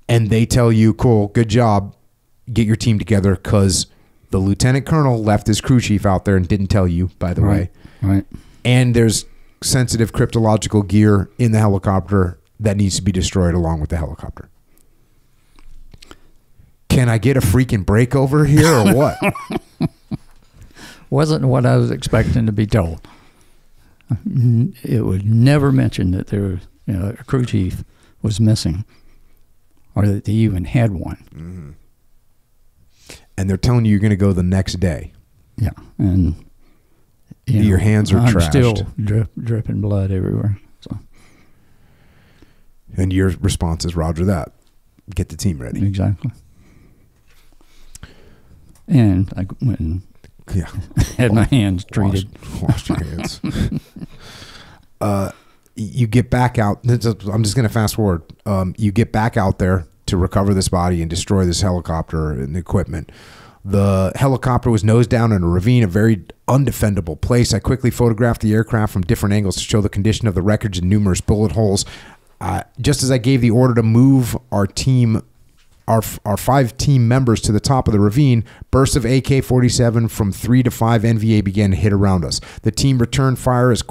and they tell you, cool, good job, get your team together, because the lieutenant colonel left his crew chief out there and didn't tell you, by the way. Right. And there's sensitive cryptological gear in the helicopter that needs to be destroyed along with the helicopter. Can I get a freaking break over here or what? Wasn't what I was expecting to be told. It was never mentioned that there was, a crew chief was missing, or that they even had one. Mm-hmm. And they're telling you you're going to go the next day. Yeah, and your hands are trashed. Still dripping blood everywhere. So, and your response is, "Roger that. Get the team ready." Exactly. And I went and had my hands treated. Washed your hands. You get back out. I'm just going to fast forward. You get back out there to recover this body and destroy this helicopter and the equipment. The helicopter was nose down in a ravine, a very undefendable place. I quickly photographed the aircraft from different angles to show the condition of the wreckage and numerous bullet holes. Just as I gave the order to move our 5 team members to the top of the ravine, bursts of AK-47 from 3 to 5 NVA began to hit around us. The team returned fire as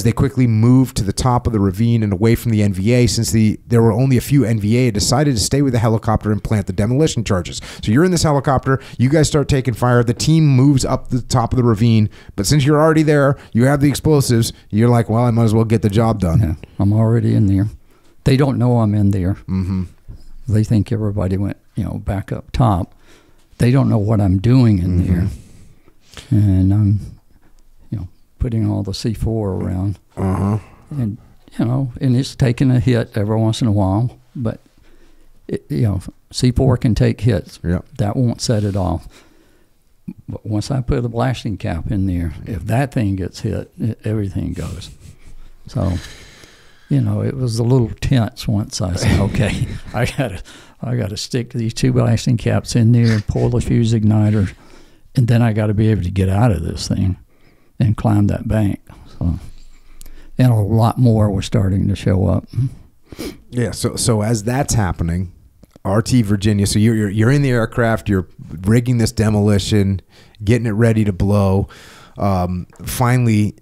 they quickly moved to the top of the ravine and away from the NVA. Since there were only a few NVA, I decided to stay with the helicopter and plant the demolition charges. So you're in this helicopter, you guys start taking fire, the team moves up the top of the ravine, but since you're already there, you have the explosives, you're like, well, I might as well get the job done. Yeah, I'm already in there. They don't know I'm in there. Mm-hmm. They think everybody went, back up top. They don't know what I'm doing in there. And I'm putting all the C4 around. And, and it's taking a hit every once in a while, but, C4 can take hits. Yep. That won't set it off. But once I put a blasting cap in there, if that thing gets hit, everything goes. So, it was a little tense once I said, okay, I gotta stick these 2 blasting caps in there and pull the fuse igniter, and then I got to be able to get out of this thing and climb that bank. So, and a lot more was starting to show up. Yeah. So as that's happening, RT Virginia. So you're in the aircraft. You're rigging this demolition, getting it ready to blow. Finally,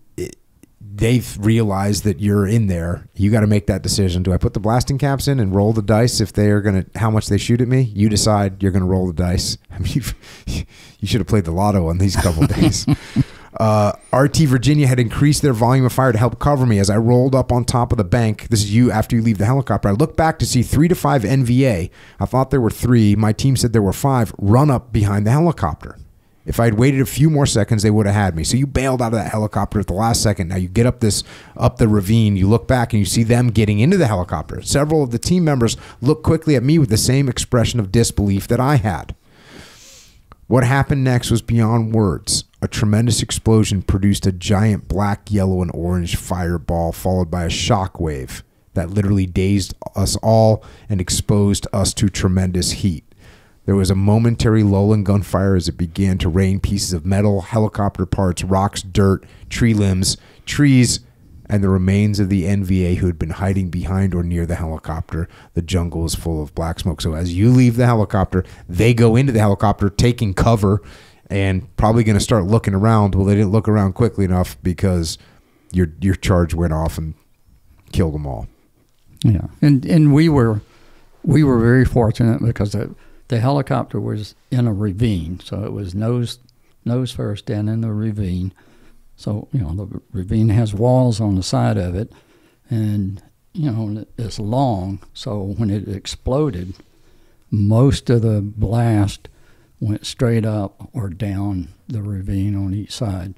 they've realized that you're in there. You got to make that decision. Do I put the blasting caps in and roll the dice if they are going to, how much they shoot at me? You decide you're going to roll the dice. I mean, you should have played the lotto on these couple of days. RT Virginia had increased their volume of fire to help cover me as I rolled up on top of the bank. This is you after you leave the helicopter. I looked back to see 3 to 5 NVA. I thought there were 3. My team said there were 5. Run up behind the helicopter. If I had waited a few more seconds, they would have had me. So you bailed out of that helicopter at the last second. Now you get up the ravine. You look back and you see them getting into the helicopter. Several of the team members looked quickly at me with the same expression of disbelief that I had. What happened next was beyond words. A tremendous explosion produced a giant black, yellow, and orange fireball, followed by a shock wave that literally dazed us all and exposed us to tremendous heat. There was a momentary lull in gunfire as it began to rain pieces of metal, helicopter parts, rocks, dirt, tree limbs, trees, and the remains of the NVA who had been hiding behind or near the helicopter. The jungle is full of black smoke. So as you leave the helicopter, they go into the helicopter, taking cover, and probably going to start looking around. Well, they didn't look around quickly enough because your charge went off and killed them all. Yeah, and we were very fortunate because the helicopter was in a ravine, so it was nose first down in the ravine. So, the ravine has walls on the side of it, and, it's long. So when it exploded, most of the blast went straight up or down the ravine on each side.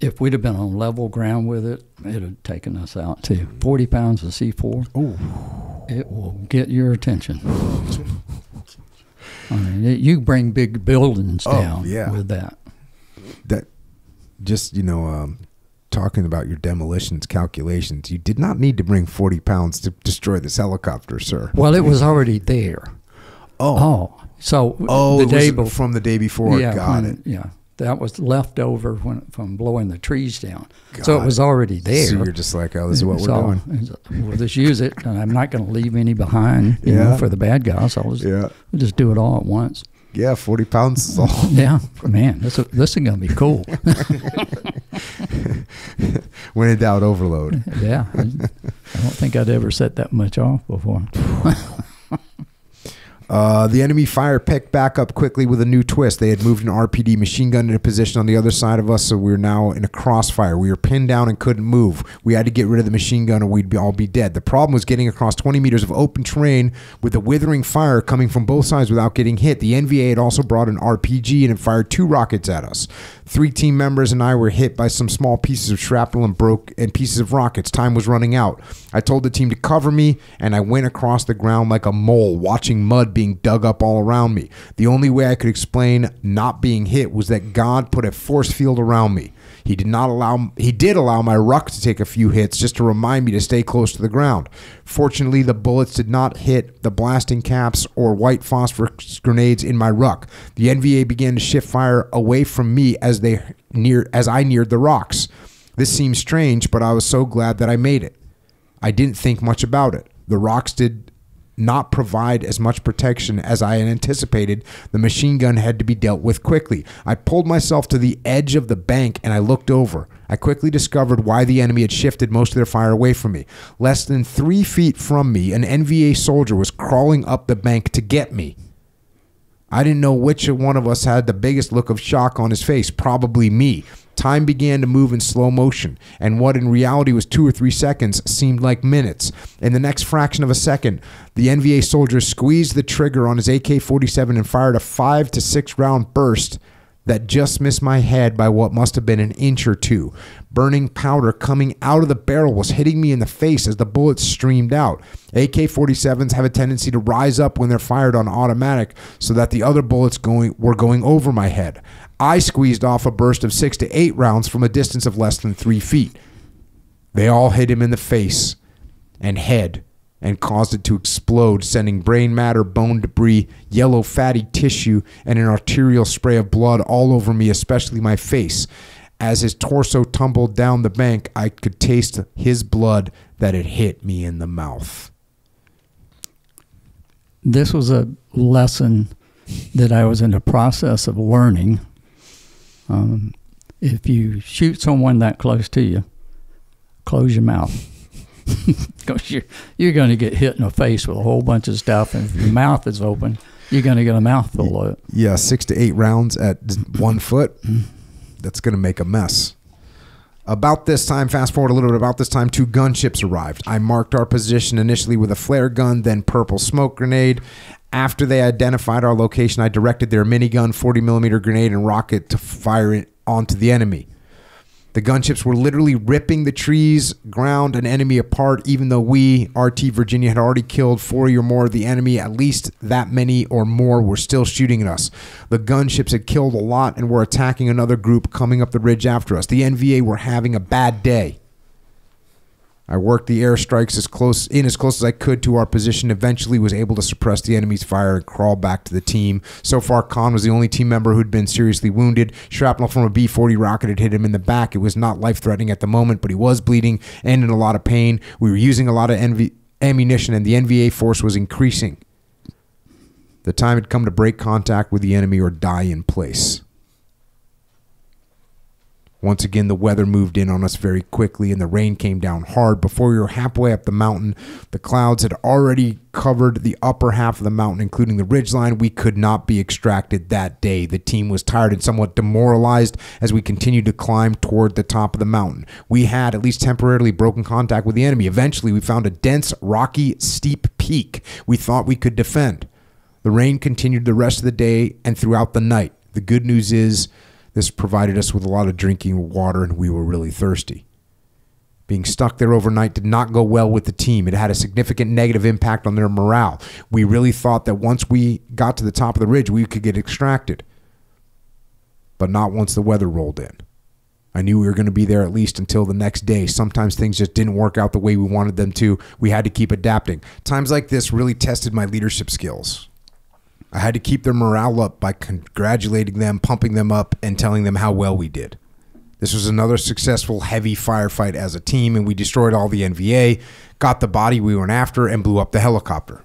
If we'd have been on level ground with it, it would have taken us out too. 40 pounds of C4, it will get your attention. I mean, you bring big buildings down with that. That just, talking about your demolitions calculations, you did not need to bring 40 pounds to destroy this helicopter, sir. Well, it was already there. So the day before, from the day before. Yeah, got it. Yeah, that was left over from blowing the trees down. So it was already there. So you're just like, oh, this is what we're doing. We'll just use it, and I'm not going to leave any behind, for the bad guys. We'll just do it all at once. Yeah, 40 pounds is all. Yeah, man, this is going to be cool. When in doubt, overload. Yeah, I don't think I'd ever set that much off before. The enemy fire picked back up quickly with a new twist. They had moved an RPD machine gun into position on the other side of us, so we were now in a crossfire. We were pinned down and couldn't move. We had to get rid of the machine gun or we'd all be dead. The problem was getting across 20 meters of open terrain with the withering fire coming from both sides without getting hit. The NVA had also brought an RPG and it fired 2 rockets at us. 3 team members and I were hit by some small pieces of shrapnel and pieces of rockets. Time was running out. I told the team to cover me, and I went across the ground like a mole, watching mud being dug up all around me. The only way I could explain not being hit was that God put a force field around me. He did allow my ruck to take a few hits just to remind me to stay close to the ground. Fortunately, the bullets did not hit the blasting caps or white phosphorus grenades in my ruck. The NVA began to shift fire away from me as I neared the rocks. This seemed strange, but I was so glad that I made it. I didn't think much about it. The rocks did not provide as much protection as I had anticipated. The machine gun had to be dealt with quickly. I pulled myself to the edge of the bank and I looked over. I quickly discovered why the enemy had shifted most of their fire away from me. Less than 3 feet from me, an NVA soldier was crawling up the bank to get me. I didn't know which one of us had the biggest look of shock on his face. Probably me. Time began to move in slow motion, and what in reality was 2 or 3 seconds seemed like minutes. In the next fraction of a second, the NVA soldier squeezed the trigger on his AK-47 and fired a 5 to 6 round burst that just missed my head by what must have been an inch or two. Burning powder coming out of the barrel was hitting me in the face as the bullets streamed out. AK-47s have a tendency to rise up when they're fired on automatic, so that the other bullets were going over my head. I squeezed off a burst of 6 to 8 rounds from a distance of less than 3 feet. They all hit him in the face and head and caused it to explode, sending brain matter, bone debris, yellow fatty tissue, and an arterial spray of blood all over me, especially my face. As his torso tumbled down the bank, I could taste his blood that had hit me in the mouth. This was a lesson that I was in the process of learning. If you shoot someone that close to you, close your mouth. Because you're going to get hit in the face with a whole bunch of stuff, and if your mouth is open, you're going to get a mouthful of it. Yeah, 6 to 8 rounds at 1 foot, that's going to make a mess. About this time, fast forward a little bit, about this time, 2 gunships arrived. I marked our position initially with a flare gun, then purple smoke grenade. After they identified our location, I directed their minigun, 40mm grenade, and rocket to fire it onto the enemy. The gunships were literally ripping the trees, ground, and enemy apart, even though we, RT Virginia, had already killed 40 or more of the enemy. At least that many or more were still shooting at us. The gunships had killed a lot and were attacking another group coming up the ridge after us. The NVA were having a bad day. I worked the airstrikes as close as I could to our position, eventually was able to suppress the enemy's fire and crawl back to the team. So far, Khan was the only team member who'd been seriously wounded. Shrapnel from a B-40 rocket had hit him in the back. It was not life-threatening at the moment, but he was bleeding and in a lot of pain. We were using a lot of ammunition, and the NVA force was increasing. The time had come to break contact with the enemy or die in place. Once again, the weather moved in on us very quickly, and the rain came down hard. Before we were halfway up the mountain, the clouds had already covered the upper half of the mountain, including the ridgeline. We could not be extracted that day. The team was tired and somewhat demoralized as we continued to climb toward the top of the mountain. We had, at least temporarily, broken contact with the enemy. Eventually, we found a dense, rocky, steep peak we thought we could defend. The rain continued the rest of the day and throughout the night. The good news is, this provided us with a lot of drinking water, and we were really thirsty. Being stuck there overnight did not go well with the team. It had a significant negative impact on their morale. We really thought that once we got to the top of the ridge, we could get extracted. But not once the weather rolled in. I knew we were going to be there at least until the next day. Sometimes things just didn't work out the way we wanted them to. We had to keep adapting. Times like this really tested my leadership skills. I had to keep their morale up by congratulating them, pumping them up, and telling them how well we did. This was another successful heavy firefight as a team, and we destroyed all the NVA, got the body we went after, and blew up the helicopter.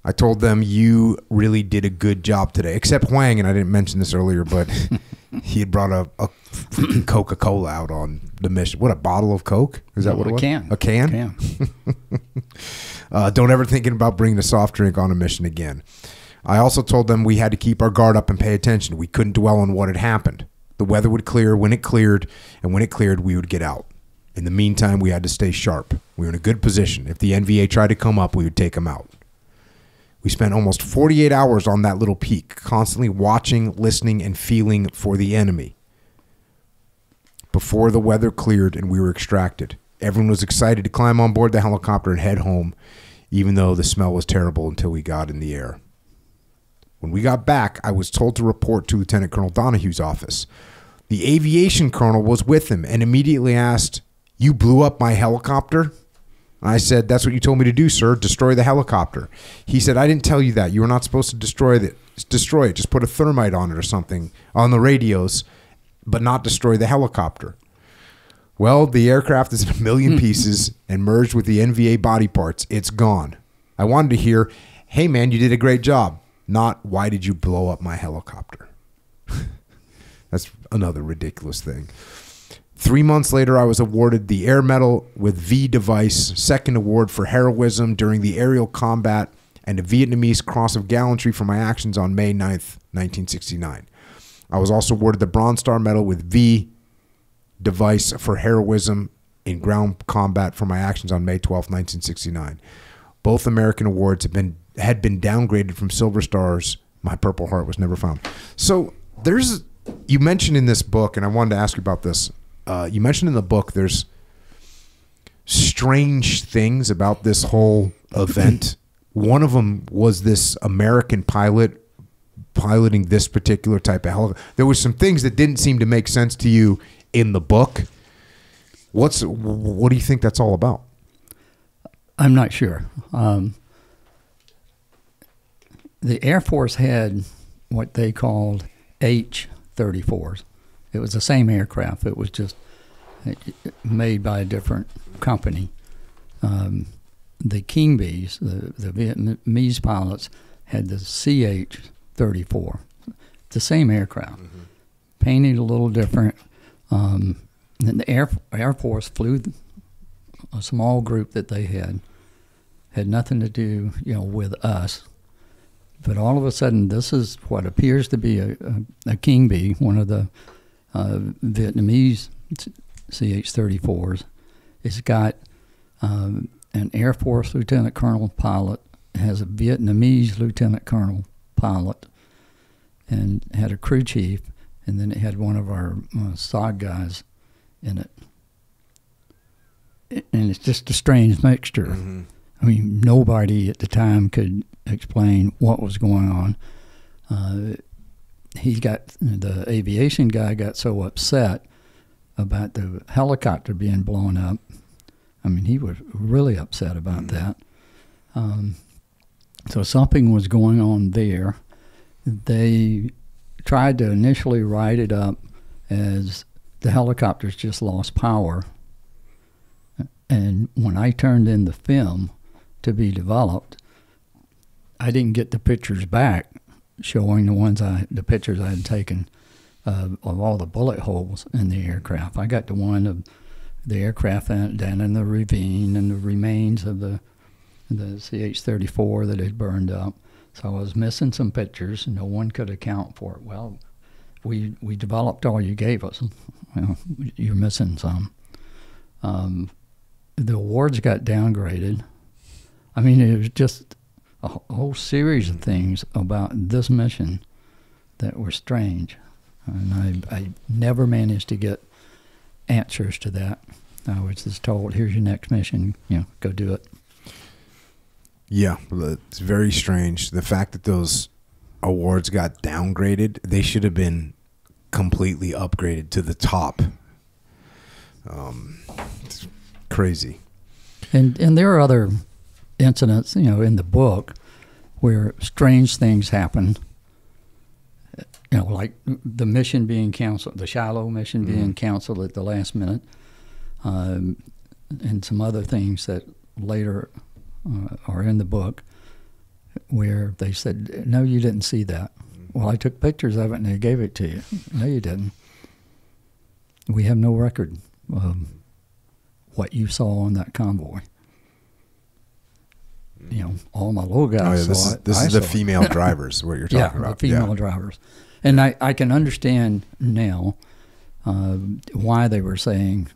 I told them, you really did a good job today. Except Huang, and I didn't mention this earlier, but he had brought a freaking Coca-Cola out on the mission. What, a bottle of Coke? Is that what it was? A can? Don't ever think about bringing a soft drink on a mission again. I also told them we had to keep our guard up and pay attention. We couldn't dwell on what had happened. The weather would clear when it cleared, and when it cleared, we would get out. In the meantime, we had to stay sharp. We were in a good position. If the NVA tried to come up, we would take them out. We spent almost 48 hours on that little peak, constantly watching, listening, and feeling for the enemy. Before the weather cleared and we were extracted, everyone was excited to climb on board the helicopter and head home, even though the smell was terrible until we got in the air. When we got back, I was told to report to Lieutenant Colonel Donahue's office. The aviation colonel was with him and immediately asked, "You blew up my helicopter?" I said, "That's what you told me to do, sir, destroy the helicopter." He said, "I didn't tell you that. You were not supposed to destroy it. Just put a thermite on it or something on the radios, but not destroy the helicopter." Well, the aircraft is in a million pieces and merged with the NVA body parts. It's gone. I wanted to hear, "Hey, man, you did a great job." Not, "Why did you blow up my helicopter?" That's another ridiculous thing. 3 months later, I was awarded the Air Medal with V device, second award for heroism during the aerial combat, and a Vietnamese Cross of Gallantry for my actions on May 9th, 1969. I was also awarded the Bronze Star Medal with V device for heroism in ground combat for my actions on May 12th, 1969. Both American awards had been downgraded from Silver Stars. My Purple Heart was never found. So You mentioned in this book, and I wanted to ask you about this. You mentioned in the book there's strange things about this whole event. One of them was this American pilot piloting this particular type of helicopter. There were some things that didn't seem to make sense to you in the book. What do you think that's all about? I'm not sure. The Air Force had what they called H-34s. It was the same aircraft. It was just made by a different company. The King Bees, the Vietnamese pilots, had the CH-34, the same aircraft, painted a little different. And the Air Force flew a small group that they had nothing to do, with us. But all of a sudden, this is what appears to be a King Bee, one of the Vietnamese CH-34s. It's got an Air Force lieutenant colonel pilot, has a Vietnamese lieutenant colonel pilot, and had a crew chief, and then it had one of our SOG guys in it. And it's just a strange mixture. Mm-hmm. I mean, nobody at the time could explain what was going on. The aviation guy got so upset about the helicopter being blown up. I mean, he was really upset about that. So something was going on there. They tried to initially write it up as the helicopters just lost power. And when I turned in the film to be developed, I didn't get the pictures back showing the pictures I had taken of all the bullet holes in the aircraft. I got the one of the aircraft down in the ravine and the remains of the CH-34 that had burned up. So I was missing some pictures. No one could account for it. Well, we developed all you gave us. Well, you're missing some. The awards got downgraded. I mean, it was just a whole series of things about this mission that were strange. And I never managed to get answers to that. I was just told, here's your next mission, go do it. Yeah, it's very strange. The fact that those awards got downgraded, they should have been completely upgraded to the top. It's crazy. And there are other incidents, in the book where strange things happen. Like the mission being canceled, the Shiloh mission being canceled at the last minute, and some other things that later are in the book where they said, no, you didn't see that. Well, I took pictures of it and I gave it to you. No, you didn't. We have no record of what you saw on that convoy. All my little guys saw it. This is the female drivers, what you're talking about. The female drivers. And I can understand now why they were saying,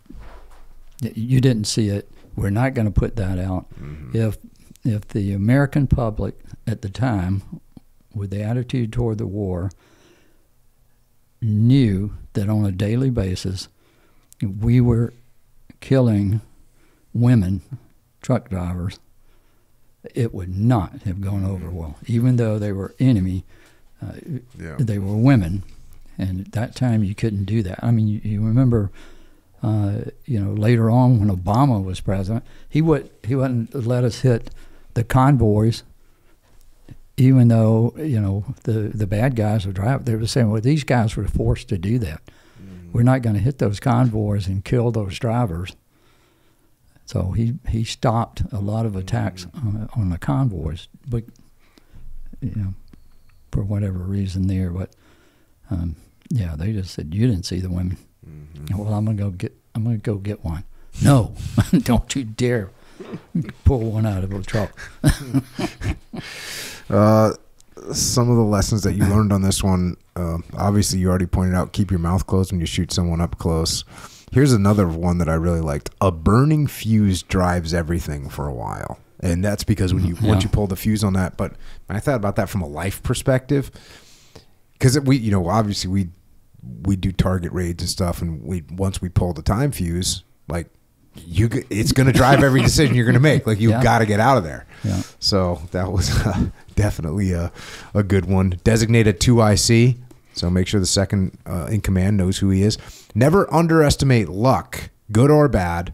you didn't see it, we're not going to put that out. If the American public at the time, with the attitude toward the war, knew that on a daily basis we were killing women, truck drivers, it would not have gone over well. Even though they were enemy, they were women. And at that time you couldn't do that. I mean, you remember, later on when Obama was president, he wouldn't let us hit the convoys, even though, the bad guys were driving. They were saying, well, these guys were forced to do that. We're not going to hit those convoys and kill those drivers. So he stopped a lot of attacks on the convoys, but for whatever reason there. But they just said, you didn't see the women. Well, I'm gonna go get one. No, don't you dare pull one out of a truck. Some of the lessons that you learned on this one, obviously you already pointed out, keep your mouth closed when you shoot someone up close. Here's another one that I really liked. A burning fuse drives everything for a while. And that's because once you pull the fuse on that, but I thought about that from a life perspective. because we, you know, obviously we do target raids and stuff, and once we pull the time fuse, like it's going to drive every decision you're going to make. Like you've got to get out of there. Yeah. So that was definitely a good one. Designated 2IC, so make sure the second in command knows who he is. Never underestimate luck, good or bad.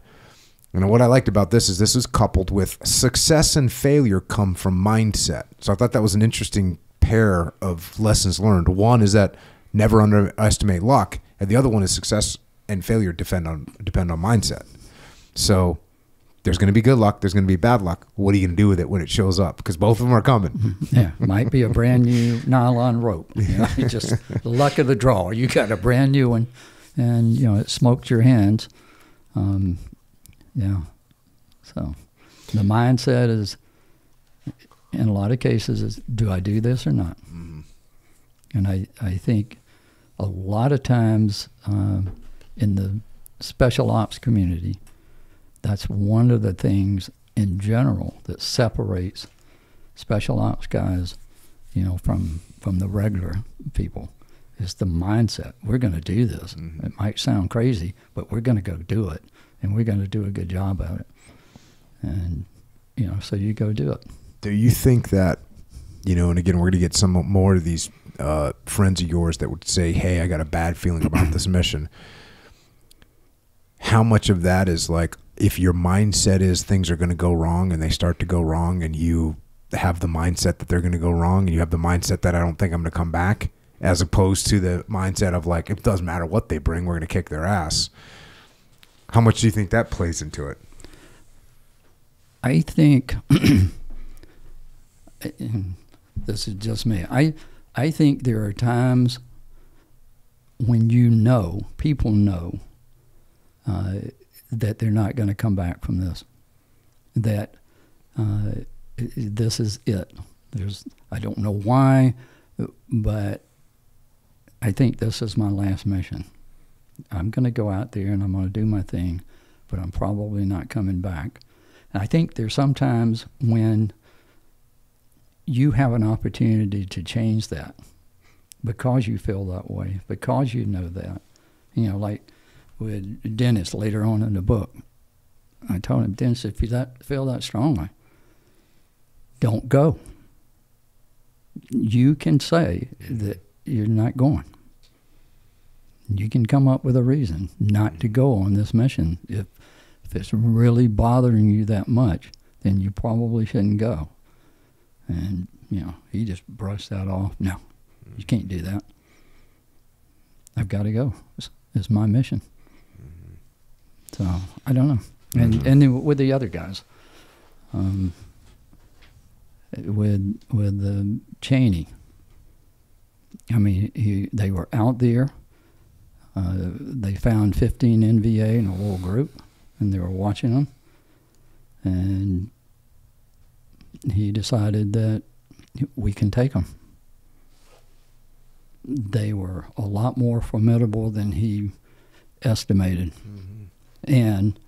And what I liked about this is this was coupled with success and failure come from mindset. So I thought that was an interesting pair of lessons learned. One is that never underestimate luck, and the other one is success and failure depend on mindset. So there's going to be good luck, there's going to be bad luck. What are you going to do with it when it shows up? Because both of them are coming. Yeah, might be a brand new nylon rope. You know, just the luck of the draw. You got a brand new one, and you know it smoked your hands. Yeah. So the mindset is, in a lot of cases, is do I do this or not? Mm-hmm. And I think a lot of times in the special ops community, that's one of the things in general that separates special ops guys, you know, from the regular people, is the mindset. We're going to do this. Mm-hmm. It might sound crazy, but we're going to go do it. And we're going to do a good job of it. And, you know, so you go do it. Do you think that, you know, and again, we're going to get some more of these friends of yours that would say, hey, I got a bad feeling about this mission. How much of that is like, if your mindset is things are going to go wrong and they start to go wrong, and you have the mindset that they're going to go wrong, and you have the mindset that I don't think I'm going to come back, as opposed to the mindset of like, it doesn't matter what they bring, we're going to kick their ass. How much do you think that plays into it? I think, this is just me, I think there are times when people know that they're not going to come back from this, that this is it. I don't know why, but I think this is my last mission. I'm going to go out there and I'm going to do my thing, but I'm probably not coming back. And I think there's sometimes when you have an opportunity to change that because you feel that way, because you know that. You know, like with Dennis later on in the book, I told him, Dennis, if you feel that strongly, don't go. You can say that you're not going. You can come up with a reason not to go on this mission. If it's really bothering you that much, then you probably shouldn't go. And, you know, he just brushed that off. No, you can't do that. I've got to go. It's my mission. So, I don't know. And then with the other guys, with Cheney, I mean, they were out there. They found 15 NVA in a little group, and they were watching them. And he decided that we can take them. They were a lot more formidable than he estimated. Mm-hmm. And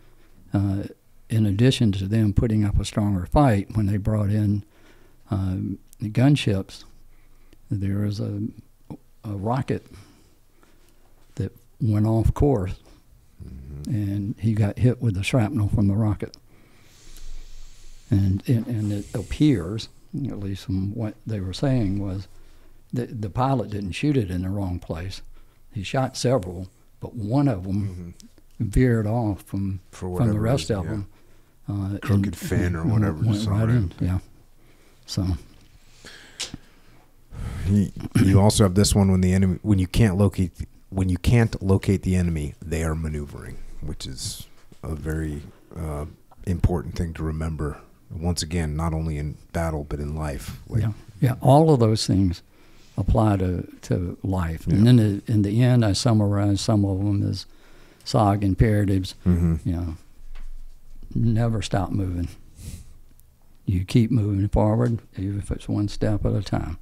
in addition to them putting up a stronger fight, when they brought in the gunships, there was a rocket that went off course, and he got hit with the shrapnel from the rocket. And it appears, at least from what they were saying, was that the pilot didn't shoot it in the wrong place. He shot several, but one of them veered off from the rest of them. Crooked fin or whatever. Went right in, yeah. So you also have this one when you can't locate the enemy, they are maneuvering, which is a very important thing to remember. Once again, not only in battle but in life. Yeah. All of those things apply to life. Yeah. And then in the end, I summarize some of them as SOG imperatives. Mm-hmm. You know, never stop moving. You keep moving forward, even if it's one step at a time.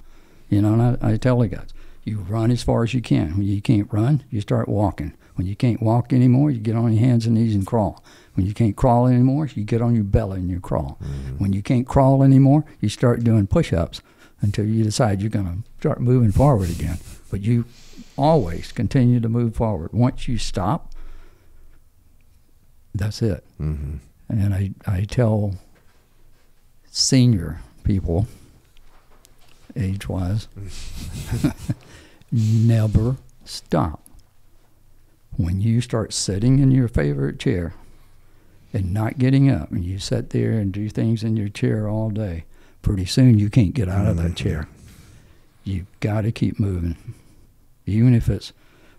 You know, and I tell the guys, you run as far as you can. When you can't run, you start walking. When you can't walk anymore, you get on your hands and knees and crawl. When you can't crawl anymore, you get on your belly and you crawl. Mm-hmm. When you can't crawl anymore, you start doing push-ups until you decide you're going to start moving forward again. But you always continue to move forward. Once you stop, that's it. Mm-hmm. And I tell senior people, age-wise, never stop. When you start sitting in your favorite chair and not getting up, and you sit there and do things in your chair all day, pretty soon you can't get out of that chair. You've got to keep moving. Even if it's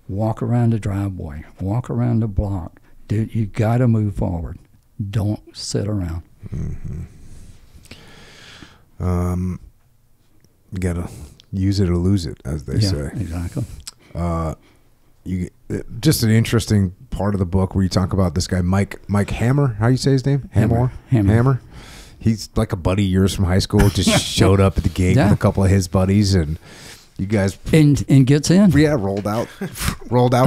walk around the driveway, walk around the block, dude, you got to move forward. Don't sit around. Mm-hmm. You got to use it or lose it, as they say. Exactly. Just an interesting part of the book where you talk about this guy Mike Hammer. How you say his name? Hammer. He's like a buddy of yours from high school. Just showed up at the gate with a couple of his buddies, and you guys and gets in. Yeah, rolled out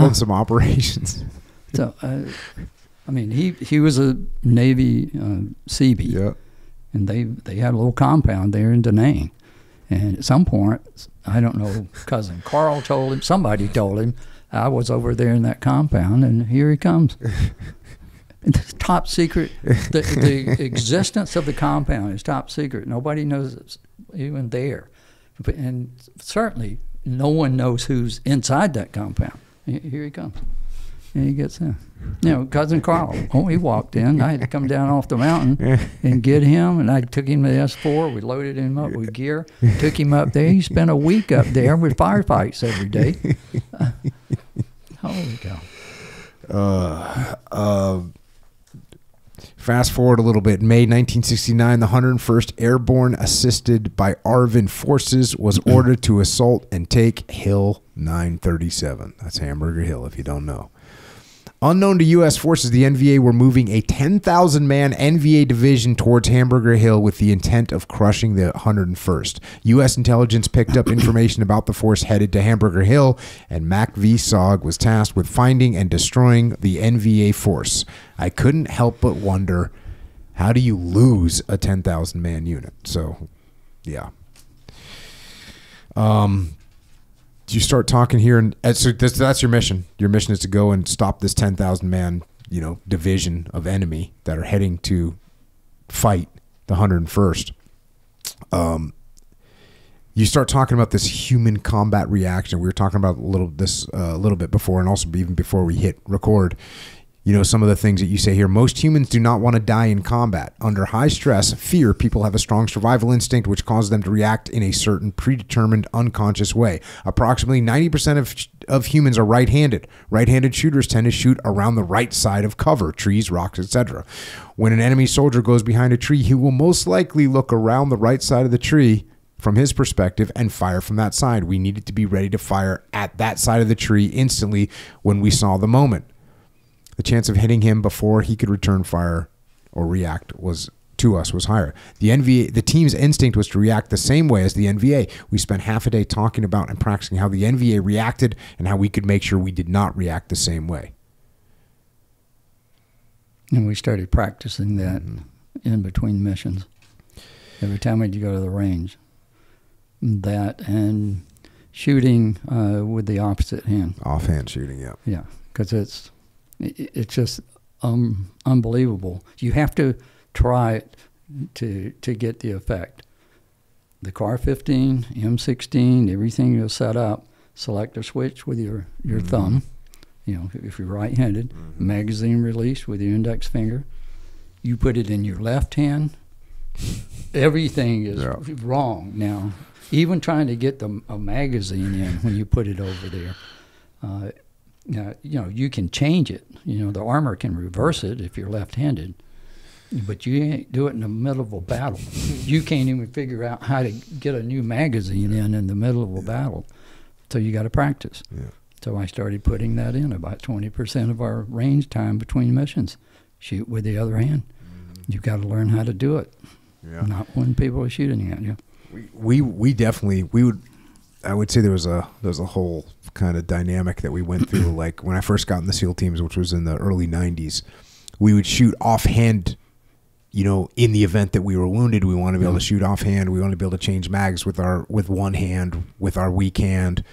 on some operations. So, I mean, he was a Navy Seabee. Yeah. And they had a little compound there in Da Nang. And at some point, I don't know, cousin Carl told him, somebody told him, I was over there in that compound, and here he comes. It's top secret. The existence of the compound is top secret. Nobody knows it's even there. And certainly, no one knows who's inside that compound. Here he comes. And he gets in. You know, cousin Carl, he walked in. I had to come down off the mountain and get him, and I took him to the S4. We loaded him up with gear, took him up there. He spent a week up there with firefights every day. Holy cow. Fast forward a little bit. May 1969, the 101st Airborne, assisted by ARVN forces, was ordered to assault and take Hill 937. That's Hamburger Hill, if you don't know. Unknown to U.S. forces, the NVA were moving a 10,000-man NVA division towards Hamburger Hill with the intent of crushing the 101st. U.S. intelligence picked up information about the force headed to Hamburger Hill, and Mac V. Sog was tasked with finding and destroying the NVA force. I couldn't help but wonder, how do you lose a 10,000-man unit? So, yeah. You start talking here, and so that's your mission. Your mission is to go and stop this 10,000-man, division of enemy that are heading to fight the 101st. You start talking about this human combat reaction. We were talking about a little bit before, and also even before we hit record. Some of the things that you say here. Most humans do not want to die in combat. Under high stress, fear, people have a strong survival instinct which causes them to react in a certain predetermined unconscious way. Approximately 90% of humans are right-handed. Right-handed shooters tend to shoot around the right side of cover, trees, rocks, etc. When an enemy soldier goes behind a tree, he will most likely look around the right side of the tree from his perspective and fire from that side. We needed to be ready to fire at that side of the tree instantly when we saw the moment. The chance of hitting him before he could return fire or react was higher. The team's instinct was to react the same way as the NVA. We spent half a day talking about and practicing how the NVA reacted and how we could make sure we did not react the same way. And we started practicing that in between missions. Every time we'd go to the range. That and shooting with the opposite hand. Offhand shooting, yeah. Yeah, because it's just unbelievable. You have to try it to get the effect. The CAR-15, M16, everything you'll set up, select a switch with your thumb, if you're right-handed, magazine release with your index finger. You put it in your left hand. Everything is wrong now. Even trying to get a magazine in when you put it over there. You can change it. The armor can reverse it if you're left-handed, but you ain't do it in the middle of a battle. You can't even figure out how to get a new magazine in the middle of a battle. So you got to practice. Yeah. So I started putting that in about 20% of our range time between missions. Shoot with the other hand. You've got to learn how to do it. Yeah. Not when people are shooting at you. We definitely would. I would say there was a whole kind of dynamic that we went through. Like when I first got in the SEAL teams, which was in the early 90s, we would shoot offhand, you know, in the event that we were wounded, we want to be able to shoot offhand. We want to be able to change mags with one hand, with our weak hand.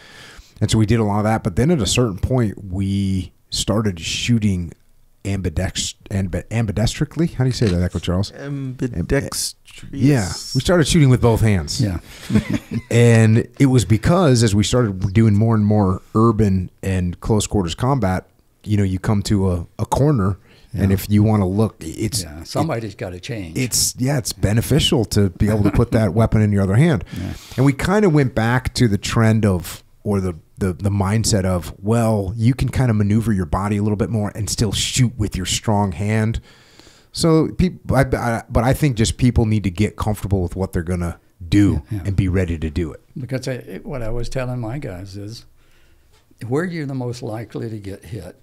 And so we did a lot of that. But then at a certain point, we started shooting ambidextrically. How do you say that, Echo Charles? Ambidextrous. Yeah, we started shooting with both hands. Yeah. And it was because as we started doing more and more urban and close quarters combat, you know, you come to a corner, and if you want to look, somebody's got to change. It's beneficial to be able to put that weapon in your other hand. Yeah. And we kind of went back to the trend of, or the mindset of, well, you can kind of maneuver your body a little bit more and still shoot with your strong hand. So but I think just people need to get comfortable with what they're going to do and be ready to do it. Because what I was telling my guys is, where you're the most likely to get hit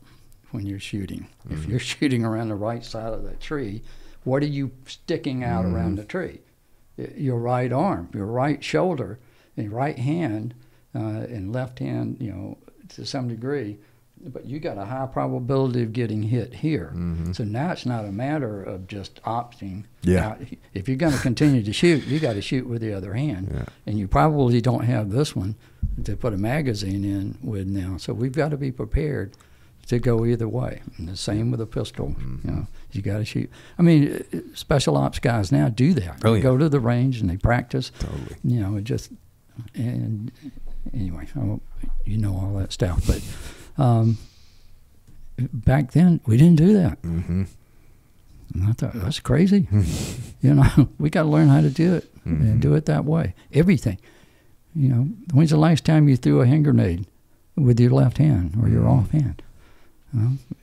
when you're shooting. If you're shooting around the right side of that tree, what are you sticking out around the tree? Your right arm, your right shoulder, and your right hand, and left hand, you know, to some degree. But you got a high probability of getting hit here. So now it's not a matter of just opting. Yeah. If you're going to continue to shoot, you got to shoot with the other hand. Yeah. And you probably don't have this one to put a magazine in with now. So we've got to be prepared to go either way. And the same with a pistol. You know, you got to shoot. I mean, special ops guys now do that. Oh, they go to the range and they practice. Totally. You know, and anyway, you know all that stuff. But back then, we didn't do that. And I thought, that's crazy. You know, we got to learn how to do it and do it that way. Everything. You know, when's the last time you threw a hand grenade with your left hand or your off hand?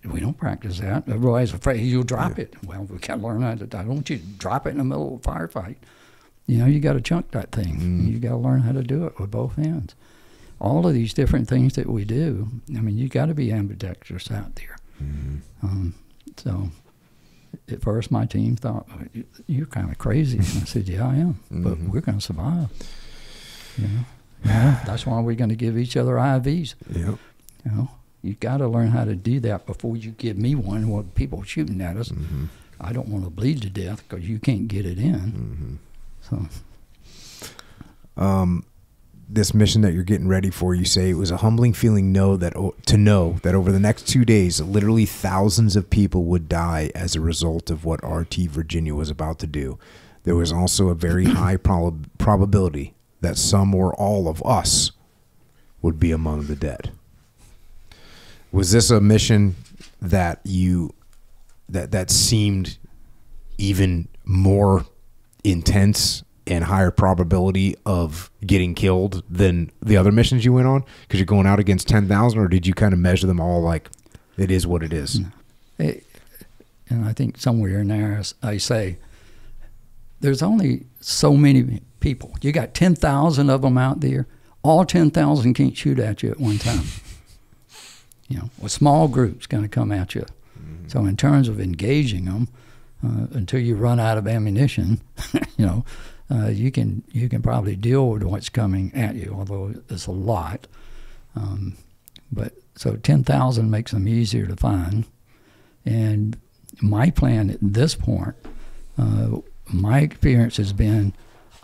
We don't practice that. Everybody's afraid you'll drop it. Well, we got to learn how to. I don't want you to drop it in the middle of a firefight. You know, you got to chunk that thing. You got to learn how to do it with both hands. All of these different things that we do, I mean, you got to be ambidextrous out there. So at first my team thought, you're kind of crazy. And I said, yeah, I am, but we're going to survive. You know? That's why we're going to give each other IVs. Yep. You know, you got to learn how to do that before you give me one. When people shooting at us, I don't want to bleed to death because you can't get it in. So, this mission that you're getting ready for, you say it was a humbling feeling to know that over the next 2 days, literally thousands of people would die as a result of what RT Virginia was about to do. There was also a very high probability that some or all of us would be among the dead. Was this a mission that that seemed even more intense and higher probability of getting killed than the other missions you went on? Because you're going out against 10,000, or did you kind of measure them all like it is what it is? And I think somewhere in there I say there's only so many people. You got 10,000 of them out there. All 10,000 can't shoot at you at one time. You know, a small group's going to come at you. So in terms of engaging them, until you run out of ammunition, you know, you can probably deal with what's coming at you, although it's a lot. But so 10,000 makes them easier to find. And my plan at this point, my experience has been,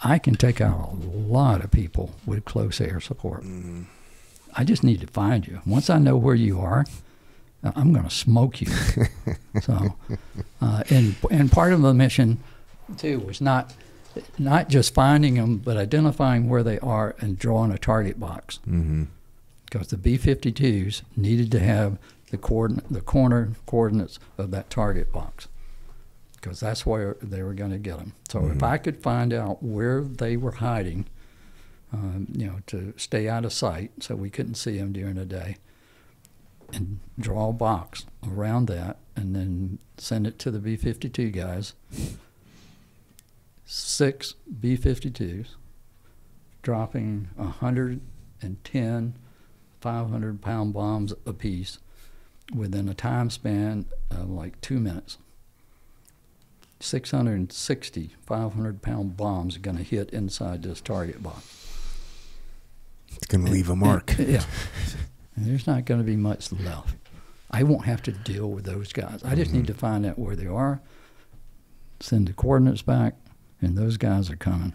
I can take out a lot of people with close air support. I just need to find you. Once I know where you are, I'm going to smoke you. So, and part of the mission too was not just finding them, but identifying where they are and drawing a target box. Because the B-52s needed to have the corner coordinates of that target box, because that's where they were going to get them. So if I could find out where they were hiding, you know, to stay out of sight so we couldn't see them during the day, and draw a box around that, and then send it to the B-52 guys. 6 B-52s dropping 110 500-pound bombs apiece within a time span of like 2 minutes. 660 500-pound bombs are going to hit inside this target box. It's going to leave a mark. Yeah. And there's not going to be much left. I won't have to deal with those guys. I just need to find out where they are, send the coordinates back, and those guys are coming.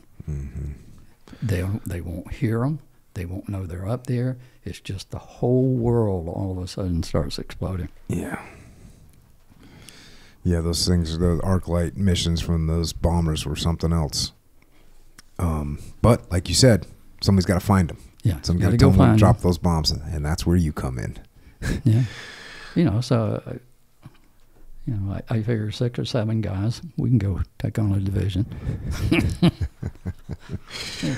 They won't hear them. They won't know they're up there. It's just the whole world all of a sudden starts exploding. Yeah. Yeah, those things, the arc light missions from those bombers were something else. But like you said, somebody's got to find them. Yeah, somebody's got to tell them to drop those bombs, and that's where you come in. Yeah, so I figure 6 or 7 guys, we can go take on a division.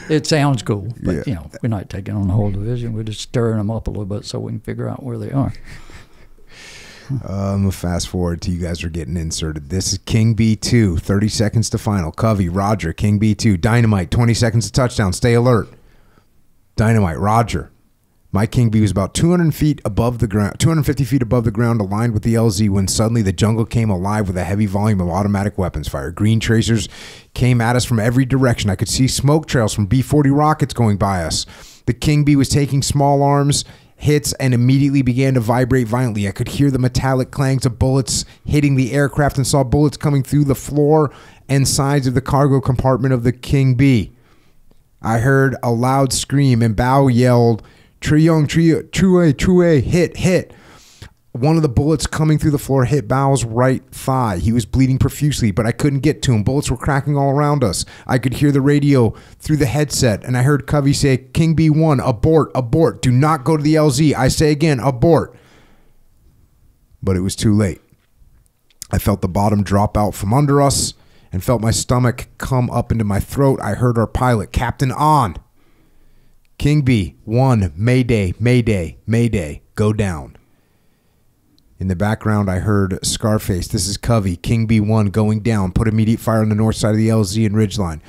It sounds cool, but we're not taking on the whole division. We're just stirring them up a little bit so we can figure out where they are. I'm going to fast forward to you guys are getting inserted. This is King B2, 30 seconds to final. Covey, Roger, King B2. Dynamite, 20 seconds to touchdown. Stay alert. Dynamite, Roger. My King B was about 200 feet above the ground, 250 feet above the ground, aligned with the LZ, when suddenly the jungle came alive with a heavy volume of automatic weapons fire. Green tracers came at us from every direction. I could see smoke trails from B-40 rockets going by us. The King B was taking small arms hits and immediately began to vibrate violently. I could hear the metallic clangs of bullets hitting the aircraft and saw bullets coming through the floor and sides of the cargo compartment of the King B. I heard a loud scream and Bao yelled, True, hit. One of the bullets coming through the floor hit Bao's right thigh. He was bleeding profusely, but I couldn't get to him. Bullets were cracking all around us. I could hear the radio through the headset, and I heard Covey say, King B1, abort, do not go to the LZ. I say again, abort. But it was too late. I felt the bottom drop out from under us and felt my stomach come up into my throat. I heard our pilot, Captain On. King B1, Mayday, go down. In the background, I heard Scarface. This is Covey. King B1 going down. Put immediate fire on the north side of the LZ and Ridgeline.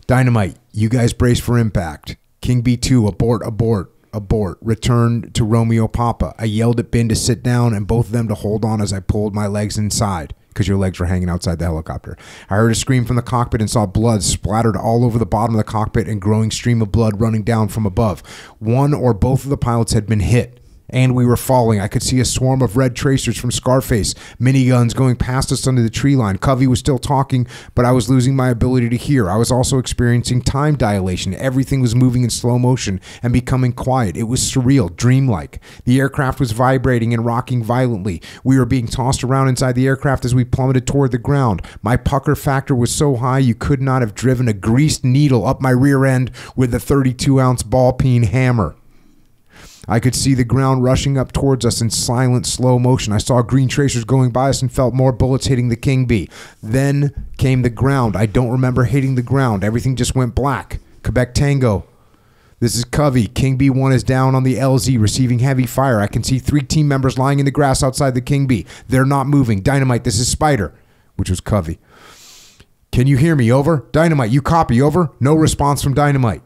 Dynamite, you guys brace for impact. King B2, abort. Return to Romeo Papa. I yelled at Ben to sit down and both of them to hold on as I pulled my legs inside, because your legs were hanging outside the helicopter. I heard a scream from the cockpit and saw blood splattered all over the bottom of the cockpit and growing stream of blood running down from above. One or both of the pilots had been hit, and we were falling. I could see a swarm of red tracers from Scarface, miniguns going past us under the tree line. Covey was still talking, but I was losing my ability to hear. I was also experiencing time dilation. Everything was moving in slow motion and becoming quiet. It was surreal, dreamlike. The aircraft was vibrating and rocking violently. We were being tossed around inside the aircraft as we plummeted toward the ground. My pucker factor was so high you could not have driven a greased needle up my rear end with a 32-ounce ball-peen hammer. I could see the ground rushing up towards us in silent, slow motion. I saw green tracers going by us and felt more bullets hitting the King B. Then came the ground. I don't remember hitting the ground. Everything just went black. Quebec Tango. This is Covey. King B1 is down on the LZ, receiving heavy fire. I can see 3 team members lying in the grass outside the King B. They're not moving. Dynamite, this is Spider, which was Covey. Can you hear me? Over. Dynamite, you copy? Over. No response from Dynamite.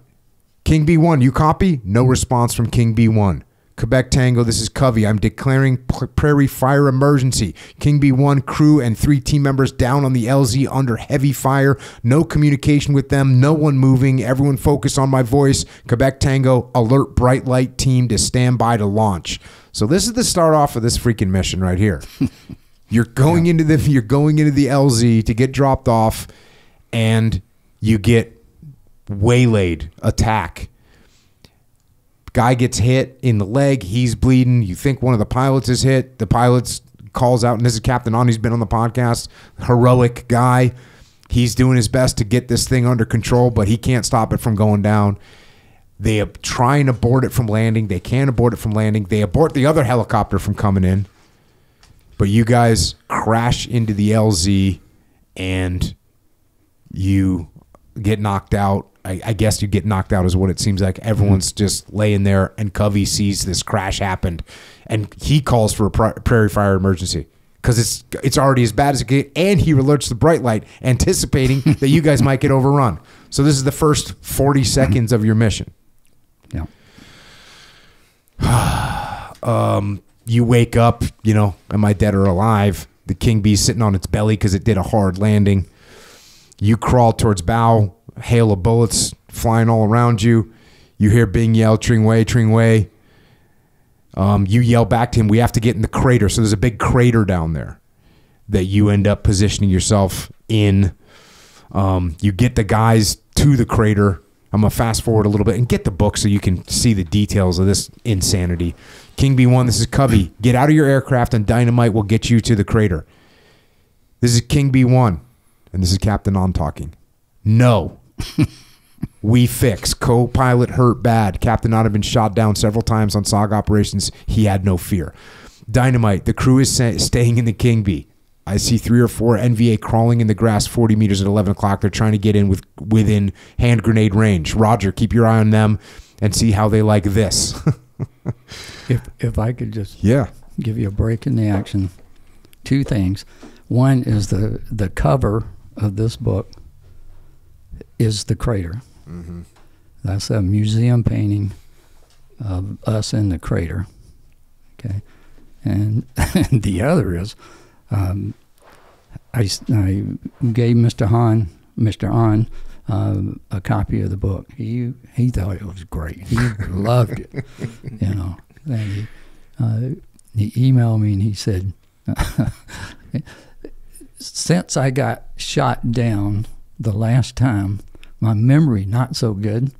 King B1, you copy? No response from King B1. Quebec Tango, this is Covey. I'm declaring prairie fire emergency. King B1 crew and 3 team members down on the LZ under heavy fire. No communication with them. No one moving. Everyone focus on my voice. Quebec Tango, alert bright light team to stand by to launch. So this is the start off of this freaking mission right here. You're going into the LZ to get dropped off, and you get waylaid, attack. Guy gets hit in the leg. He's bleeding. You think one of the pilots is hit. The pilot calls out, and this is Captain On. He's been on the podcast. Heroic guy. He's doing his best to get this thing under control, but he can't stop it from going down. They try and abort it from landing. They can't abort it from landing. They abort the other helicopter from coming in. But you guys crash into the LZ, and you get knocked out. I guess you get knocked out is what it seems like. Everyone's just laying there, and Covey sees this crash happened, and he calls for a prairie fire emergency because it's already as bad as it gets, and he alerts the bright light, anticipating that you guys might get overrun. So this is the first 40 seconds of your mission. Yeah. You wake up, am I dead or alive? The King Bee's sitting on its belly because it did a hard landing. You crawl towards Bao. Hail of bullets flying all around you. You hear Bing yell, Tring Wei. You yell back to him, we have to get in the crater. So there's a big crater down there that you end up positioning yourself in. You get the guys to the crater. I'm going to fast forward a little bit and get the book so you can see the details of this insanity. King B-1, this is Covey. Get out of your aircraft and dynamite will get you to the crater. This is King B-1, and this is Captain On talking. No. We fix. Co-pilot hurt bad. Captain On had been shot down several times on SOG operations. He had no fear. Dynamite, the crew is staying in the King B. I see 3 or 4 NVA crawling in the grass 40 meters at 11 o'clock. They're trying to get in within hand grenade range. Roger, keep your eye on them and see how they like this. If I could just Yeah. give you a break in the action. 2 things. One is the cover of this book is the crater. Mm-hmm. That's a museum painting of us in the crater. Okay. And the other is I gave Mr. On a copy of the book. He thought it was great. He loved it, you know. And he emailed me and he said, since I got shot down the last time, my memory not so good.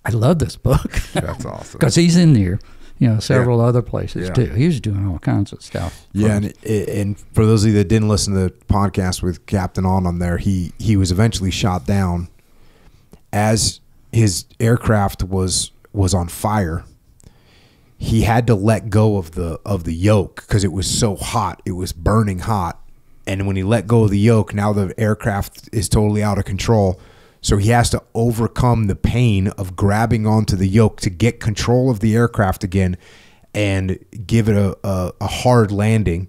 I love this book. That's awesome. Because he's in there. You know, several other places Yeah. too. He was doing all kinds of stuff. Yeah, and for those of you that didn't listen to the podcast with Captain On there, he was eventually shot down as his aircraft was on fire. He had to let go of the yoke because it was so hot. It was burning hot. And when he let go of the yoke, now the aircraft is totally out of control. So he has to overcome the pain of grabbing onto the yoke to get control of the aircraft again and give it a hard landing.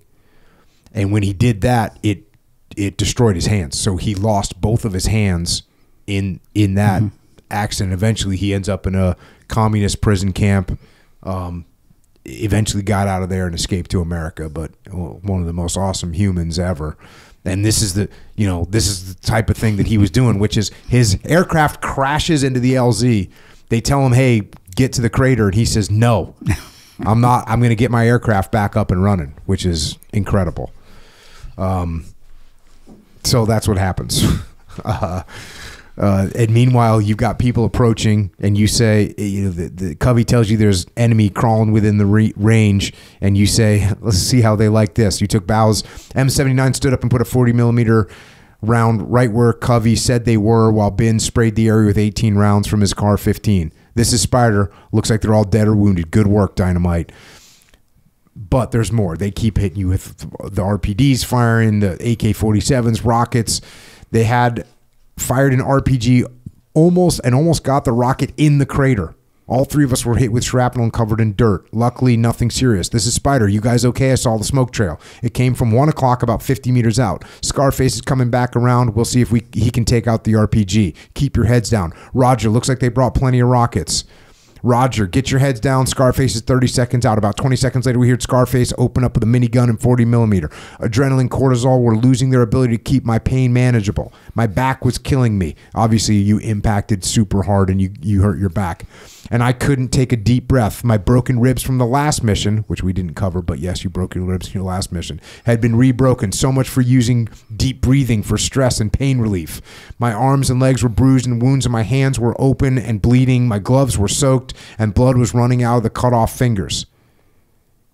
And when he did that, it destroyed his hands. So he lost both of his hands in that accident. Eventually, he ends up in a communist prison camp. Eventually got out of there and escaped to America, but one of the most awesome humans ever. And this is the type of thing that he was doing, which is his aircraft crashes into the LZ. They tell him, "Hey, get to the crater," and he says, "No, I'm not. I'm going to get my aircraft back up and running," which is incredible. So that's what happens. And meanwhile, you've got people approaching, and you say, the Covey tells you there's enemy crawling within the range, and you say, let's see how they like this. You took bows. M79 stood up and put a 40 millimeter round right where Covey said they were, while Bin sprayed the area with 18 rounds from his Car 15. This is Spider. Looks like they're all dead or wounded. Good work, Dynamite. But there's more. They keep hitting you with the RPDs firing, the AK-47s, rockets. They had fired an RPG almost got the rocket in the crater. All 3 of us were hit with shrapnel and covered in dirt. Luckily, nothing serious. This is Spider. You guys okay? I saw the smoke trail. It came from 1 o'clock about 50 meters out. Scarface is coming back around. We'll see if he can take out the RPG. Keep your heads down. Roger, looks like they brought plenty of rockets. Roger, get your heads down. Scarface is 30 seconds out. About 20 seconds later, we heard Scarface open up with a minigun and 40 millimeter. Adrenaline, cortisol were losing their ability to keep my pain manageable. My back was killing me. Obviously, you impacted super hard and you hurt your back. And I couldn't take a deep breath. My broken ribs from the last mission, which we didn't cover, but yes, you broke your ribs in your last mission, had been rebroken. So much for using deep breathing for stress and pain relief. My arms and legs were bruised and wounds in my hands were open and bleeding. My gloves were soaked and blood was running out of the cut off fingers.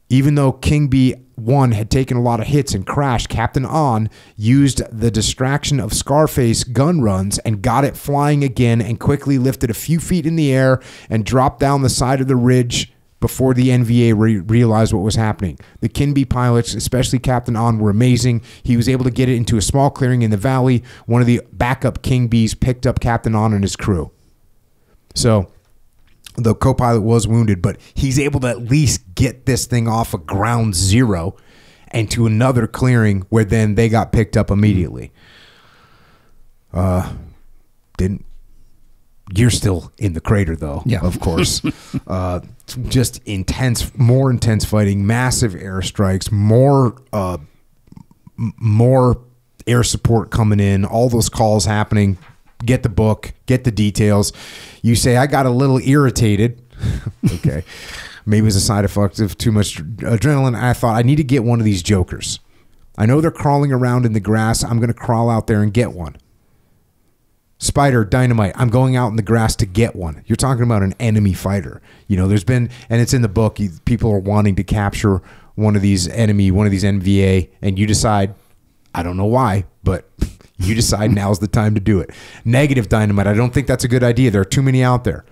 Even though King B-1 had taken a lot of hits and crashed, Captain On used the distraction of Scarface gun runs and got it flying again and quickly lifted a few feet in the air and dropped down the side of the ridge before the NVA realized what was happening. The King B pilots, especially Captain On, were amazing. He was able to get it into a small clearing in the valley. One of the backup King Bs picked up Captain On and his crew. So the co-pilot was wounded, but he's able to at least get this thing off of ground zero and to another clearing where then they got picked up immediately. You're still in the crater though, yeah. Of course. Just more intense fighting, massive airstrikes, more air support coming in, all those calls happening. Get the book, get the details. You say, I got a little irritated. Okay. Maybe it was a side effect of too much adrenaline. I thought I need to get one of these jokers. I know they're crawling around in the grass. I'm going to crawl out there and get one. Spider, dynamite. I'm going out in the grass to get one. You're talking about an enemy fighter. You know, there's been, and it's in the book, people are wanting to capture one of these NVA, and you decide, I don't know why, but you decide now's the time to do it. Negative dynamite. I don't think that's a good idea. There are too many out there.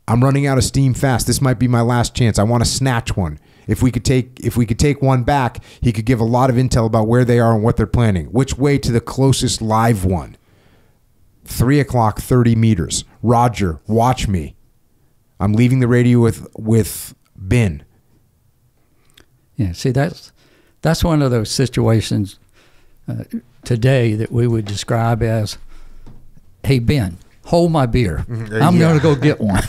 I'm running out of steam fast. This might be my last chance. I want to snatch one. If we could take one back, he could give a lot of intel about where they are and what they're planning. Which way to the closest live one? 3 o'clock, 30 meters. Roger, watch me. I'm leaving the radio with Ben. Yeah, see, that's one of those situations today that we would describe as, hey, Ben, hold my beer. I'm going to go get one.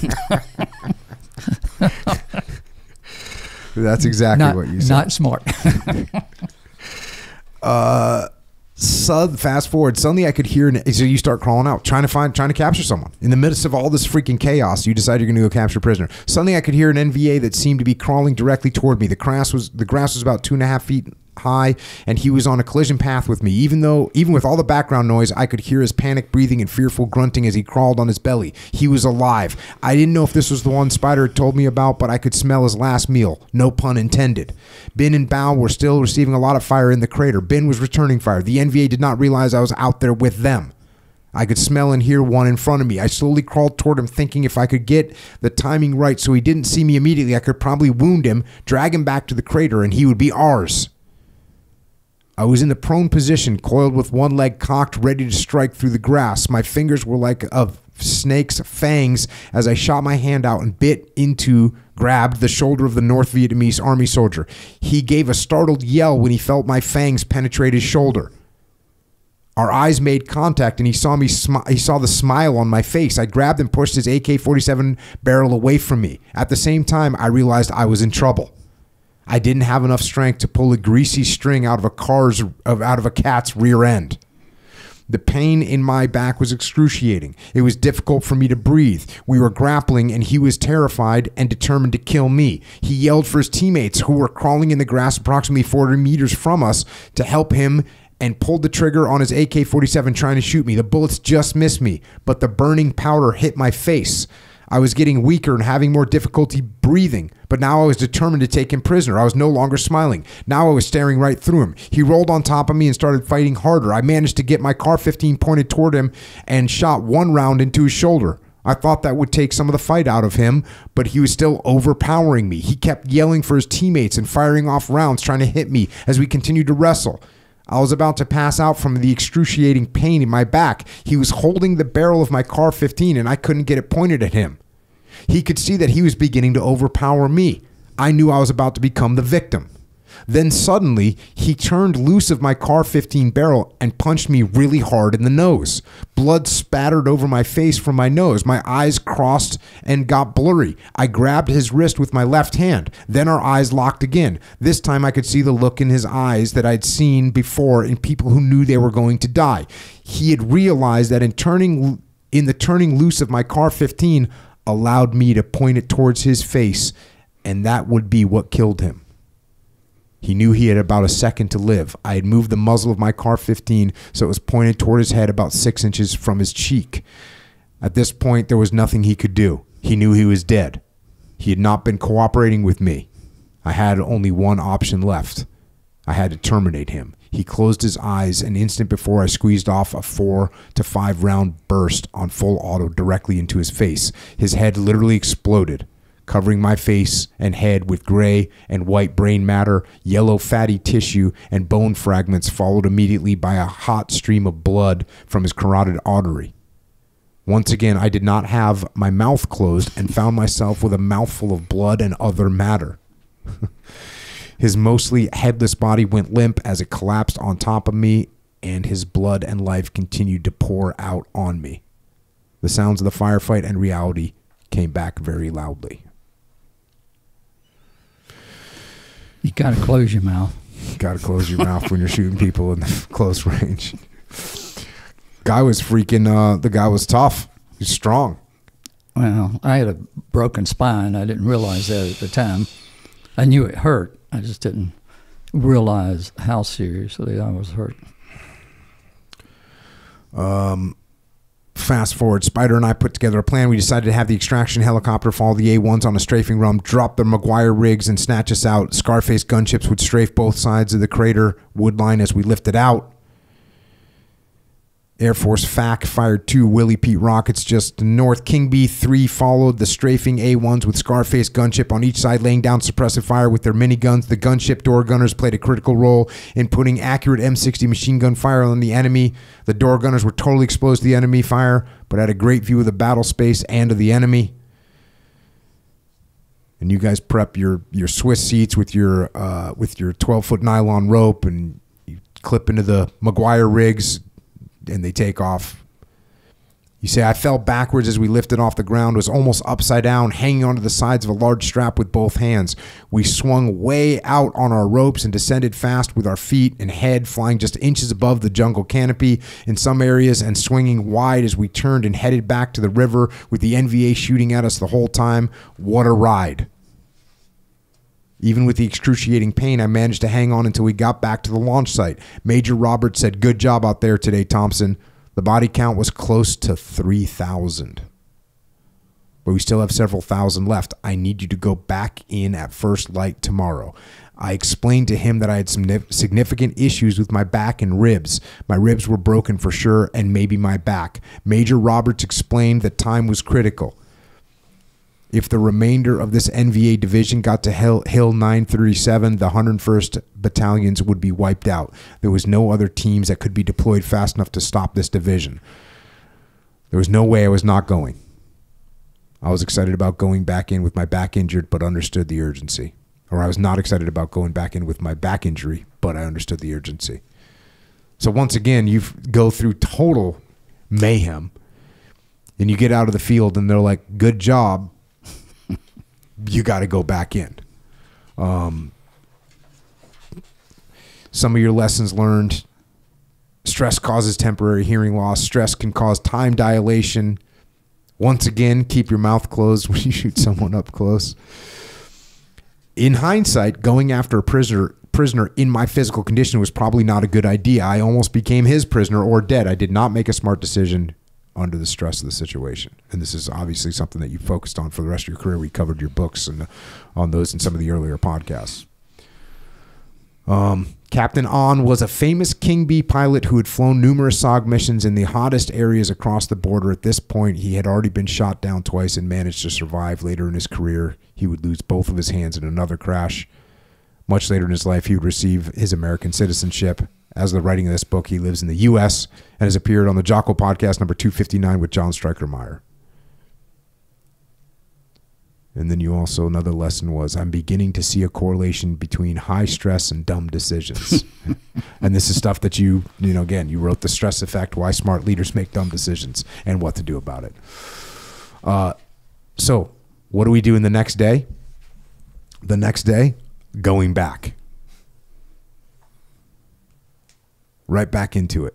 That's exactly what you said. Not smart. Fast forward. Suddenly I could hear, so you start crawling out, trying to capture someone. In the midst of all this freaking chaos, you decide you're going to go capture a prisoner. Suddenly I could hear an NVA that seemed to be crawling directly toward me. The grass was about 2.5 feet high, and he was on a collision path with me. Even with all the background noise, I could hear his panic breathing and fearful grunting as he crawled on his belly. He was alive. I didn't know if this was the one Spider had told me about, but I could smell his last meal. No pun intended. Ben and Bao were still receiving a lot of fire in the crater. Ben was returning fire. The NVA did not realize I was out there with them. I could smell and hear one in front of me. I slowly crawled toward him, thinking if I could get the timing right so he didn't see me immediately, I could probably wound him, drag him back to the crater, and he would be ours. I was in the prone position, coiled with one leg cocked, ready to strike through the grass. My fingers were like a snake's fangs as I shot my hand out and grabbed the shoulder of the North Vietnamese army soldier. He gave a startled yell when he felt my fangs penetrate his shoulder. Our eyes made contact, and he saw the smile on my face. I grabbed and pushed his AK-47 barrel away from me. At the same time, I realized I was in trouble. I didn't have enough strength to pull a greasy string out of a cat's rear end. The pain in my back was excruciating. It was difficult for me to breathe. We were grappling, and he was terrified and determined to kill me. He yelled for his teammates, who were crawling in the grass approximately 40 meters from us, to help him, and pulled the trigger on his AK-47 trying to shoot me. The bullets just missed me, but the burning powder hit my face. I was getting weaker and having more difficulty breathing, but now I was determined to take him prisoner. I was no longer smiling. Now I was staring right through him. He rolled on top of me and started fighting harder. I managed to get my CAR-15 pointed toward him and shot one round into his shoulder. I thought that would take some of the fight out of him, but he was still overpowering me. He kept yelling for his teammates and firing off rounds, trying to hit me as we continued to wrestle. I was about to pass out from the excruciating pain in my back. He was holding the barrel of my CAR-15, and I couldn't get it pointed at him. He could see that he was beginning to overpower me. I knew I was about to become the victim. Then suddenly, he turned loose of my CAR-15 barrel and punched me really hard in the nose. Blood spattered over my face from my nose. My eyes crossed and got blurry. I grabbed his wrist with my left hand. Then our eyes locked again. This time I could see the look in his eyes that I'd seen before in people who knew they were going to die. He had realized that in the turning loose of my CAR-15 allowed me to point it towards his face, and that would be what killed him. He knew he had about a second to live. I had moved the muzzle of my CAR-15 so it was pointed toward his head about 6 inches from his cheek. At this point, there was nothing he could do. He knew he was dead. He had not been cooperating with me. I had only one option left. I had to terminate him. He closed his eyes an instant before I squeezed off a 4 to 5 round burst on full auto directly into his face. His head literally exploded, covering my face and head with gray and white brain matter, yellow fatty tissue, and bone fragments, followed immediately by a hot stream of blood from his carotid artery. Once again, I did not have my mouth closed and found myself with a mouthful of blood and other matter. His mostly headless body went limp as it collapsed on top of me, and his blood and life continued to pour out on me. The sounds of the firefight and reality came back very loudly. You got to close your mouth. You got to close your mouth when you're shooting people in close range. Guy was freaking, the guy was tough. He's strong. Well, I had a broken spine. I didn't realize that at the time. I knew it hurt. I just didn't realize how seriously I was hurt. Fast forward, Spider and I put together a plan. We decided to have the extraction helicopter follow the A1s on a strafing run, drop the McGuire rigs, and snatch us out. Scarface gunships would strafe both sides of the crater wood line as we lifted out. Air Force FAC fired 2 Willie Pete rockets just north. King B-3 followed the strafing A-1s with Scarface gunship on each side, laying down suppressive fire with their miniguns. The gunship door gunners played a critical role in putting accurate M60 machine gun fire on the enemy. The door gunners were totally exposed to the enemy fire, but had a great view of the battle space and of the enemy. And you guys prep your Swiss seats with your 12-foot nylon rope, and you clip into the McGuire rigs, and they take off. You say, I fell backwards as we lifted off the ground, was almost upside down, hanging onto the sides of a large strap with both hands. We swung way out on our ropes and descended fast with our feet and head flying just inches above the jungle canopy in some areas and swinging wide as we turned and headed back to the river with the NVA shooting at us the whole time. What a ride. Even with the excruciating pain, I managed to hang on until we got back to the launch site. Major Roberts said, good job out there today, Thompson. The body count was close to 3,000. But we still have several thousand left. I need you to go back in at first light tomorrow. I explained to him that I had some significant issues with my back and ribs. My ribs were broken for sure, and maybe my back. Major Roberts explained that time was critical. If the remainder of this NVA division got to Hill 937, the 101st Battalions would be wiped out. There was no other teams that could be deployed fast enough to stop this division. There was no way I was not going. I was excited about going back in with my back injured, but understood the urgency. Or I was not excited about going back in with my back injury, but I understood the urgency. So once again, you go through total mayhem, and you get out of the field, and they're like, good job. You got to go back in. Some of your lessons learned: stress causes temporary hearing loss. Stress can cause time dilation. Once again, keep your mouth closed when you shoot someone up close. In hindsight, going after a prisoner in my physical condition was probably not a good idea. I almost became his prisoner or dead. I did not make a smart decision under the stress of the situation. And this is obviously something that you focused on for the rest of your career. We covered your books and on those in some of the earlier podcasts. Captain On was a famous King Bee pilot who had flown numerous SOG missions in the hottest areas across the border. At this point, he had already been shot down twice and managed to survive. Later in his career, he would lose both of his hands in another crash. Much later in his life, he would receive his American citizenship. As of the writing of this book, he lives in the U.S. and has appeared on the Jocko podcast number 259 with John Stryker-Meyer. And then you also, another lesson was, I'm beginning to see a correlation between high stress and dumb decisions. And this is stuff that you wrote The Stress Effect, Why Smart Leaders Make Dumb Decisions, and what to do about it. So what do we do in the next day? The next day, going back. Right back into it.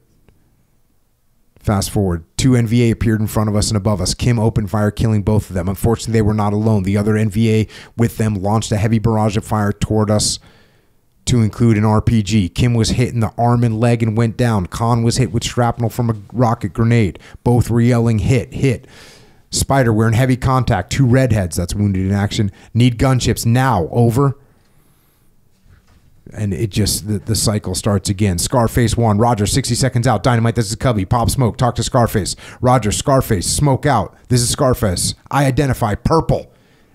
Fast forward. 2 NVA appeared in front of us and above us. Kim opened fire, killing both of them. Unfortunately, they were not alone. The other NVA with them launched a heavy barrage of fire toward us, to include an RPG. Kim was hit in the arm and leg and went down. Khan was hit with shrapnel from a rocket grenade. Both were yelling, hit, hit. Spider, we're in heavy contact. 2 redheads, that's wounded in action. Need gunships now, over. And it just, the cycle starts again. Scarface 1, Roger, 60 seconds out. Dynamite, this is Cubby. Pop smoke, talk to Scarface. Roger, Scarface, smoke out. This is Scarface. I identify purple.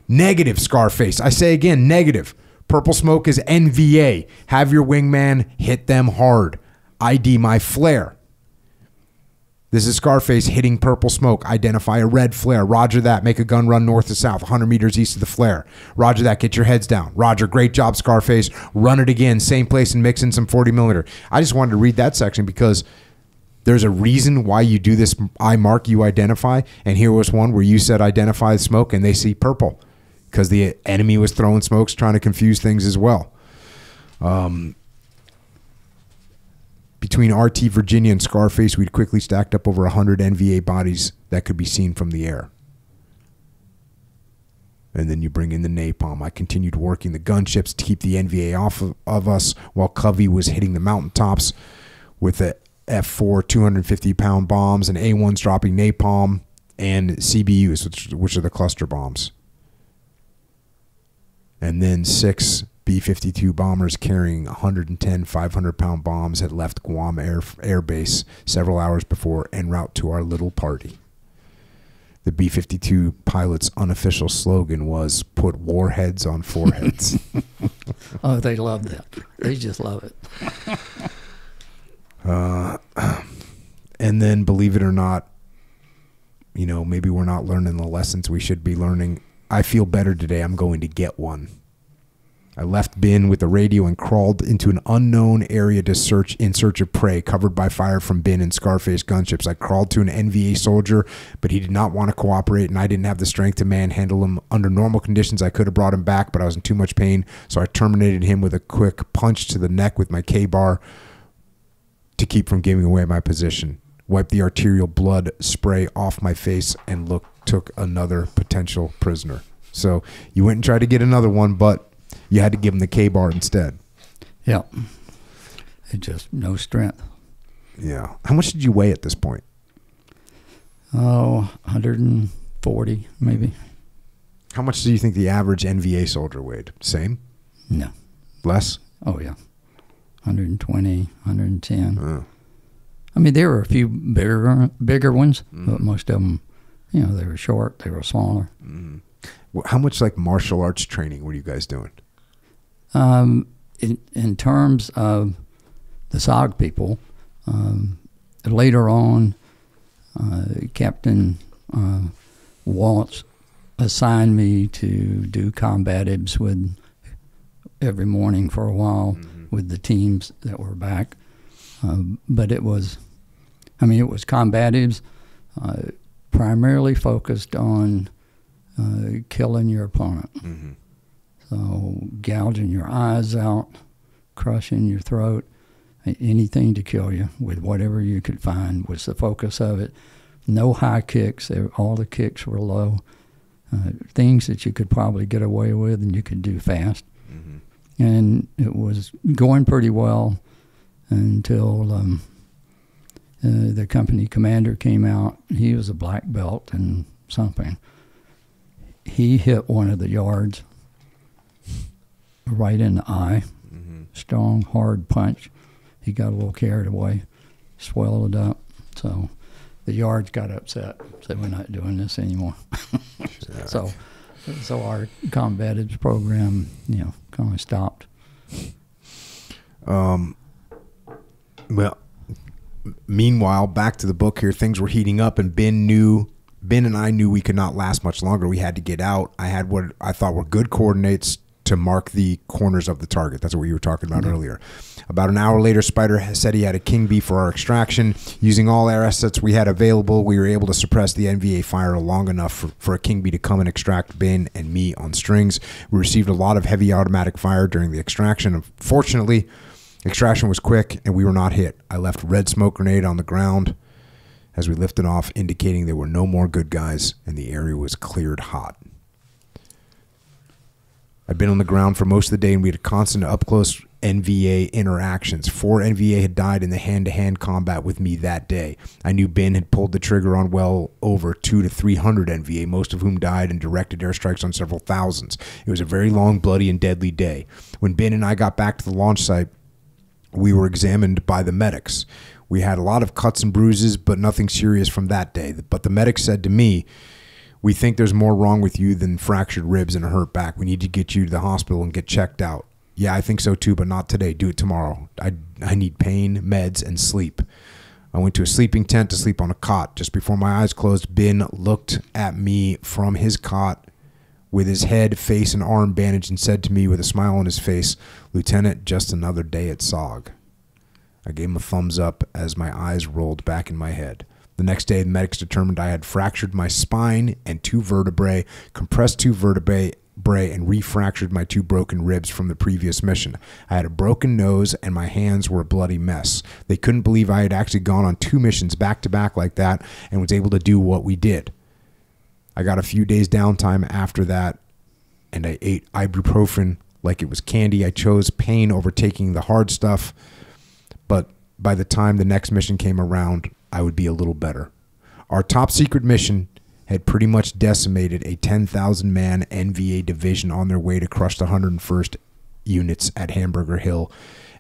Negative, Scarface. I say again, negative. Purple smoke is NVA. Have your wingman hit them hard. ID my flare. This is Scarface hitting purple smoke. Identify a red flare. Roger that. Make a gun run north to south, 100 meters east of the flare. Roger that. Get your heads down. Roger. Great job, Scarface. Run it again. Same place and mix in some 40 millimeter. I just wanted to read that section because there's a reason why you do this. I mark, you identify. And here was one where you said identify the smoke and they see purple because the enemy was throwing smokes, trying to confuse things as well. Between RT Virginia and Scarface, we'd quickly stacked up over 100 NVA bodies that could be seen from the air. And then you bring in the napalm. I continued working the gunships to keep the NVA off of us while Covey was hitting the mountaintops with the F4 250-pound bombs and A1s dropping napalm and CBUs, which are the cluster bombs. And then 6 B-52 bombers carrying 110 500-pound bombs had left Guam Air Base several hours before en route to our little party. The B-52 pilot's unofficial slogan was, "Put warheads on foreheads." Oh, they love that. They just love it. And then, believe it or not, you know, maybe we're not learning the lessons we should be learning. I feel better today. I'm going to get one. I left Bin with the radio and crawled into an unknown area in search of prey, covered by fire from Bin and Scarface gunships. I crawled to an NVA soldier, but he did not want to cooperate, and I didn't have the strength to manhandle him. Under normal conditions, I could have brought him back, but I was in too much pain, so I terminated him with a quick punch to the neck with my K-bar to keep from giving away my position. Wiped the arterial blood spray off my face and took another potential prisoner. So you went and tried to get another one, but you had to give him the K-bar instead. Yeah. It just no strength. Yeah. How much did you weigh at this point? Oh, 140 maybe. How much do you think the average NVA soldier weighed? Same? No. Less? Oh, yeah. 120, 110. I mean, there were a few bigger ones, but most of them, you know, they were short, they were smaller. Well, how much like martial arts training were you guys doing? In terms of the SOG people, later on, Captain Waltz assigned me to do combatives with every morning for a while with the teams that were back. But it was combatives primarily focused on killing your opponent. So gouging your eyes out, crushing your throat, anything to kill you with whatever you could find was the focus of it. No high kicks. All the kicks were low. Things that you could probably get away with and you could do fast. And it was going pretty well until the company commander came out. He was a black belt in something. He hit one of the yards right in the eye. Strong, hard punch. He got a little carried away, swelled up. So the yards got upset. Said, "We're not doing this anymore." So our combatives program, you know, kind of stopped. Well, meanwhile, back to the book here, things were heating up, and Ben and I knew we could not last much longer. We had to get out. I had what I thought were good coordinates to mark the corners of the target. That's what you were talking about earlier. About an hour later, Spider said he had a King Bee for our extraction. Using all our assets we had available, we were able to suppress the NVA fire long enough for a King Bee to come and extract Ben and me on strings. We received a lot of heavy automatic fire during the extraction. Fortunately, extraction was quick and we were not hit. I left a red smoke grenade on the ground as we lifted off, indicating there were no more good guys and the area was cleared hot. I'd been on the ground for most of the day, and we had constant up-close NVA interactions. 4 NVA had died in the hand-to-hand combat with me that day. I knew Ben had pulled the trigger on well over 200 to 300 NVA, most of whom died in directed airstrikes on several thousands. It was a very long, bloody, and deadly day. When Ben and I got back to the launch site, we were examined by the medics. We had a lot of cuts and bruises, but nothing serious from that day. But the medics said to me, "We think there's more wrong with you than fractured ribs and a hurt back. We need to get you to the hospital and get checked out." "Yeah, I think so too, but not today. Do it tomorrow. I need pain, meds, and sleep." I went to a sleeping tent to sleep on a cot. Just before my eyes closed, Ben looked at me from his cot with his head, face, and arm bandaged and said to me with a smile on his face, "Lieutenant, just another day at SOG." I gave him a thumbs up as my eyes rolled back in my head. The next day, the medics determined I had fractured my spine and 2 vertebrae, compressed 2 vertebrae, and refractured my 2 broken ribs from the previous mission. I had a broken nose, and my hands were a bloody mess. They couldn't believe I had actually gone on 2 missions back-to-back like that and was able to do what we did. I got a few days downtime after that and I ate ibuprofen like it was candy. I chose pain over taking the hard stuff. But by the time the next mission came around, I would be a little better. Our top secret mission had pretty much decimated a 10,000-man NVA division on their way to crush the 101st units at Hamburger Hill,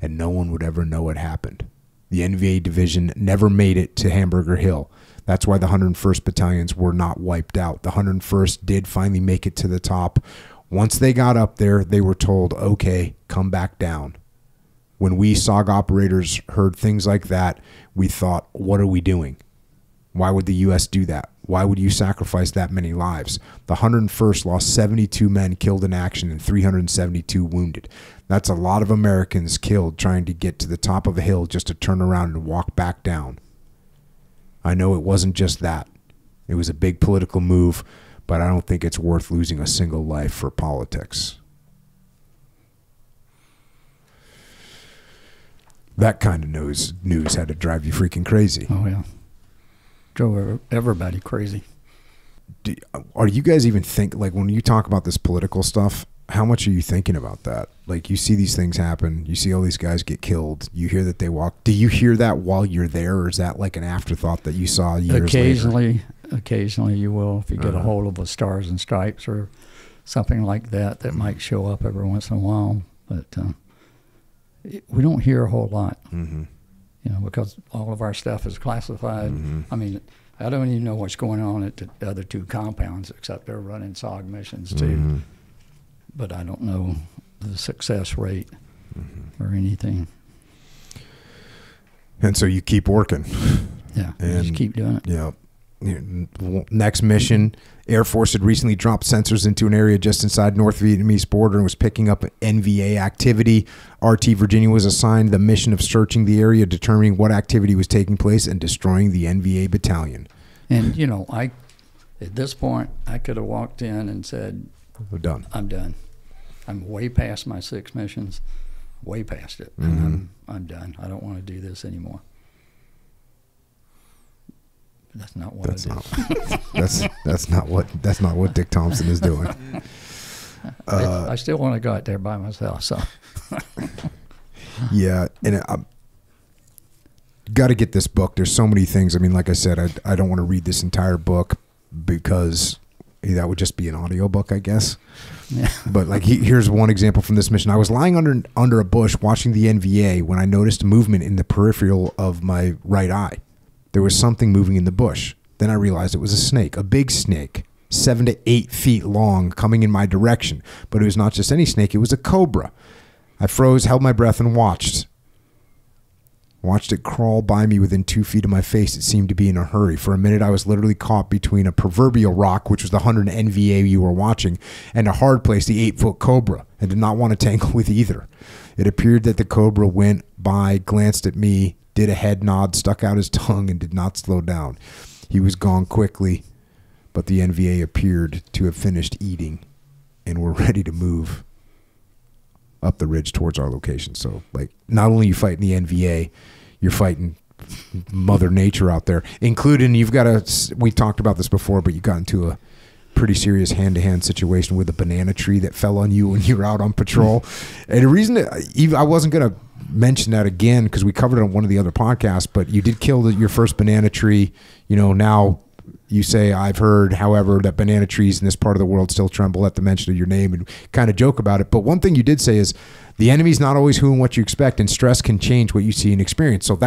and no one would ever know what happened. The NVA division never made it to Hamburger Hill. That's why the 101st battalions were not wiped out. The 101st did finally make it to the top. Once they got up there, they were told, okay, come back down. When we SOG operators heard things like that, we thought, what are we doing? Why would the U.S. do that? Why would you sacrifice that many lives? The 101st lost 72 men killed in action and 372 wounded. That's a lot of Americans killed trying to get to the top of a hill just to turn around and walk back down. I know it wasn't just that. It was a big political move, but I don't think it's worth losing a single life for politics. That kind of news had to drive you freaking crazy. Oh, yeah. Drove everybody crazy. Are you guys even like when you talk about this political stuff, how much are you thinking about that? Like, you see these things happen, you see all these guys get killed, you hear that they walk. Do you hear that while you're there, or is that like an afterthought that you saw years later? Occasionally you will, if you get a hold of a Stars and Stripes or something like that might show up every once in a while. But we don't hear a whole lot, because all of our stuff is classified. I mean, I don't even know what's going on at the other two compounds, except they're running SOG missions too. But I don't know the success rate or anything. And so you keep working. Yeah, and just keep doing it. Yeah. Next mission, Air Force had recently dropped sensors into an area just inside North Vietnamese border and was picking up NVA activity. RT Virginia was assigned the mission of searching the area, determining what activity was taking place, and destroying the NVA battalion. And, at this point, I could have walked in and said, We're done. I'm done. I'm way past my 6 missions, way past it. And I'm done. I don't want to do this anymore. But that's not what That's not what Dick Thompson is doing. I still want to go out there by myself. So yeah, and I got to get this book. There's so many things. I mean, like I said, I don't want to read this entire book because that would just be an audiobook, I guess. Yeah. But like, here's one example from this mission. I was lying under a bush watching the NVA when I noticed movement in the peripheral of my right eye. There was something moving in the bush. Then I realized it was a snake, a big snake, 7 to 8 feet long, coming in my direction. But it was not just any snake, it was a cobra. I froze, held my breath, and watched it crawl by me within 2 feet of my face. It seemed to be in a hurry. For a minute, I was literally caught between a proverbial rock, which was the 100 NVA you were watching, and a hard place, the 8-foot cobra, and did not want to tangle with either. It appeared that the cobra went by, glanced at me, did a head nod, stuck out his tongue, and did not slow down. He was gone quickly, but the NVA appeared to have finished eating and were ready to move up the ridge towards our location. So, like, not only are you fighting the NVA, you're fighting Mother Nature out there, including we talked about this before, but you got into a pretty serious hand-to-hand situation with a banana tree that fell on you when you were out on patrol. And the reason I wasn't going to mention that again, because we covered it on one of the other podcasts, but you did kill your first banana tree. Now you say, I've heard, however, that banana trees in this part of the world still tremble at the mention of your name, and kind of joke about it. But one thing you did say is the enemy's not always who and what you expect, and stress can change what you see and experience. So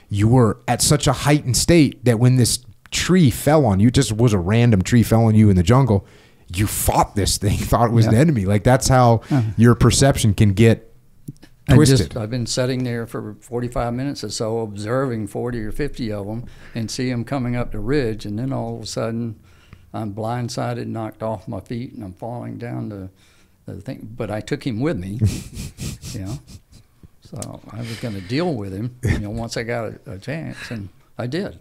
you were at such a heightened state that when this tree fell on you, just was a random tree fell on you in the jungle, you fought this thing, thought it was an enemy. Like, that's how your perception can get twisted. I've been sitting there for 45 minutes or so, observing 40 or 50 of them, and see them coming up the ridge, and then all of a sudden, I'm blindsided, knocked off my feet, and I'm falling down the thing. But I took him with me, So I was going to deal with him, once I got a chance, and I did.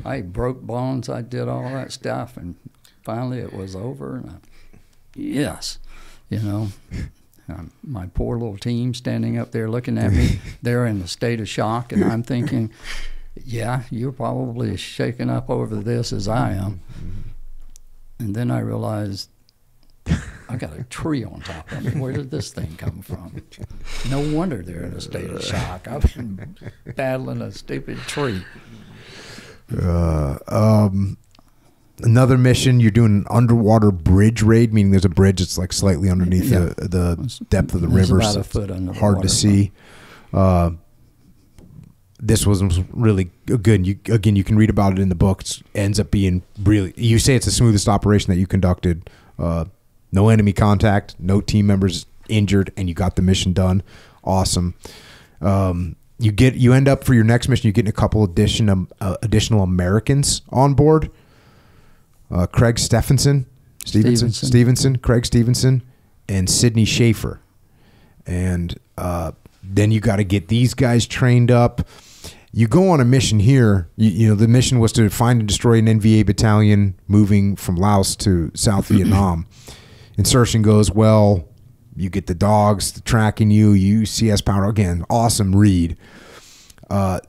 I broke bones, I did all that stuff, and finally it was over. And my poor little team standing up there looking at me, they're in a state of shock, and I'm thinking, you're probably as shaken up over this as I am. And then I realized I got a tree on top of me. Where did this thing come from? No wonder they're in a state of shock. I've been battling a stupid tree. Another mission, you're doing an underwater bridge raid, meaning there's a bridge that's like slightly underneath the depth of the river. About a foot under the hard water. to see. This was really good. You can read about it in the book. It ends up being really, you say it's the smoothest operation that you conducted. No enemy contact, no team members injured, and you got the mission done. Awesome. You end up for your next mission, you're getting a couple additional Americans on board. Craig Stevenson, Craig Stevenson, and Sidney Schaefer. And then you got to get these guys trained up. You go on a mission here. You know, the mission was to find and destroy an NVA battalion moving from Laos to South Vietnam. Insertion goes well. You get the dogs tracking you. You CS power. Again, awesome read.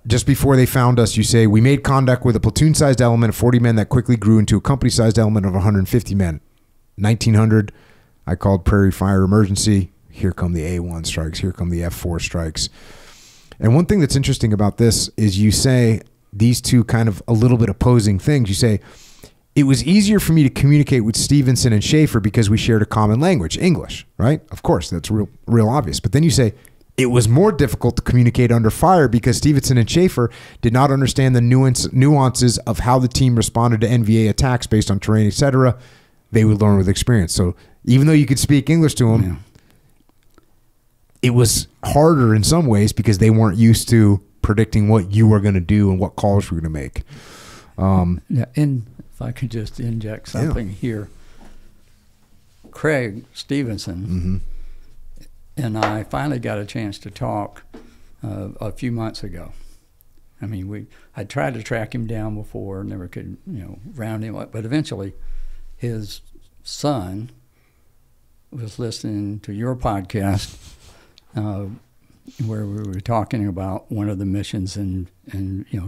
Just before they found us, you say, we made contact with a platoon-sized element of 40 men that quickly grew into a company-sized element of 150 men. 1900, I called Prairie Fire Emergency. Here come the A1 strikes. Here come the F4 strikes. And one thing that's interesting about this is you say these two kind of a little bit opposing things. You say, it was easier for me to communicate with Stevenson and Schaefer because we shared a common language, English, right? Of course, that's real obvious. But then you say, it was more difficult to communicate under fire because Stevenson and Schaefer did not understand the nuances of how the team responded to NVA attacks based on terrain, etc. They would learn with experience. So even though you could speak English to them, it was harder in some ways because they weren't used to predicting what you were going to do and what calls you were going to make. And if I could just inject something here. Craig Stevenson and I finally got a chance to talk a few months ago. I mean, I tried to track him down before, never could, round him up. But eventually, his son was listening to your podcast where we were talking about one of the missions and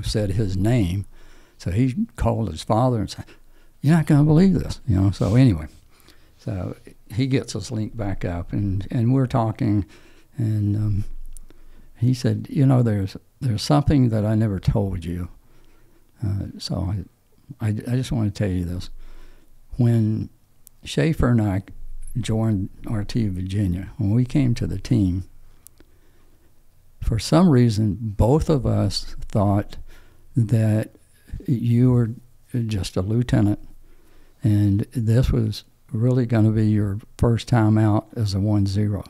said his name. So he called his father and said, "You're not going to believe this," So anyway, so he gets us linked back up, and we're talking, and he said, "There's something that I never told you." So I just want to tell you this: when Schaefer and I joined RT Virginia, when we came to the team, for some reason, both of us thought that you were just a lieutenant, and this was really going to be your first time out as a 1-0.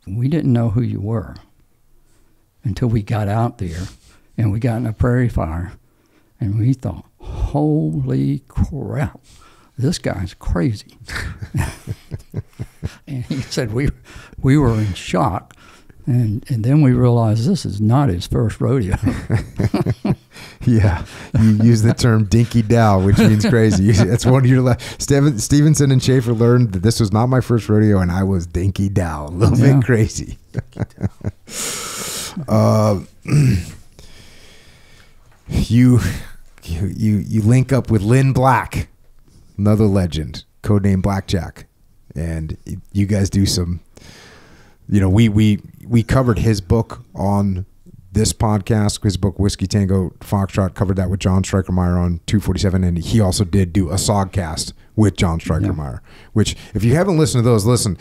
We didn't know who you were until we got out there, and we got in a prairie fire, and we thought, holy crap, this guy's crazy. And he said we were in shock. And then we realized this is not his first rodeo. Yeah, you use the term dinky dow, which means crazy. That's one of your Stevenson and Schaefer learned that this was not my first rodeo, and I was dinky dow, a little bit crazy. You link up with Lynn Black, another legend, codename Blackjack, and you guys do some. We covered his book on this podcast. His book, Whiskey Tango Foxtrot, covered that with John Strykermeyer on 247, and he also did do a SOGcast with John Strykermeyer, which, if you haven't listened to those, listen.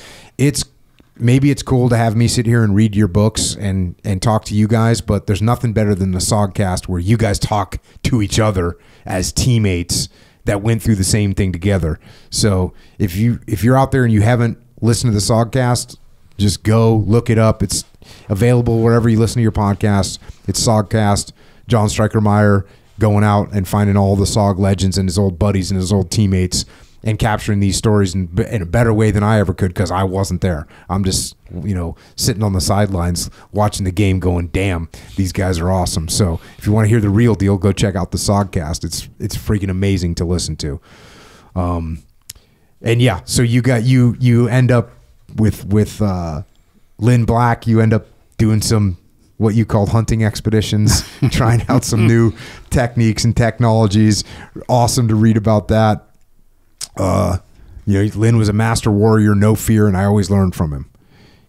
Maybe it's cool to have me sit here and read your books and talk to you guys, but there's nothing better than the SOGcast where you guys talk to each other as teammates that went through the same thing together. So if you're out there and you haven't listened to the SOGcast, just go look it up. It's available wherever you listen to your podcast. It's SOGcast. John Strykermeyer going out and finding all the SOG legends and his old buddies and his old teammates and capturing these stories in a better way than I ever could because I wasn't there. I'm just, sitting on the sidelines watching the game going, damn, these guys are awesome. So if you want to hear the real deal, go check out the SOGcast. It's freaking amazing to listen to. So you end up with Lynn Black. You end up doing some what you called hunting expeditions, trying out some new techniques and technologies. Awesome to read about that. You know, Lynn was a master warrior, no fear, and I always learned from him.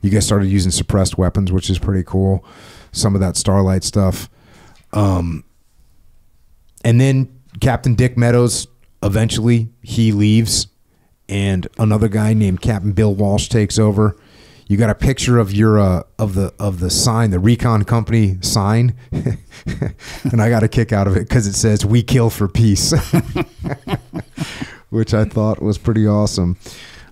You guys started using suppressed weapons, which is pretty cool. Some of that Starlight stuff. And then Captain Dick Meadows, eventually he leaves, and another guy named Captain Bill Walsh takes over. You got a picture of your of the sign, the Recon Company sign, and I got a kick out of it because it says "We kill for peace," which I thought was pretty awesome.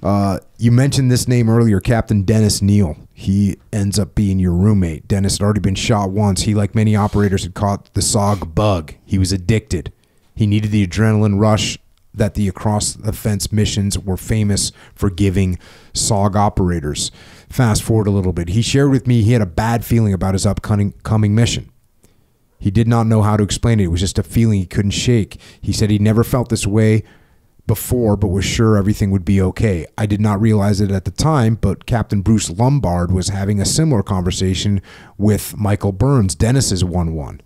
You mentioned this name earlier, Captain Dennis Neal. He ends up being your roommate. Dennis had already been shot once. He, like many operators, had caught the SOG bug. He was addicted. He needed the adrenaline rush that the across-the-fence missions were famous for giving SOG operators. Fast forward a little bit. He shared with me he had a bad feeling about his upcoming mission. He did not know how to explain it. It was just a feeling he couldn't shake. He said he never felt this way before, but was sure everything would be okay. I did not realize it at the time, but Captain Bruce Lombard was having a similar conversation with Michael Burns, Dennis's 1-1.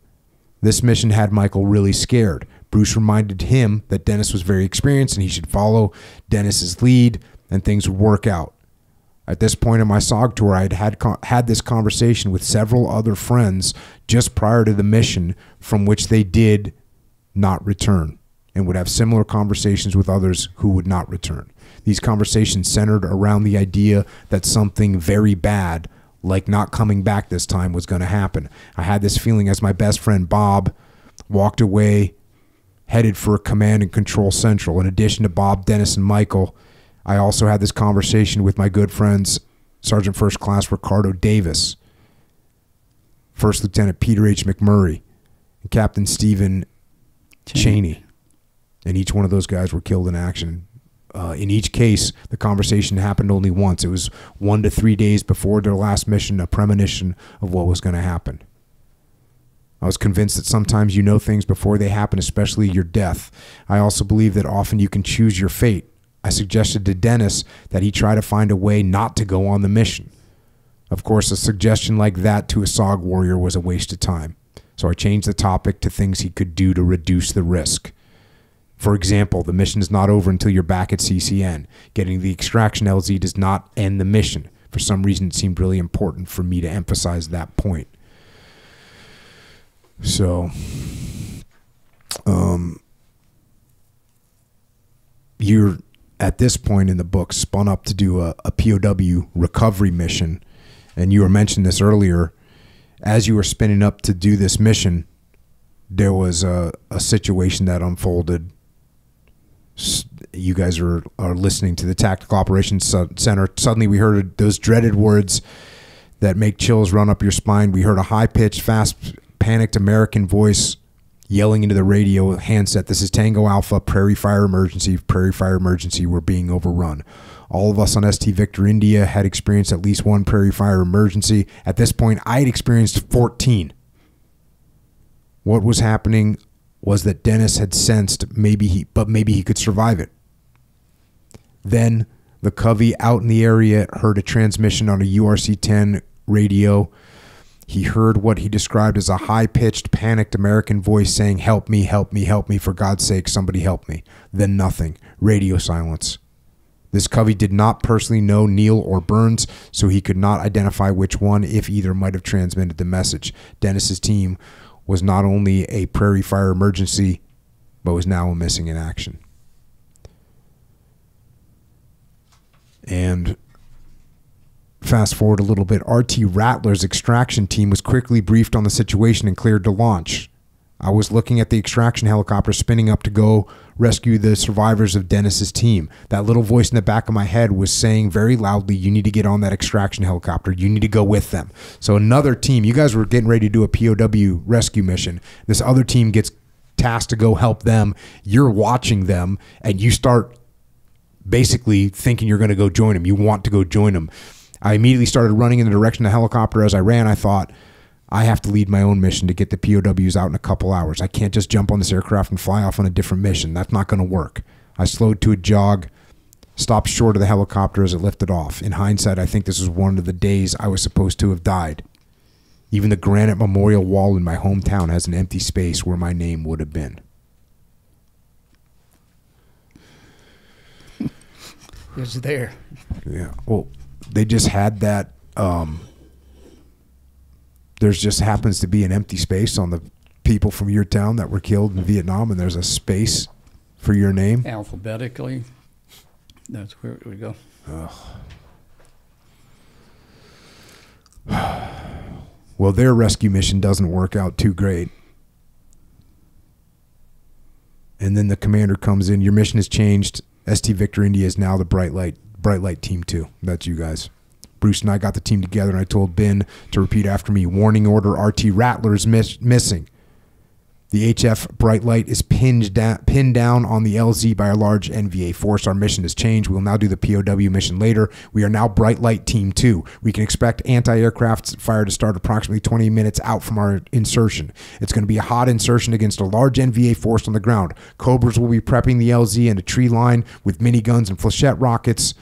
This mission had Michael really scared. Bruce reminded him that Dennis was very experienced and he should follow Dennis's lead and things would work out. At this point in my SOG tour, I had this conversation with several other friends just prior to the mission, from which they did not return, and would have similar conversations with others who would not return. These conversations centered around the idea that something very bad, like not coming back this time, was going to happen. I had this feeling as my best friend Bob walked away, headed for Command and Control Central. In addition to Bob, Dennis, and Michael, I also had this conversation with my good friends, Sergeant First Class Ricardo Davis, First Lieutenant Peter H. McMurray, and Captain Stephen Cheney. And each one of those guys were killed in action. In each case, the conversation happened only once. It was 1 to 3 days before their last mission, a premonition of what was going to happen. I was convinced that sometimes you know things before they happen, especially your death. I also believe that often you can choose your fate. I suggested to Dennis that he try to find a way not to go on the mission. Of course, a suggestion like that to a SOG warrior was a waste of time. So I changed the topic to things he could do to reduce the risk. For example, the mission is not over until you're back at CCN. Getting the extraction LZ does not end the mission. For some reason, it seemed really important for me to emphasize that point. So, you're at this point in the book spun up to do a POW recovery mission, and you were mentioning this earlier. As you were spinning up to do this mission, there was a situation that unfolded. You guys are listening to the Tactical Operations Center. Suddenly we heard those dreaded words that make chills run up your spine. We heard a high-pitched, fast, panicked American voice yelling into the radio handset, "This is Tango Alpha, Prairie Fire Emergency. Prairie Fire Emergency. We're being overrun." All of us on ST Victor India had experienced at least one Prairie Fire emergency. At this point, I had experienced 14. What was happening was that Dennis had sensed maybe he could survive it. Then the Covey out in the area heard a transmission on a URC-10 radio. He heard what he described as a high-pitched, panicked American voice saying, "Help me, help me, help me, for God's sake, somebody help me." Then nothing. Radio silence. This Covey did not personally know Neal or Burns, so he could not identify which one, if either, might have transmitted the message. Dennis's team was not only a Prairie Fire emergency, but was now missing in action. And fast forward a little bit, RT Rattler's extraction team was quickly briefed on the situation and cleared to launch. I was looking at the extraction helicopter spinning up to go rescue the survivors of Dennis's team. That little voice in the back of my head was saying very loudly, "You need to get on that extraction helicopter. You need to go with them." So another team, you guys were getting ready to do a POW rescue mission. This other team gets tasked to go help them. You're watching them, and you start basically thinking you're going to go join them. You want to go join them. I immediately started running in the direction of the helicopter. As I ran, I thought, I have to lead my own mission to get the POWs out in a couple hours. I can't just jump on this aircraft and fly off on a different mission. That's not going to work. I slowed to a jog, stopped short of the helicopter as it lifted off. In hindsight, I think this was one of the days I was supposed to have died. Even the granite memorial wall in my hometown has an empty space where my name would have been. is there. Yeah. Well, they just had that. There's just happens to be an empty space on the people from your town that were killed in Vietnam, and there's a space for your name. Alphabetically, that's where it would go. Well, their rescue mission doesn't work out too great. And then the commander comes in. Your mission has changed. ST Victor India is now the Bright Light Team 2. That's you guys. Bruce and I got the team together, and I told Ben to repeat after me. Warning order, RT Rattler is missing. The HF Bright Light is pinned down on the LZ by a large NVA force. Our mission has changed. We will now do the POW mission later. We are now Bright Light Team 2. We can expect anti-aircraft fire to start approximately 20 minutes out from our insertion. It's going to be a hot insertion against a large NVA force on the ground. Cobras will be prepping the LZ and a tree line with miniguns and flechette rockets.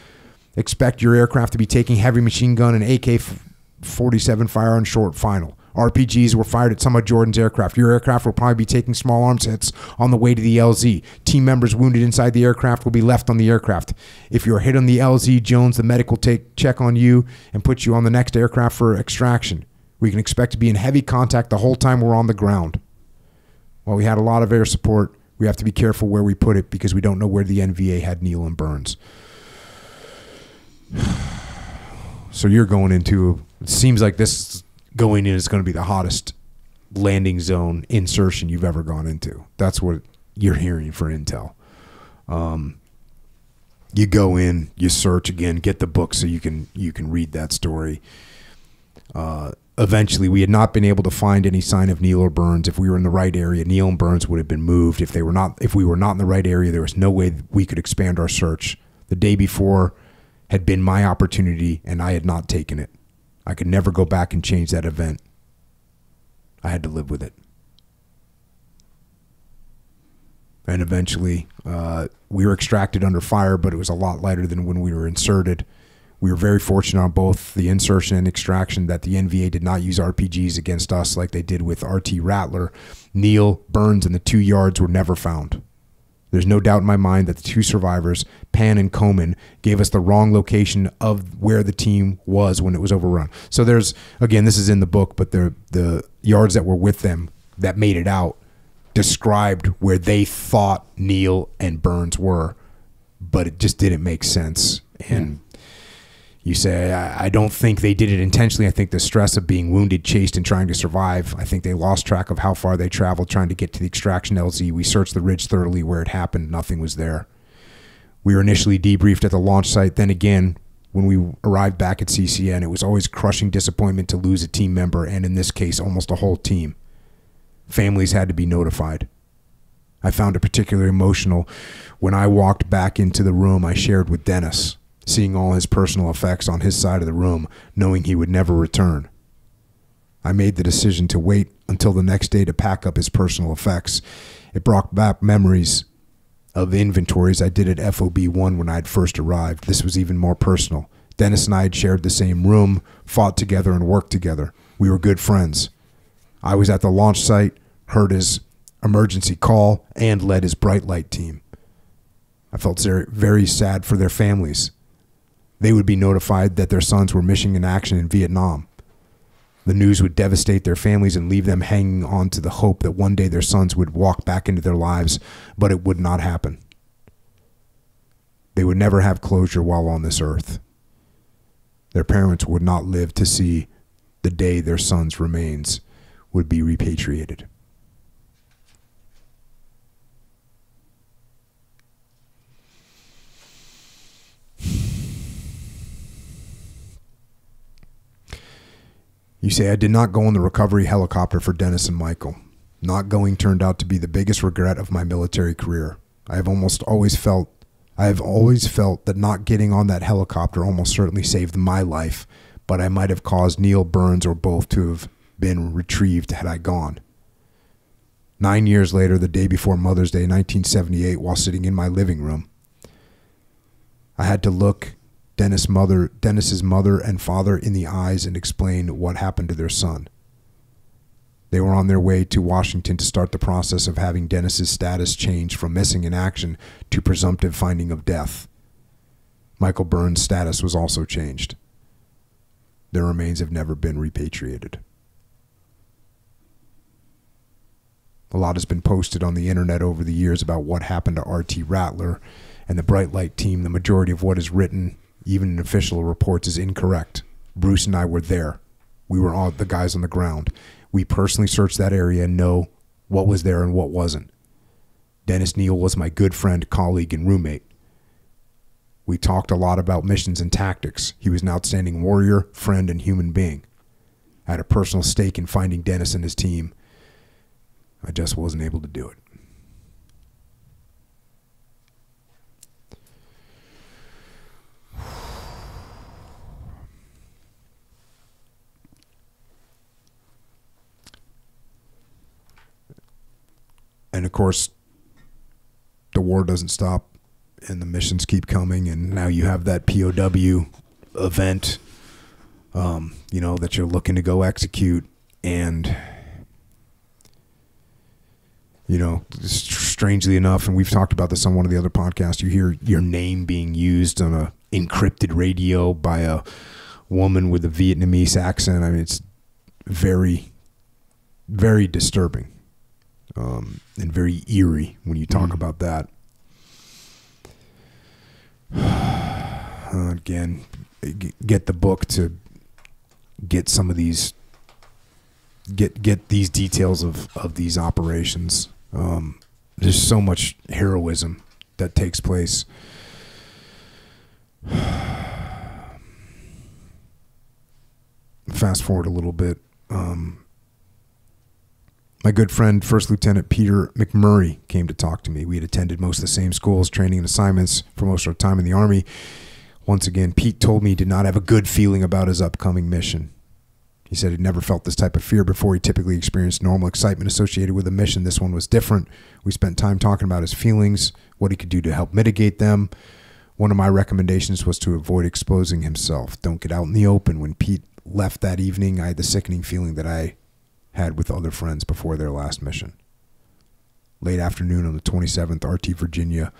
Expect your aircraft to be taking heavy machine gun and AK-47 fire on short final. RPGs were fired at some of Jordan's aircraft. Your aircraft will probably be taking small arms hits on the way to the LZ. Team members wounded inside the aircraft will be left on the aircraft. If you're hit on the LZ, Jones, the medic will check on you and put you on the next aircraft for extraction. We can expect to be in heavy contact the whole time we're on the ground. While we had a lot of air support, we have to be careful where we put it because we don't know where the NVA had Neil and Burns. So you're going into, it seems like this going in is going to be the hottest landing zone insertion you've ever gone into. That's what you're hearing for intel. You go in, you search again, get the book so you can read that story. Eventually, we had not been able to find any sign of Neil or Burns. If we were in the right area, Neil and Burns would have been moved. If we were not in the right area, there was no way we could expand our search. The day before had been my opportunity, and I had not taken it. I could never go back and change that event. I had to live with it. And eventually, we were extracted under fire, but it was a lot lighter than when we were inserted. We were very fortunate on both the insertion and extraction that the NVA did not use RPGs against us like they did with RT Rattler. Neil, Burns, and the 2 yards were never found. There's no doubt in my mind that the 2 survivors, Pan and Coman, gave us the wrong location of where the team was when it was overrun. So there's, again, this is in the book, but the yards that were with them that made it out described where they thought Neil and Burns were, but it just didn't make sense. And you say, I don't think they did it intentionally. I think the stress of being wounded, chased, and trying to survive, I think they lost track of how far they traveled trying to get to the extraction LZ. We searched the ridge thoroughly where it happened. Nothing was there. We were initially debriefed at the launch site. Then again, when we arrived back at CCN, it was always crushing disappointment to lose a team member, and in this case, almost a whole team. Families had to be notified. I found it particularly emotional when I walked back into the room I shared with Dennis, seeing all his personal effects on his side of the room, knowing he would never return. I made the decision to wait until the next day to pack up his personal effects. It brought back memories of inventories I did at FOB1 when I had first arrived. This was even more personal. Dennis and I had shared the same room, fought together, and worked together. We were good friends. I was at the launch site, heard his emergency call, and led his Bright Light team. I felt very, very sad for their families. They would be notified that their sons were missing in action in Vietnam. The news would devastate their families and leave them hanging on to the hope that one day their sons would walk back into their lives, but it would not happen. They would never have closure while on this earth. Their parents would not live to see the day their sons' remains would be repatriated. You say, I did not go on the recovery helicopter for Dennis and Michael. Not going turned out to be the biggest regret of my military career. I have always felt that not getting on that helicopter almost certainly saved my life, but I might have caused Neil, Burns, or both to have been retrieved had I gone. 9 years later, the day before Mother's Day, 1978, while sitting in my living room, I had to look Dennis's mother and father in the eyes and explain what happened to their son. They were on their way to Washington to start the process of having Dennis's status changed from missing in action to presumptive finding of death. Michael Burns' status was also changed. Their remains have never been repatriated. A lot has been posted on the internet over the years about what happened to R.T. Rattler and the Bright Light team. The majority of what is written, even in official reports, is incorrect. Bruce and I were there. We were all the guys on the ground. We personally searched that area and know what was there and what wasn't. Dennis Neal was my good friend, colleague, and roommate. We talked a lot about missions and tactics. He was an outstanding warrior, friend, and human being. I had a personal stake in finding Dennis and his team. I just wasn't able to do it. And of course, the war doesn't stop and the missions keep coming, and now you have that POW event, that you're looking to go execute, and strangely enough, and we've talked about this on one of the other podcasts, you hear your name being used on a encrypted radio by a woman with a Vietnamese accent. I mean, it's very, very disturbing, and very eerie when you talk about that. Again, get the book to get some of these, get these details of these operations. There's so much heroism that takes place. Fast forward a little bit. My good friend, First Lieutenant Peter McMurray, came to talk to me. We had attended most of the same schools, training, and assignments for most of our time in the Army. Once again, Pete told me he did not have a good feeling about his upcoming mission. He said he'd never felt this type of fear before. He typically experienced normal excitement associated with a mission. This one was different. We spent time talking about his feelings, what he could do to help mitigate them. One of my recommendations was to avoid exposing himself. Don't get out in the open. When Pete left that evening, I had the sickening feeling that I had with other friends before their last mission. Late afternoon on the 27th, RT Virginia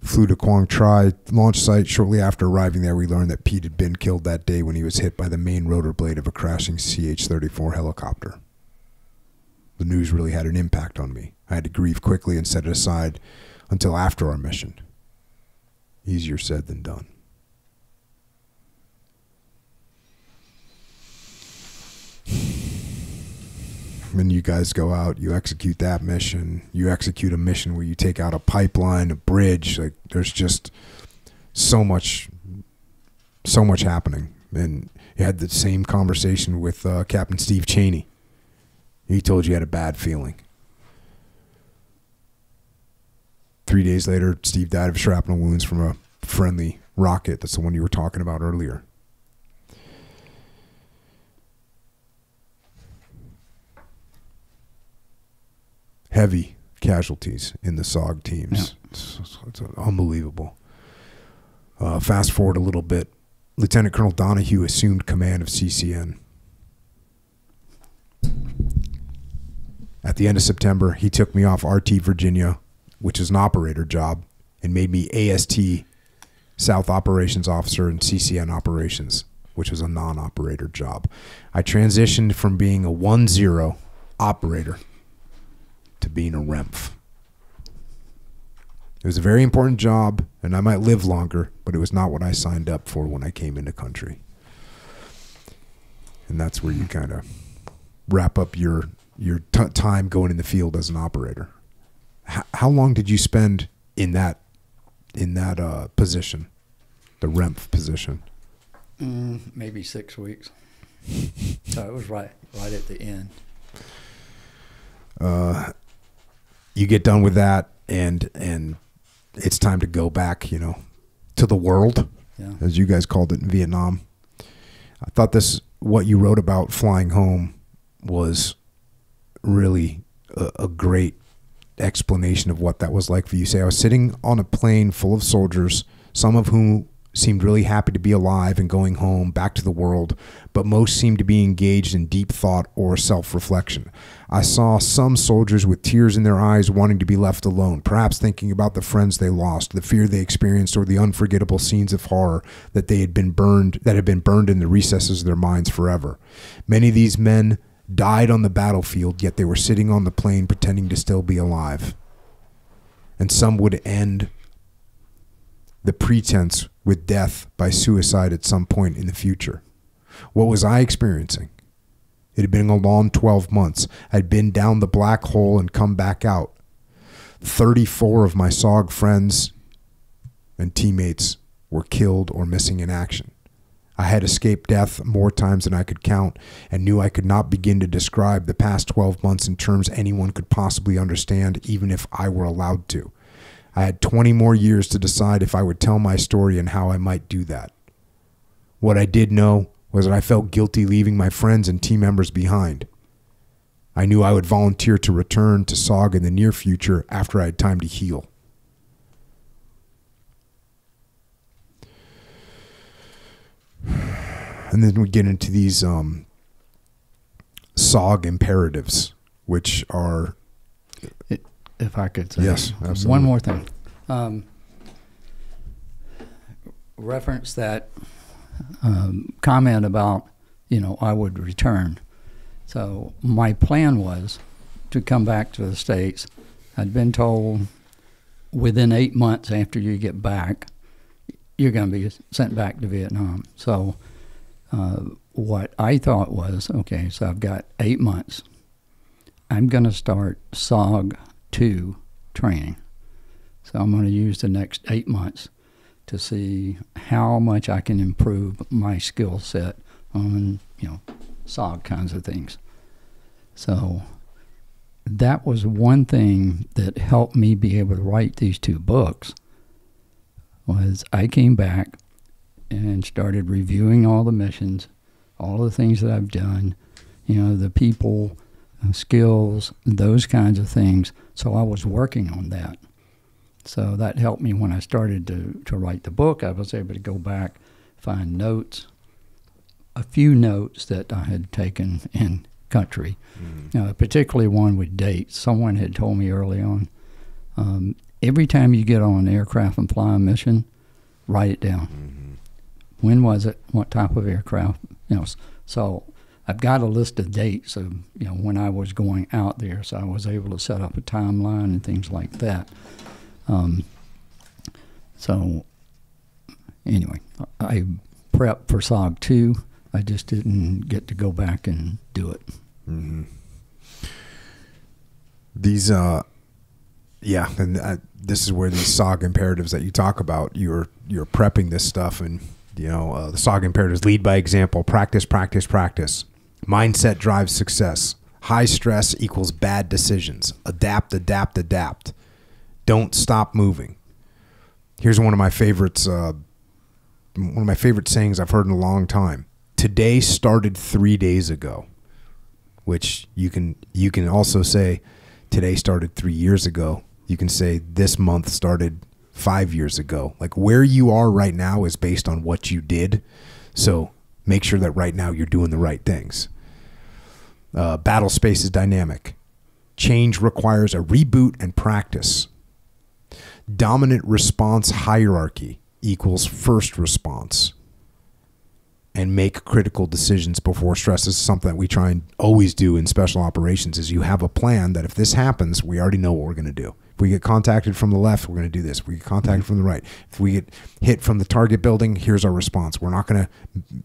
flew to Quang Tri launch site. Shortly after arriving there, we learned that Pete had been killed that day when he was hit by the main rotor blade of a crashing CH-34 helicopter. The news really had an impact on me. I had to grieve quickly and set it aside until after our mission. Easier said than done. When you guys go out, you execute that mission. You execute a mission where you take out a pipeline, a bridge. Like, there's just so much happening. And you had the same conversation with Captain Steve Cheney. He told you had a bad feeling. 3 days later, Steve died of shrapnel wounds from a friendly rocket. That's the one you were talking about earlier. Heavy casualties in the SOG teams. Yeah. It's unbelievable. Fast forward a little bit. Lieutenant Colonel Donahue assumed command of CCN. At the end of September, he took me off RT Virginia, which is an operator job, and made me AST, South Operations Officer, and CCN Operations, which was a non-operator job. I transitioned from being a 1-0 operator to being a REMF. It was a very important job, and I might live longer, but it was not what I signed up for when I came into country. And that's where you kind of wrap up your time going in the field as an operator. How long did you spend in that position, the REMF position? Maybe 6 weeks. So it was right at the end. You get done with that, and it's time to go back, to the world, as you guys called it in Vietnam. I thought what you wrote about flying home was really a great explanation of what that was like for you. Say, I was sitting on a plane full of soldiers, some of whom seemed really happy to be alive and going home, back to the world, but most seemed to be engaged in deep thought or self-reflection. I saw some soldiers with tears in their eyes wanting to be left alone, perhaps thinking about the friends they lost, the fear they experienced, or the unforgettable scenes of horror that had been burned in the recesses of their minds forever. Many of these men died on the battlefield, yet they were sitting on the plane pretending to still be alive. And some would end the pretense with death by suicide at some point in the future. What was I experiencing? It had been a long 12 months. I'd been down the black hole and come back out. 34 of my SOG friends and teammates were killed or missing in action. I had escaped death more times than I could count and knew I could not begin to describe the past 12 months in terms anyone could possibly understand, even if I were allowed to. I had 20 more years to decide if I would tell my story and how I might do that. What I did know was that I felt guilty leaving my friends and team members behind. I knew I would volunteer to return to SOG in the near future after I had time to heal. And then we get into these SOG imperatives, which are... If I could say, yes, absolutely. One more thing. Reference that comment about, I would return. So my plan was to come back to the States. I'd been told within 8 months after you get back, you're going to be sent back to Vietnam. So what I thought was, okay, so I've got 8 months. I'm going to start SOG 2 training. So I'm going to use the next 8 months to see how much I can improve my skill set on, SOG kinds of things. So that was one thing that helped me be able to write these 2 books. Was I came back and started reviewing all the missions, all the things that I've done, the people, skills, those kinds of things. So I was working on that. So that helped me when I started to write the book. I was able to go back, find notes, a few notes that I had taken in country, particularly one with dates. Someone had told me early on, every time you get on an aircraft and fly a mission, write it down. Mm-hmm. When was it? What type of aircraft? So I've got a list of dates of when I was going out there, so I was able to set up a timeline and things like that. So anyway, I prepped for SOG 2. I just didn't get to go back and do it. Mm-hmm. These, and this is where these SOG imperatives that you talk about, you're prepping this stuff, and the SOG imperatives: lead by example, practice, practice, practice. Mindset drives success. High stress equals bad decisions. Adapt, adapt, adapt. Don't stop moving. Here's one of my favorites. One of my favorite sayings I've heard in a long time. Today started 3 days ago, which you can also say today started 3 years ago. You can say this month started 5 years ago. Like where you are right now is based on what you did. So make sure that right now you're doing the right things. Battle space is dynamic. Change requires a reboot and practice. Dominant response hierarchy equals first response. And make critical decisions before stress. This is something that we try and always do in special operations, is you have a plan that if this happens, we already know what we're going to do. If we get contacted from the left, we're going to do this. If we get contacted from the right, if we get hit from the target building, here's our response. We're not going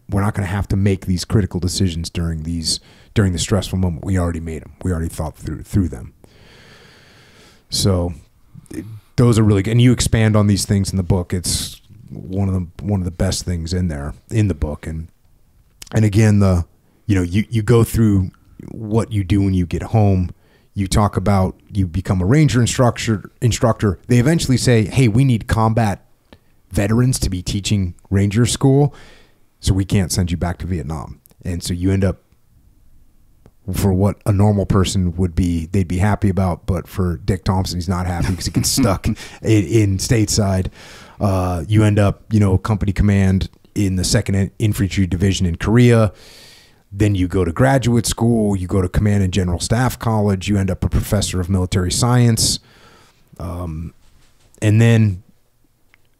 to have to make these critical decisions during the stressful moment. We already made them. We already thought through them. So those are really good. And you expand on these things in the book. It's one of the best things in there in the book. And again, you go through what you do when you get home. You talk about you become a Ranger instructor. They eventually say, hey, we need combat veterans to be teaching Ranger school, so we can't send you back to Vietnam. And so you end up for what a normal person would be, they'd be happy about. But for Dick Thompson, he's not happy because he gets stuck in stateside. You end up, company command in the 2nd Infantry Division in Korea. Then you go to graduate school. You go to Command and General Staff College. You end up a professor of military science. And then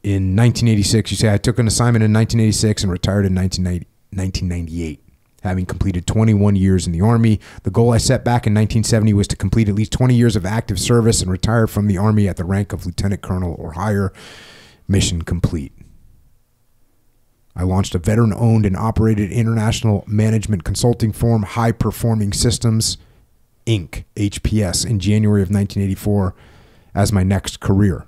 in 1986, you say, I took an assignment in 1986 and retired in 1998, having completed 21 years in the Army. The goal I set back in 1970 was to complete at least 20 years of active service and retire from the Army at the rank of lieutenant colonel or higher. Mission complete. I launched a veteran-owned and operated international management consulting firm, High Performing Systems, Inc., HPS, in January of 1984 as my next career.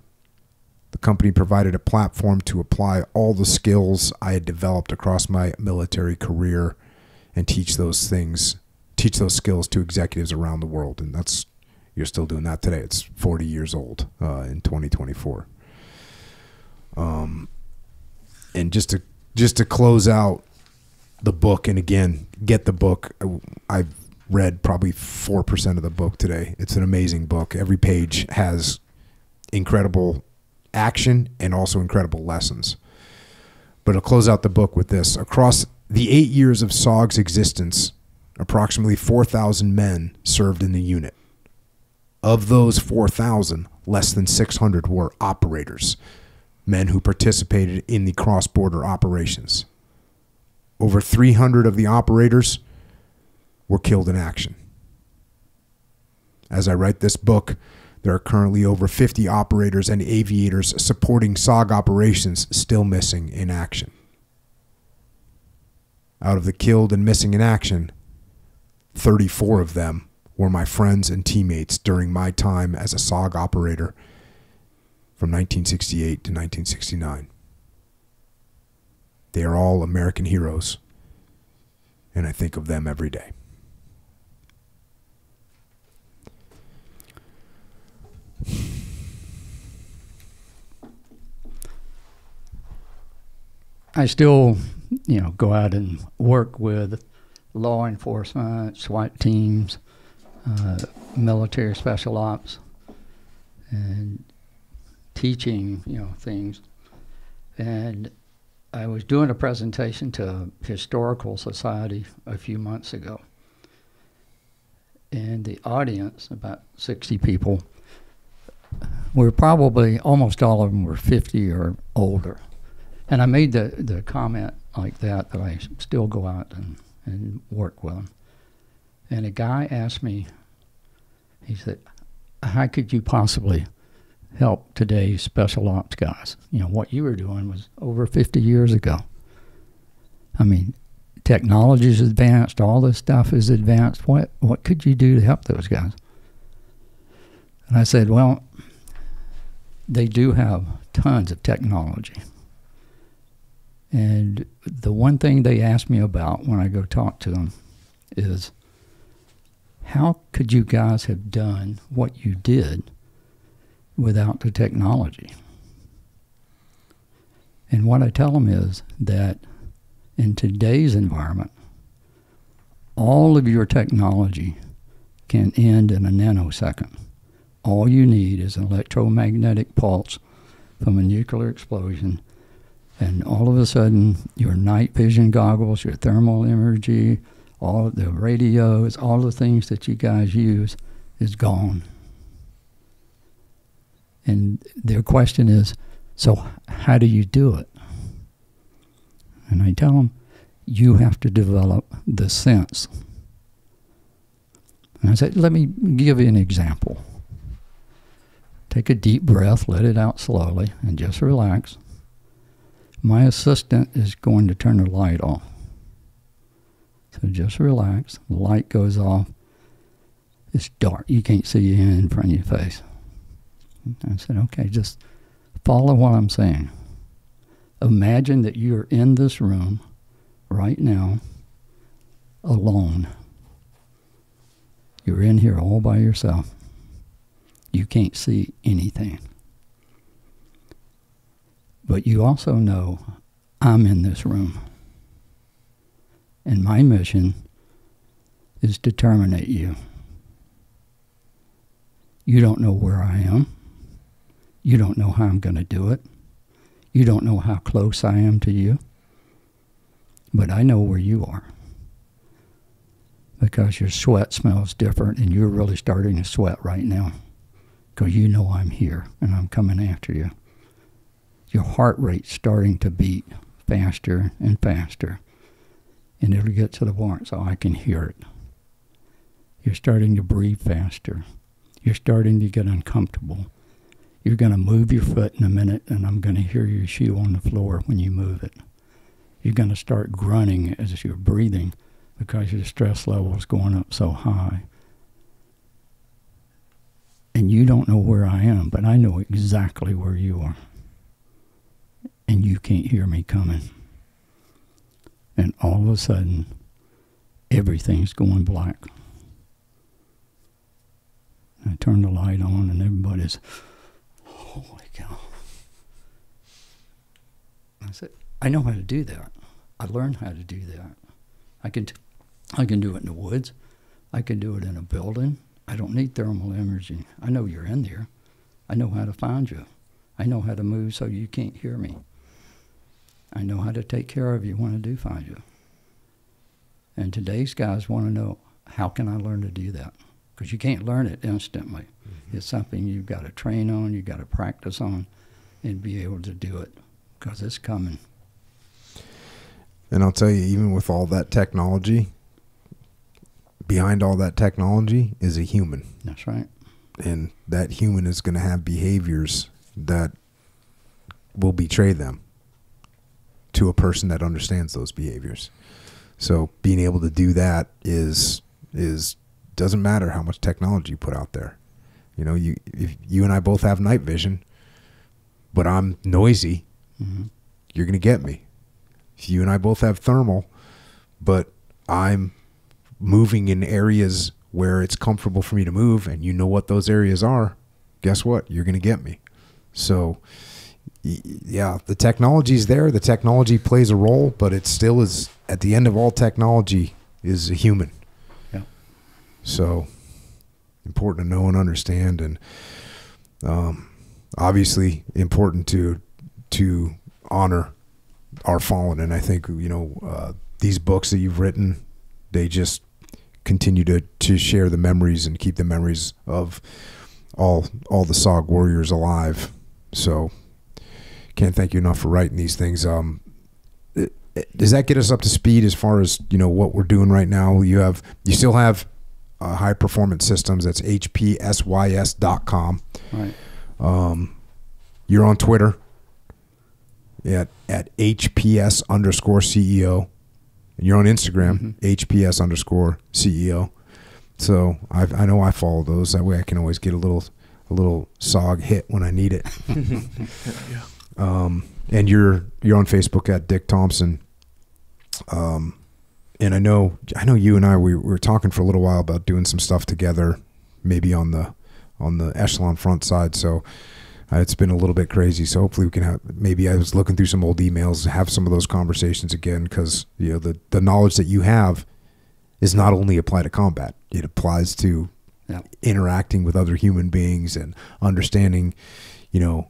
The company provided a platform to apply all the skills I had developed across my military career and teach those skills to executives around the world. And you're still doing that today. It's 40 years old in 2024. And just to close out the book, and again, get the book. I've read probably 4% of the book today. It's an amazing book. Every page has incredible action and also incredible lessons. But I'll close out the book with this. Across the 8 years of SOG's existence, approximately 4,000 men served in the unit. Of those 4,000, less than 600 were operators, men who participated in the cross-border operations. Over 300 of the operators were killed in action. As I write this book, there are currently over 50 operators and aviators supporting SOG operations still missing in action. Out of the killed and missing in action, 34 of them were my friends and teammates during my time as a SOG operator from 1968 to 1969. They are all American heroes, and I think of them every day. I still, go out and work with law enforcement, SWAT teams, military special ops, and teaching, things. And I was doing a presentation to a historical society a few months ago. And the audience, about 60 people, were probably, almost all of them were 50 or older. And I made the comment like that I still go out and work with them. And a guy asked me, he said, how could you possibly help today's special ops guys? What you were doing was over 50 years ago. I mean, technology's advanced, all this stuff is advanced. What could you do to help those guys? And I said, well, they do have tons of technology. And the one thing they ask me about when I go talk to them is, how could you guys have done what you did without the technology? And what I tell them is that in today's environment, all of your technology can end in a nanosecond. All you need is an electromagnetic pulse from a nuclear explosion, and all of a sudden your night vision goggles, your thermal imagery, all the radios, all the things that you guys use is gone. And their question is, so how do you do it? And I tell them, you have to develop the sense. And I said, let me give you an example. Take a deep breath, let it out slowly, and just relax. My assistant is going to turn the light off. So just relax. The light goes off. It's dark. You can't see your hand in front of your face. I said, okay, just follow what I'm saying. Imagine that you're in this room right now, alone. You're in here all by yourself. You can't see anything. But you also know I'm in this room. And my mission is to terminate you. You don't know where I am. You don't know how I'm going to do it. You don't know how close I am to you. But I know where you are. Because your sweat smells different, and you're really starting to sweat right now. Because you know I'm here, and I'm coming after you. Your heart rate's starting to beat faster and faster. And it'll get to the point so I can hear it. You're starting to breathe faster. You're starting to get uncomfortable. You're going to move your foot in a minute, and I'm going to hear your shoe on the floor when you move it. You're going to start grunting as you're breathing because your stress level is going up so high. And you don't know where I am, but I know exactly where you are. And you can't hear me coming. And all of a sudden, everything's going black. I turn the light on, and everybody's, holy cow. I said, I know how to do that. I learned how to do that. I can do it in the woods. I can do it in a building. I don't need thermal imaging. I know you're in there. I know how to find you. I know how to move so you can't hear me. I know how to take care of you when I do find you. And today's guys want to know, how can I learn to do that? Because you can't learn it instantly. Mm-hmm. It's something you've got to train on, you've got to practice on, and be able to do it, because it's coming. And I'll tell you, even with all that technology, behind all that technology is a human. That's right. And that human is going to have behaviors that will betray them to a person that understands those behaviors. So being able to do that is doesn't matter how much technology you put out there. You know, if you and I both have night vision, but I'm noisy, mm-hmm. you're going to get me. If you and I both have thermal, but I'm moving in areas where it's comfortable for me to move, and you know what those areas are, guess what? You're going to get me. So, yeah, the technology's there. The technology plays a role, but it still is, at the end of all technology, is a human. Yeah. So, important to know and understand, and obviously important to honor our fallen. And I think, you know, these books that you've written, they just continue to share the memories and keep the memories of all the SOG warriors alive. So can't thank you enough for writing these things. Does that get us up to speed as far as, you know, what we're doing right now? You still have High Performance Systems. That's hpsys.com. Right. You're on Twitter at HPS_CEO. And you're on Instagram, mm-hmm. HPS_CEO. So I know I follow those. That way I can always get a little SOG hit when I need it. Yeah. And you're on Facebook at Dick Thompson. And I know you and I we were talking for a little while about doing some stuff together, maybe on the Echelon front side. So it's been a little bit crazy. So hopefully we can have, maybe I was looking through some old emails, have some of those conversations again, because, you know, the knowledge that you have is not only applied to combat. It applies to interacting with other human beings and understanding, you know,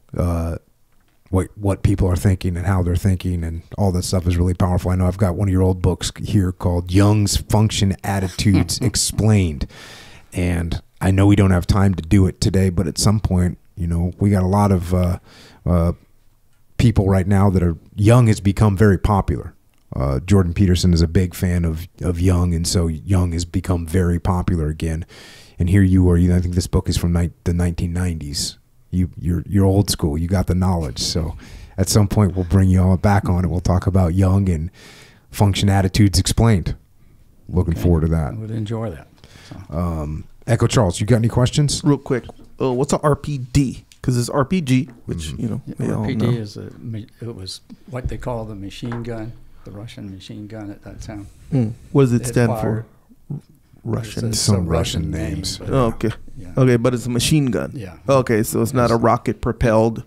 what people are thinking and how they're thinking, and all that stuff is really powerful. I know I've got one of your old books here called Jung's Function Attitudes Explained. And I know we don't have time to do it today, but at some point, you know, we got a lot of people right now that are, Jung has become very popular. Jordan Peterson is a big fan of Jung, and so Jung has become very popular again. And here you are, I think this book is from the 1990s. You're old school. You got the knowledge. So at some point we'll bring you all back on it. We'll talk about Jung and Function Attitudes Explained. Looking forward to that. I would enjoy that. So. Echo Charles, you got any questions? Real quick, what's a RPD? Because it's RPG, which, you know, we all know. RPD it was what they call the machine gun, the Russian machine gun at that time. What does it stand for? Russian. Some Russian names. Okay. Yeah. Okay, but it's a machine gun. Yeah. Okay, so it's not a rocket propelled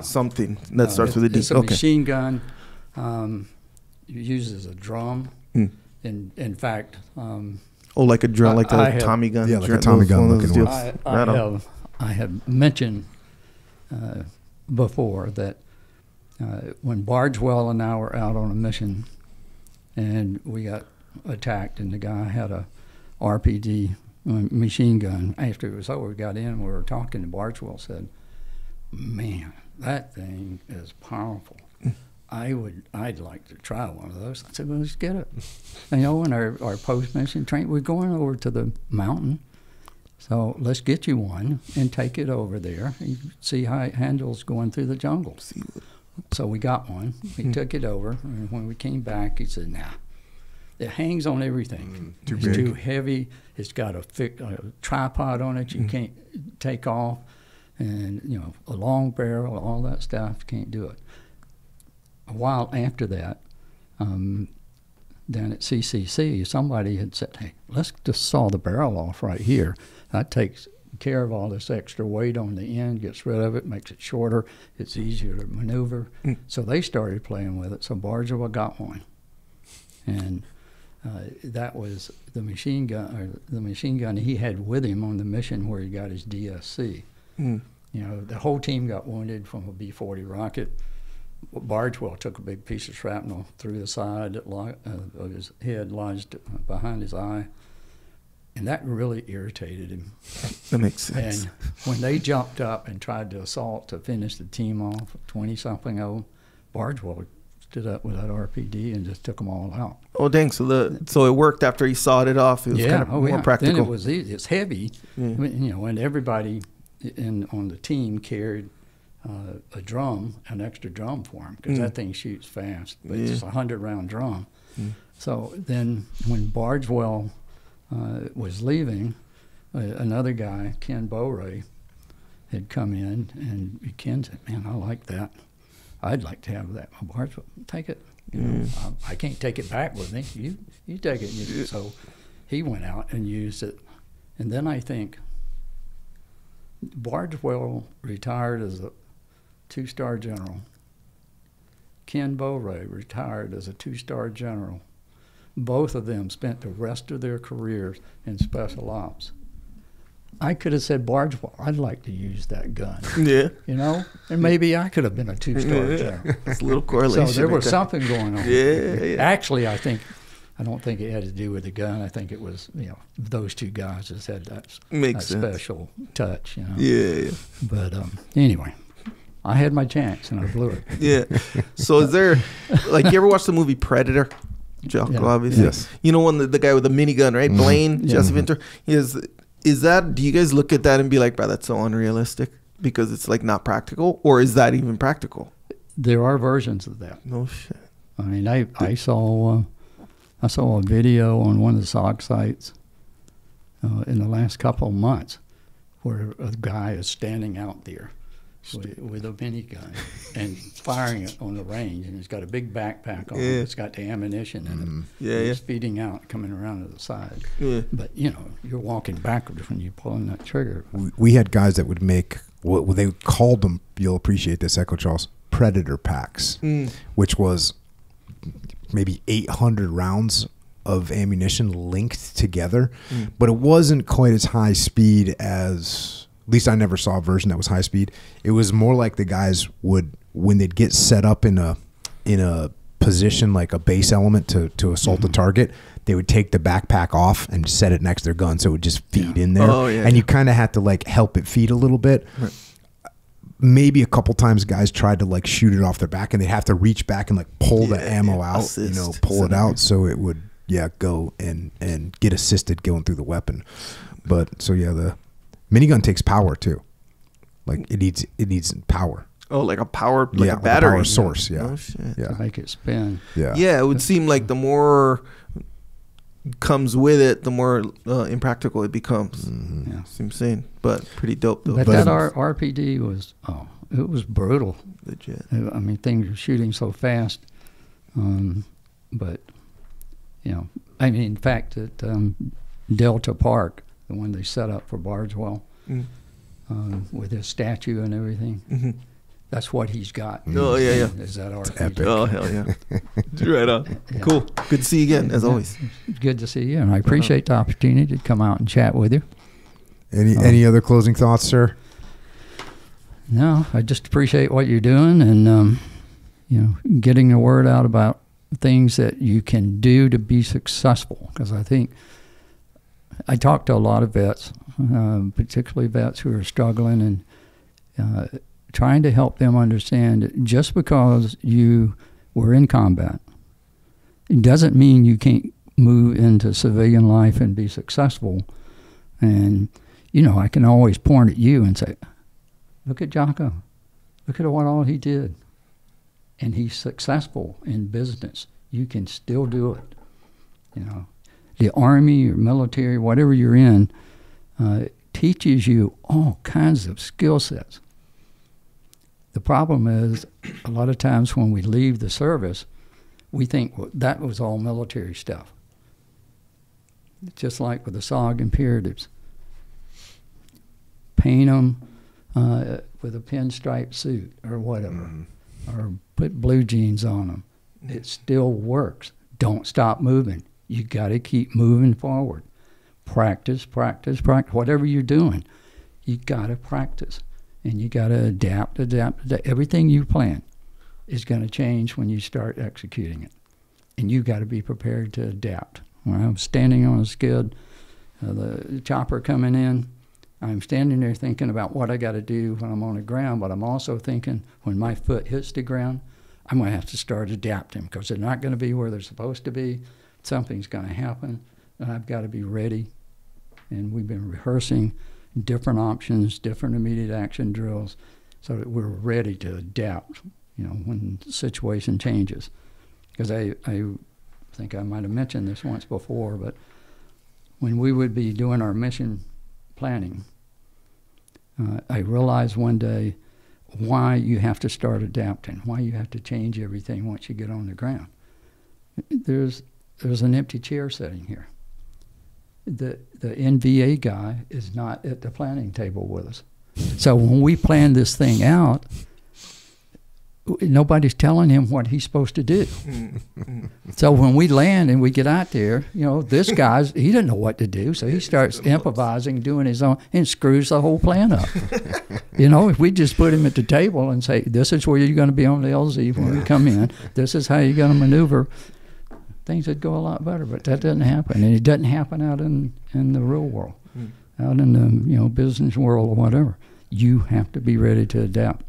something that starts with a D. It's a machine gun. It uses a drum. In fact, Oh, like a drum, like I a have- Tommy gun. Yeah, like a drum- Tommy those- gun one of those looking deals. one. I Right on. have mentioned before that when Bardwell and I were out on a mission, and we got attacked, and the guy had a RPD machine gun. After it was over, we got in, we were talking, and Bardwell said, "Man, that thing is powerful. I'd like to try one of those." I said, "Well, let's get it." And, you know, in our post-mission train, we're going over to the mountain, so let's get you one and take it over there and see how it handles going through the jungle. So we got one. We took it over, and when we came back, he said, "Nah, it hangs on everything. Too It's big. too heavy. It's got a tripod on it you can't take off, and, you know, a long barrel, all that stuff, can't do it." A while after that, down at CCC, somebody had said, "Hey, let's just saw the barrel off right here. That takes care of all this extra weight on the end, gets rid of it, makes it shorter, it's easier to maneuver." So they started playing with it. So Bardwell got one, and that was the machine gun he had with him on the mission where he got his DSC. You know, the whole team got wounded from a B-40 rocket. Bardwell took a big piece of shrapnel through the side of his head, lodged behind his eye, and that really irritated him. That makes sense. And when they jumped up and tried to assault to finish the team off, 20-something of them, Bardwell stood up with that RPD and just took them all out. Oh, dang. So it worked after he sawed it off. It was kind of more practical. Then it was easy. It's heavy, Yeah. I mean, you know, and everybody on the team carried a drum, an extra drum for him, because that thing shoots fast. But it's a 100-round drum. So then when Bardwell was leaving, another guy, Ken Bowray, had come in, and Ken said, "Man, I like that. I'd like to have that." Well, Bardwell, take it. You know, I can't take it back with me. You take it. So he went out and used it. And then I think Bardwell retired as a 2-star general. Ken Bowray retired as a 2-star general. Both of them spent the rest of their careers in special ops. I could have said, "Bardwell, I'd like to use that gun." Yeah. You know? And maybe I could have been a 2-star general. That's a little correlation. So there right was there. something going on. Yeah. Actually, I don't think it had to do with the gun. I think it was, you know, those two guys just had that Makes sense. special touch, you know. Yeah. But anyway, I had my chance and I blew it. Yeah. So is there, like, you ever watch the movie Predator? Jocko, Yeah. obviously. Yes. You know, the guy with the minigun, right? Blaine, Yeah. Jesse Ventura. Is that, do you guys look at that and be like, "Bro, that's so unrealistic," because it's like not practical? Or is that even practical? There are versions of that. No shit. I mean, I saw a video on one of the SOG sites in the last couple of months where a guy is standing out there with a minigun and firing it on the range, and he's got a big backpack on. Yeah. It's got the ammunition in it. Yeah, He's feeding out, coming around to the side. Yeah. But you know, you're walking backwards when you're pulling that trigger. We had guys that would make what they called them. You'll appreciate this, Echo Charles. Predator packs, which was maybe 800 rounds of ammunition linked together, but it wasn't quite as high speed as. At least I never saw a version that was high speed. It was more like the guys would, when they'd get set up in a position like a base element to assault the target, they would take the backpack off and set it next to their gun so it would just feed in there. Oh, yeah. And you kind of had to like help it feed a little bit. Right. Maybe a couple times guys tried to like shoot it off their back and they'd have to reach back and like pull the ammo out, assist, pull it out so it would go and get assisted going through the weapon. But so yeah, the minigun takes power too. Like it needs power. Oh, like a power, like Yeah, a like a battery power source, yeah. Oh shit. Yeah. To make it spin. Yeah. Yeah, it would seem like the more comes with it, the more impractical it becomes. Yeah. Seems insane, but pretty dope though. But that RPD was, it was brutal. Legit. I mean, things were shooting so fast. But, you know, I mean, in fact, at Delta Park, the one they set up for Bardwell, with his statue and everything, That's what he's got. Oh, yeah, yeah. Is that RPG? epic. Oh, hell yeah. Right on. Cool. Good to see you again, as always. It's good to see you, and I appreciate the opportunity to come out and chat with you. Any other closing thoughts, sir? No, I just appreciate what you're doing, and getting the word out about things that you can do to be successful. Because I think I talk to a lot of vets, particularly vets who are struggling, and trying to help them understand that just because you were in combat, it doesn't mean you can't move into civilian life and be successful. And, I can always point at you and say, look at Jocko. Look at what all he did. And he's successful in business. You can still do it. The Army or military, whatever you're in, teaches you all kinds of skill sets. The problem is, a lot of times when we leave the service, we think, well, that was all military stuff. Just like with the SOG imperatives. Paint them with a pinstripe suit or whatever, or put blue jeans on them. It still works. Don't stop moving. You got to keep moving forward. Practice, practice, practice. Whatever you're doing, you got to practice. And you got to adapt. Everything you plan is going to change when you start executing it. And you got to be prepared to adapt. When I'm standing on a skid, the chopper coming in, I'm standing there thinking about what I got to do when I'm on the ground, but I'm also thinking when my foot hits the ground, I'm going to have to start adapting because they're not going to be where they're supposed to be. Something's going to happen, and I've got to be ready. And we've been rehearsing different options, different immediate action drills, so that we're ready to adapt, when the situation changes. Because I think I might have mentioned this once before, but when we would be doing our mission planning, I realized one day why you have to start adapting, why you have to change everything once you get on the ground. There's an empty chair sitting here. The NVA guy is not at the planning table with us. So when we plan this thing out, nobody's telling him what he's supposed to do. So when we land and we get out there, this guy's, he doesn't know what to do, so he starts improvising, doing his own, and screws the whole plan up. If we just put him at the table and say, this is where you're going to be on the LZ when we come in, this is how you're going to maneuver, things would go a lot better, but that doesn't happen. And it doesn't happen out in the real world, out in the business world or whatever. You have to be ready to adapt.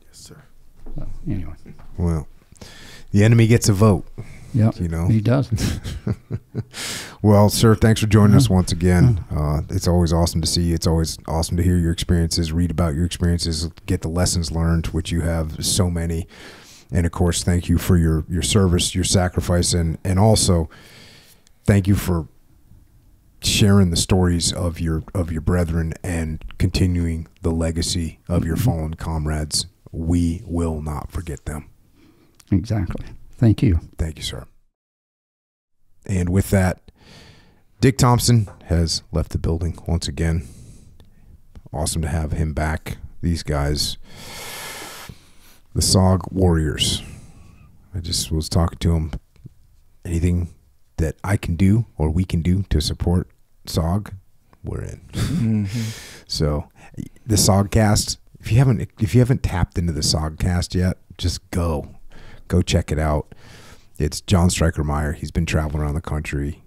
Yes, sir. So, anyway. Well, the enemy gets a vote. Yeah, he does. Well, sir, thanks for joining us once again. It's always awesome to see you. It's always awesome to hear your experiences, read about your experiences, get the lessons learned, which you have so many. And, of course, thank you for your service, your sacrifice, and also thank you for sharing the stories of your brethren and continuing the legacy of your fallen comrades. We will not forget them. Exactly. Thank you. Thank you, sir. And with that, Dick Thompson has left the building once again. Awesome to have him back. These guys, the SOG Warriors. I just was talking to him. Anything that I can do or we can do to support SOG, we're in. So the SOGcast, if you haven't tapped into the SOGcast yet, just go check it out. It's John Stryker-Meyer. He's been traveling around the country.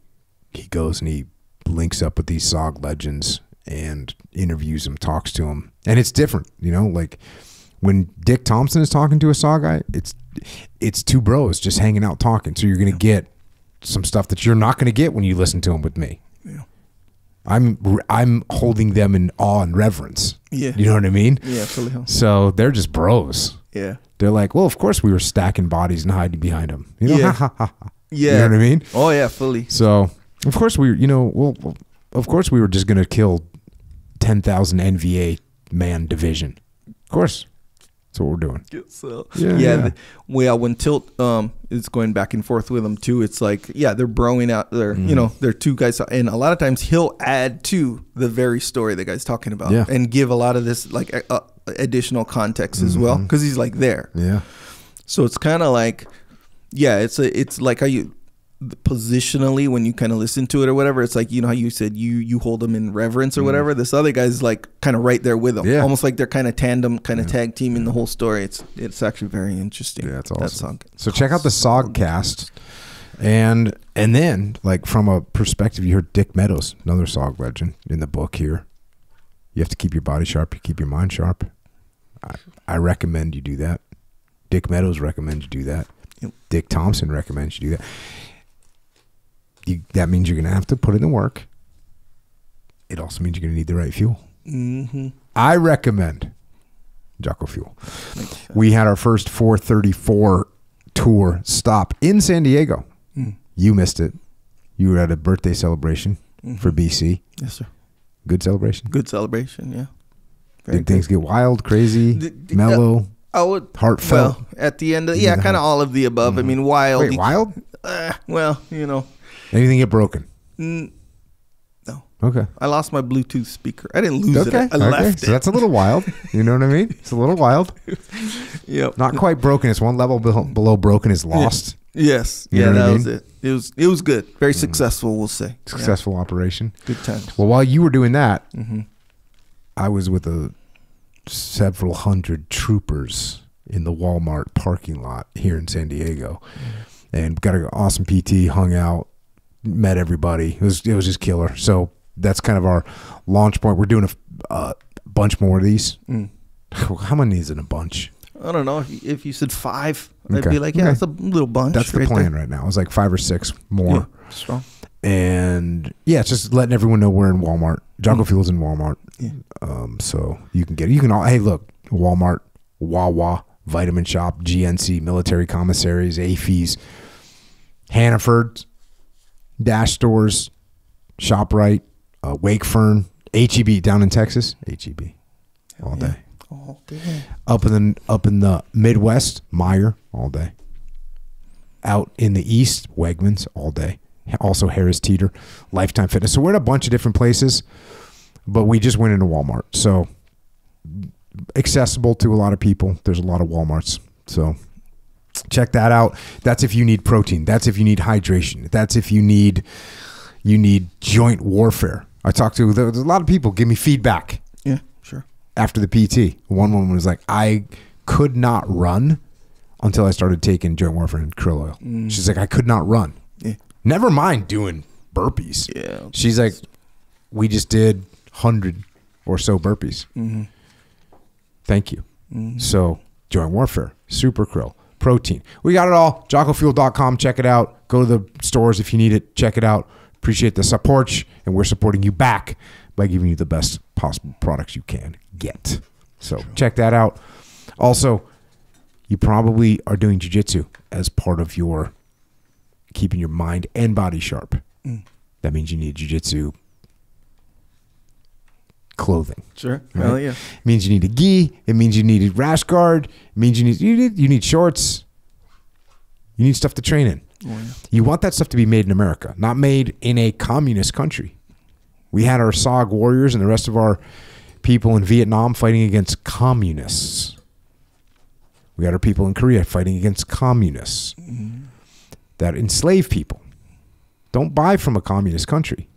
He goes and he links up with these SOG legends and interviews them, talks to them, and it's different, like when Dick Thompson is talking to a SOG guy, it's two bros just hanging out talking. So you're going to get some stuff that you're not going to get when you listen to them with me. Yeah. I'm holding them in awe and reverence. Yeah. You know what I mean? Yeah, absolutely. So they're just bros. Yeah. They're like, well, of course we were stacking bodies and hiding behind them. Yeah. Ha, ha, ha. Yeah. You know what I mean? Oh yeah, fully. So of course we were just going to kill 10,000 NVA man division. Of course. That's what we're doing. So Yeah. When Tilt is going back and forth with them too, it's like, they're broing out. They're they're two guys, and a lot of times he'll add to the very story the guy's talking about, and give a lot of this like additional context as well, because he's like there. Yeah. So it's kind of like, yeah, it's like how you positionally when you kind of listen to it or whatever, it's like, you know how you said you hold them in reverence or whatever. This other guy's like kind of right there with them, Yeah. almost like they're kind of tandem, kind of tag teaming the whole story. It's actually very interesting. Yeah, it's That awesome. song. So check out the Sogcast, and then like from a perspective, you heard Dick Meadows, another Sog legend in the book here. You have to keep your body sharp. You keep your mind sharp. I recommend you do that. Dick Meadows recommends you do that. Yep. Dick Thompson recommends you do that. That means you're going to have to put in the work. It also means you're going to need the right fuel. Mm-hmm. I recommend Jocko Fuel. We had our first 434 tour stop in San Diego. You missed it. You were at a birthday celebration for BC. Yes, sir. Good celebration. Good celebration. Yeah. Very Did things get wild, crazy, mellow, I would heartfelt? Well, at the end of kind of all of the above. I mean, wild. Wait, wild? Well, you know. Anything get broken? No. Okay. I lost my Bluetooth speaker. I didn't lose it. I Okay. left So it. that's a little wild. You know what I mean? It's a little wild. Yep. Not quite broken. It's one level below broken is lost. Yes. You Yeah, know what I that mean? was it. It was good. Very successful, we'll say. Successful operation. Yeah. Good times. Well, while you were doing that, I was with several hundred troopers in the Walmart parking lot here in San Diego, and got an awesome PT. Hung out, met everybody. It was just killer. So that's kind of our launch point. We're doing a bunch more of these. How many is in a bunch? I don't know. If you said 5, I'd Okay. be like, yeah, Okay. it's a little bunch. That's the right plan there. right now. It's like 5 or 6 more. Yeah, strong. And yeah, it's just letting everyone know we're in Walmart. Jocko Fuel's in Walmart. Yeah. So you can get it. You can all, hey, look, Walmart, Wawa, Vitamin Shop, GNC, military commissaries, AFES, Hannaford, Dash Stores, ShopRite, Wakefern, HEB down in Texas, HEB all day. All day. Up in the Midwest, Meijer all day. Out in the East, Wegmans all day. Also Harris Teeter, Lifetime Fitness. So we're in a bunch of different places, but we just went into Walmart. So accessible to a lot of people. There's a lot of Walmarts. So check that out. That's if you need protein. That's if you need hydration. That's if you need joint warfare. I talked to there's a lot of people give me feedback Yeah, sure. after the PT. One woman was like, I could not run until I started taking joint warfare and krill oil. She's like, I could not run. Yeah. Never mind doing burpees. Yeah. She's like, we just did 100 or so burpees. Thank you. So joint warfare, super krill, protein. We got it all. JockoFuel.com. Check it out. Go to the stores if you need it. Check it out. Appreciate the support, and we're supporting you back by giving you the best possible products you can get. So check that out. Also, you probably are doing jiu-jitsu as part of your keeping your mind and body sharp. That means you need jiu-jitsu clothing. Sure. Right? Hell yeah. It means you need a gi. It means you need a rash guard. It means you need shorts. You need stuff to train in. Oh, yeah. You want that stuff to be made in America, not made in a communist country. We had our SOG warriors and the rest of our people in Vietnam fighting against communists. We had our people in Korea fighting against communists that enslave people. Don't buy from a communist country.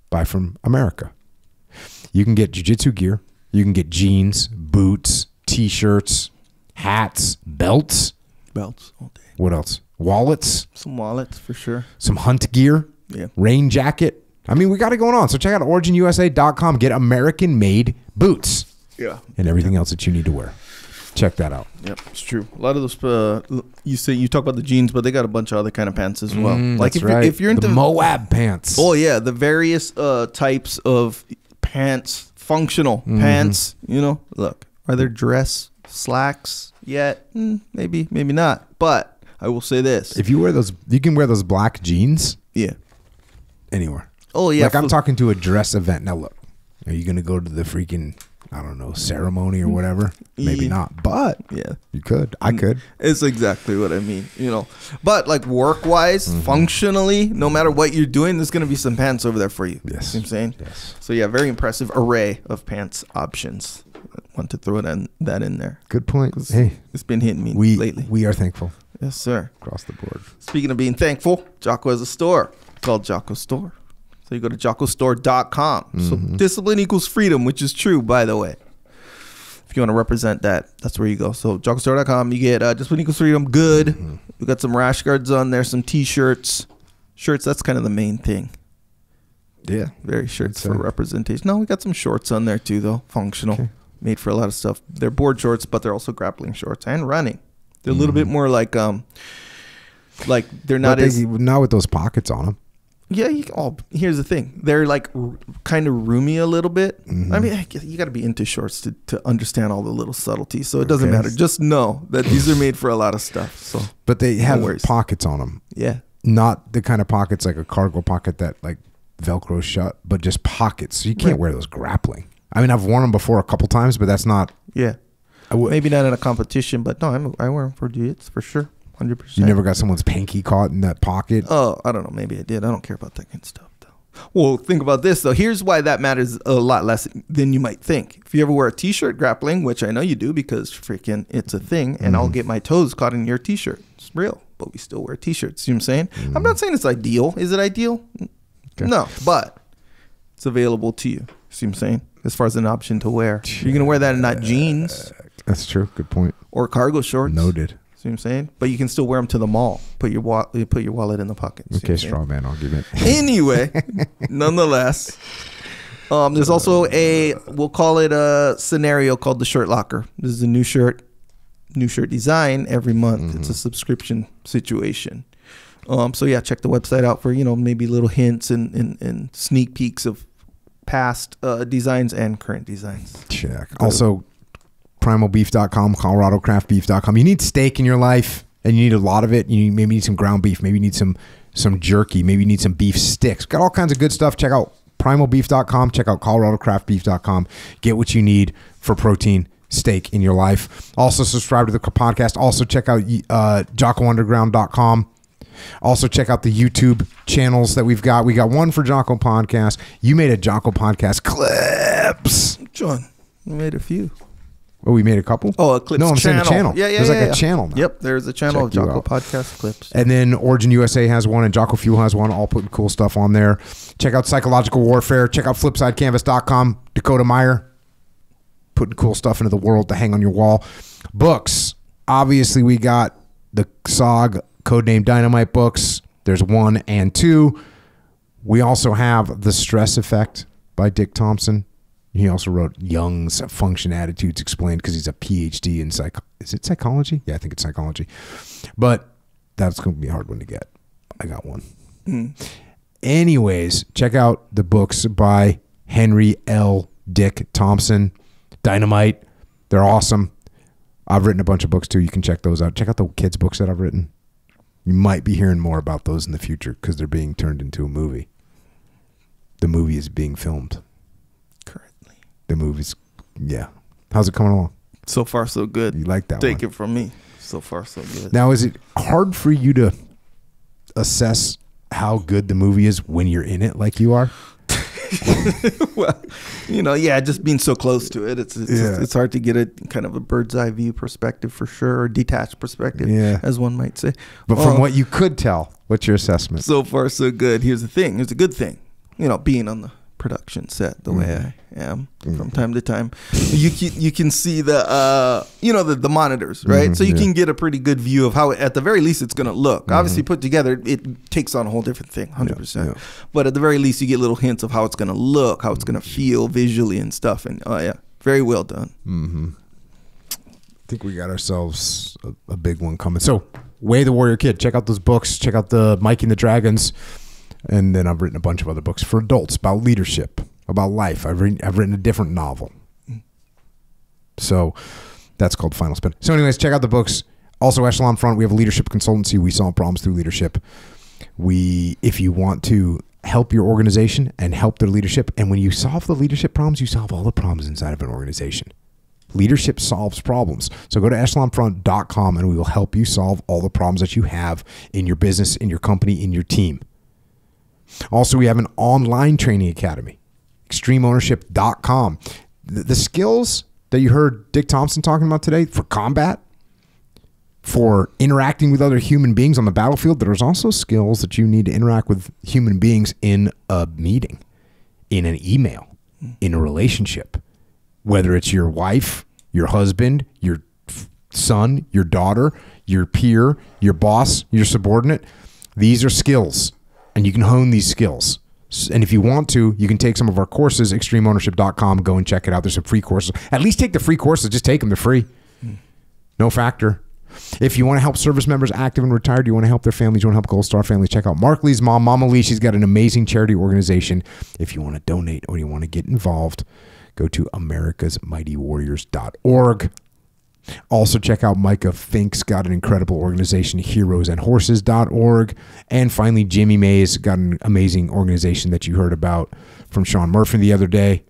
Buy from America. You can get jiu-jitsu gear. You can get jeans, boots, T-shirts, hats, belts. Belts all day. What else? Wallets, Some wallets for sure. some hunt gear, Yeah. rain jacket. I mean, we got it going on. So check out OriginUSA.com. Get American-made boots Yeah. and everything else that you need to wear. Check that out. Yep, it's true. A lot of those, you talk about the jeans, but they got a bunch of other kind of pants as well. Like if you're into the Moab pants. oh yeah, the various types of pants, functional pants. You know, look, are there dress slacks yet? Maybe, maybe not. But I will say this: If you wear those, you can wear those black jeans yeah, anywhere. oh yeah, Like I'm talking to a dress event. Now look, are you going to go to the freaking, I don't know, ceremony or whatever? Maybe Yeah. not, but yeah. you could. I could. It's exactly what I mean, you know. But like work-wise, functionally, no matter what you're doing, there's gonna be some pants over there for you. Yes. You know what I'm saying? Yes. So yeah, very impressive array of pants options. want to throw that in there. Good point. Hey, It's been hitting me lately. We are thankful Yes, sir. across the board. Speaking of being thankful, Jocko has a store called Jocko Store. So you go to jockostore.com. So discipline equals freedom, which is true, by the way. If you want to represent that, that's where you go. So jockostore.com, you get discipline equals freedom. Good. We got some rash guards on there, some T-shirts. Shirts, that's kind of the main thing. Yeah. Very shirts That's for representation. No, we got some shorts on there too, though. Functional. Okay. Made for a lot of stuff. They're board shorts, but they're also grappling shorts and running. They're a little bit more like they're not not with those pockets on them. Yeah, here's the thing. They're like kind of roomy a little bit. Mm-hmm. I mean, you got to be into shorts to understand all the little subtleties. So it doesn't matter. Just know that these are made for a lot of stuff. So, But they have worries. pockets on them. yeah. Not the kind of pockets like a cargo pocket that like Velcro shut, but just pockets. So you can't wear those grappling. I mean, I've worn them before a couple times, but that's not. Yeah. Maybe not in a competition, but no, I wear them for jiu-jitsu for sure. 100%. You never got someone's panky caught in that pocket. Oh, I don't know. Maybe I did. I don't care about that kind of stuff, though. Well, think about this, though. Here's why that matters a lot less than you might think. If you ever wear a T-shirt grappling, which I know you do because freaking it's a thing, and I'll get my toes caught in your T-shirt. It's real, but we still wear T-shirts. You know what I'm saying? I'm not saying it's ideal. Is it ideal? Okay. No, but it's available to you. See what I'm saying? As far as an option to wear. You're going to wear that in not jeans That's true. Good point. or cargo shorts. Noted. See what I'm saying? But you can still wear them to the mall. Put your wallet in the pocket. See what Okay, I'm saying? straw man argument. Anyway, nonetheless, there's also we'll call it a scenario called the Shirt Locker. This is a new shirt design every month. It's a subscription situation. So yeah, check the website out for maybe little hints and sneak peeks of past designs and current designs. Check. Also, primalbeef.com, coloradocraftbeef.com. You need steak in your life, and you need a lot of it. You maybe need some ground beef. Maybe you need some jerky. Maybe you need some beef sticks. Got all kinds of good stuff. Check out primalbeef.com. Check out coloradocraftbeef.com. Get what you need for protein, steak in your life. Also, subscribe to the podcast. Also, check out jockounderground.com. Also, check out the YouTube channels that we've got. We got one for Jocko Podcast. You made a Jocko Podcast clips. John, we made a few. Oh, we made a couple? Oh, a clips No, I'm saying a channel. Yeah, There's like a channel now. Yep, there's a channel of Check you Jocko out. Podcast clips. And then Origin USA has one, and Jocko Fuel has one, all putting cool stuff on there. Check out Psychological Warfare. Check out FlipsideCanvas.com. Dakota Meyer putting cool stuff into the world to hang on your wall. Books. Obviously, we got the SOG Codename Dynamite books. There's 1 and 2. We also have The Stress Effect by Dick Thompson. He also wrote Jung's Function Attitudes Explained because he's a PhD in Is it psychology? Yeah, I think it's psychology. But that's going to be a hard one to get. I got one. Anyways, check out the books by Henry L. Dick Thompson. Dynamite. They're awesome. I've written a bunch of books too. You can check those out. Check out the kids' books that I've written. You might be hearing more about those in the future because they're being turned into a movie. The movie is being filmed. Currently. The movie's, yeah. How's it coming along? So far, so good. You like that Take one? it from me. So far, so good. Now, is it hard for you to assess how good the movie is when you're in it like you are? Well, just being so close to it, it's hard to get a kind of a bird's eye view perspective for sure, or detached perspective, Yeah. as one might say. But from what you could tell, what's your assessment? So far, so good. Here's the thing. Here's a good thing. Being on the production set the way I am from time to time, you can see the the monitors, right? So you can get a pretty good view of how at the very least it's going to look. Obviously put together it takes on a whole different thing, 100%. Yeah. But at the very least you get little hints of how it's going to look, how it's going to feel visually and stuff, and very well done. I think we got ourselves a big one coming. So, Way the Warrior Kid. Check out those books. Check out the Mike and the Dragons. And then I've written a bunch of other books for adults about leadership, about life. I've written a different novel. So that's called Final Spin. So anyways, check out the books. Also, Echelon Front, we have a leadership consultancy. We solve problems through leadership. If you want to help your organization and help their leadership, and when you solve the leadership problems, you solve all the problems inside of an organization. Leadership solves problems. So go to echelonfront.com and we will help you solve all the problems that you have in your business, in your company, in your team. Also, we have an online training academy, extremeownership.com. The skills that you heard Dick Thompson talking about today for combat, for interacting with other human beings on the battlefield, there's also skills that you need to interact with human beings in a meeting, in an email, in a relationship, whether it's your wife, your husband, your son, your daughter, your peer, your boss, your subordinate. These are skills, and you can hone these skills. And if you want to, you can take some of our courses, extremeownership.com. Go and check it out. There's some free courses. At least take the free courses. Just take them. They're free. No factor. If you want to help service members, active and retired, you want to help their families, you want to help Gold Star families, check out Mark Lee's mom, Mama Lee. She's got an amazing charity organization. If you want to donate or you want to get involved, go to americasmightywarriors.org. Also check out Micah Fink's got an incredible organization, heroesandhorses.org. And finally, Jimmy May's got an amazing organization that you heard about from Sean Murphy the other day,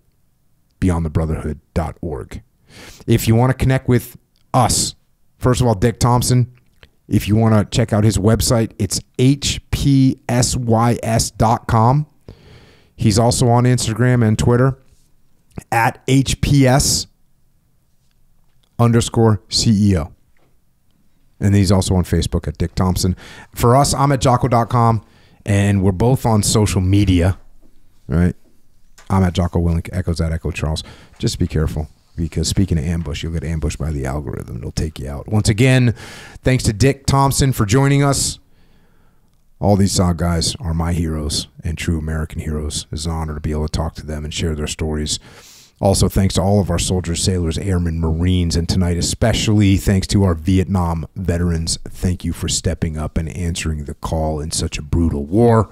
beyondthebrotherhood.org. If you want to connect with us, first of all, Dick Thompson, if you want to check out his website, it's hpsys.com. He's also on Instagram and Twitter at HPS_CEO. And he's also on Facebook at Dick Thompson. For us, I'm at Jocko.com, and we're both on social media, right? I'm at Jocko Willink, Echo's at Echo Charles. Just be careful, because speaking of ambush, you'll get ambushed by the algorithm. It'll take you out. Once again, thanks to Dick Thompson for joining us. All these SOG guys are my heroes and true American heroes. It's an honor to be able to talk to them and share their stories. Also, thanks to all of our soldiers, sailors, airmen, Marines, and tonight especially thanks to our Vietnam veterans. Thank you for stepping up and answering the call in such a brutal war.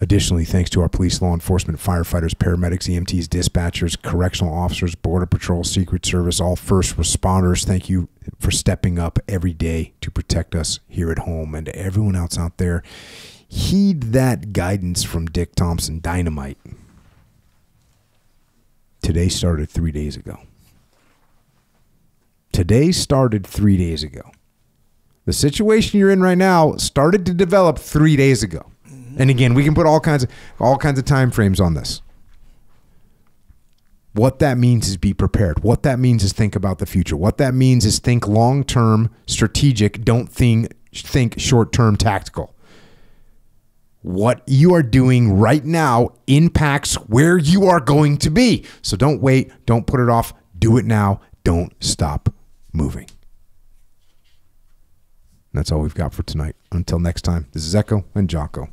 Additionally, thanks to our police, law enforcement, firefighters, paramedics, EMTs, dispatchers, correctional officers, Border Patrol, Secret Service, all first responders. Thank you for stepping up every day to protect us here at home. And to everyone else out there, heed that guidance from Dick Thompson, Dynamite. Today started 3 days ago. Today started 3 days ago. The situation you're in right now started to develop 3 days ago. And again, we can put all kinds of time frames on this. What that means is be prepared. What that means is think about the future. What that means is think long-term, strategic. Don't think short-term, tactical. What you are doing right now impacts where you are going to be. So don't wait. Don't put it off. Do it now. Don't stop moving. That's all we've got for tonight. Until next time, this is Echo and Jocko.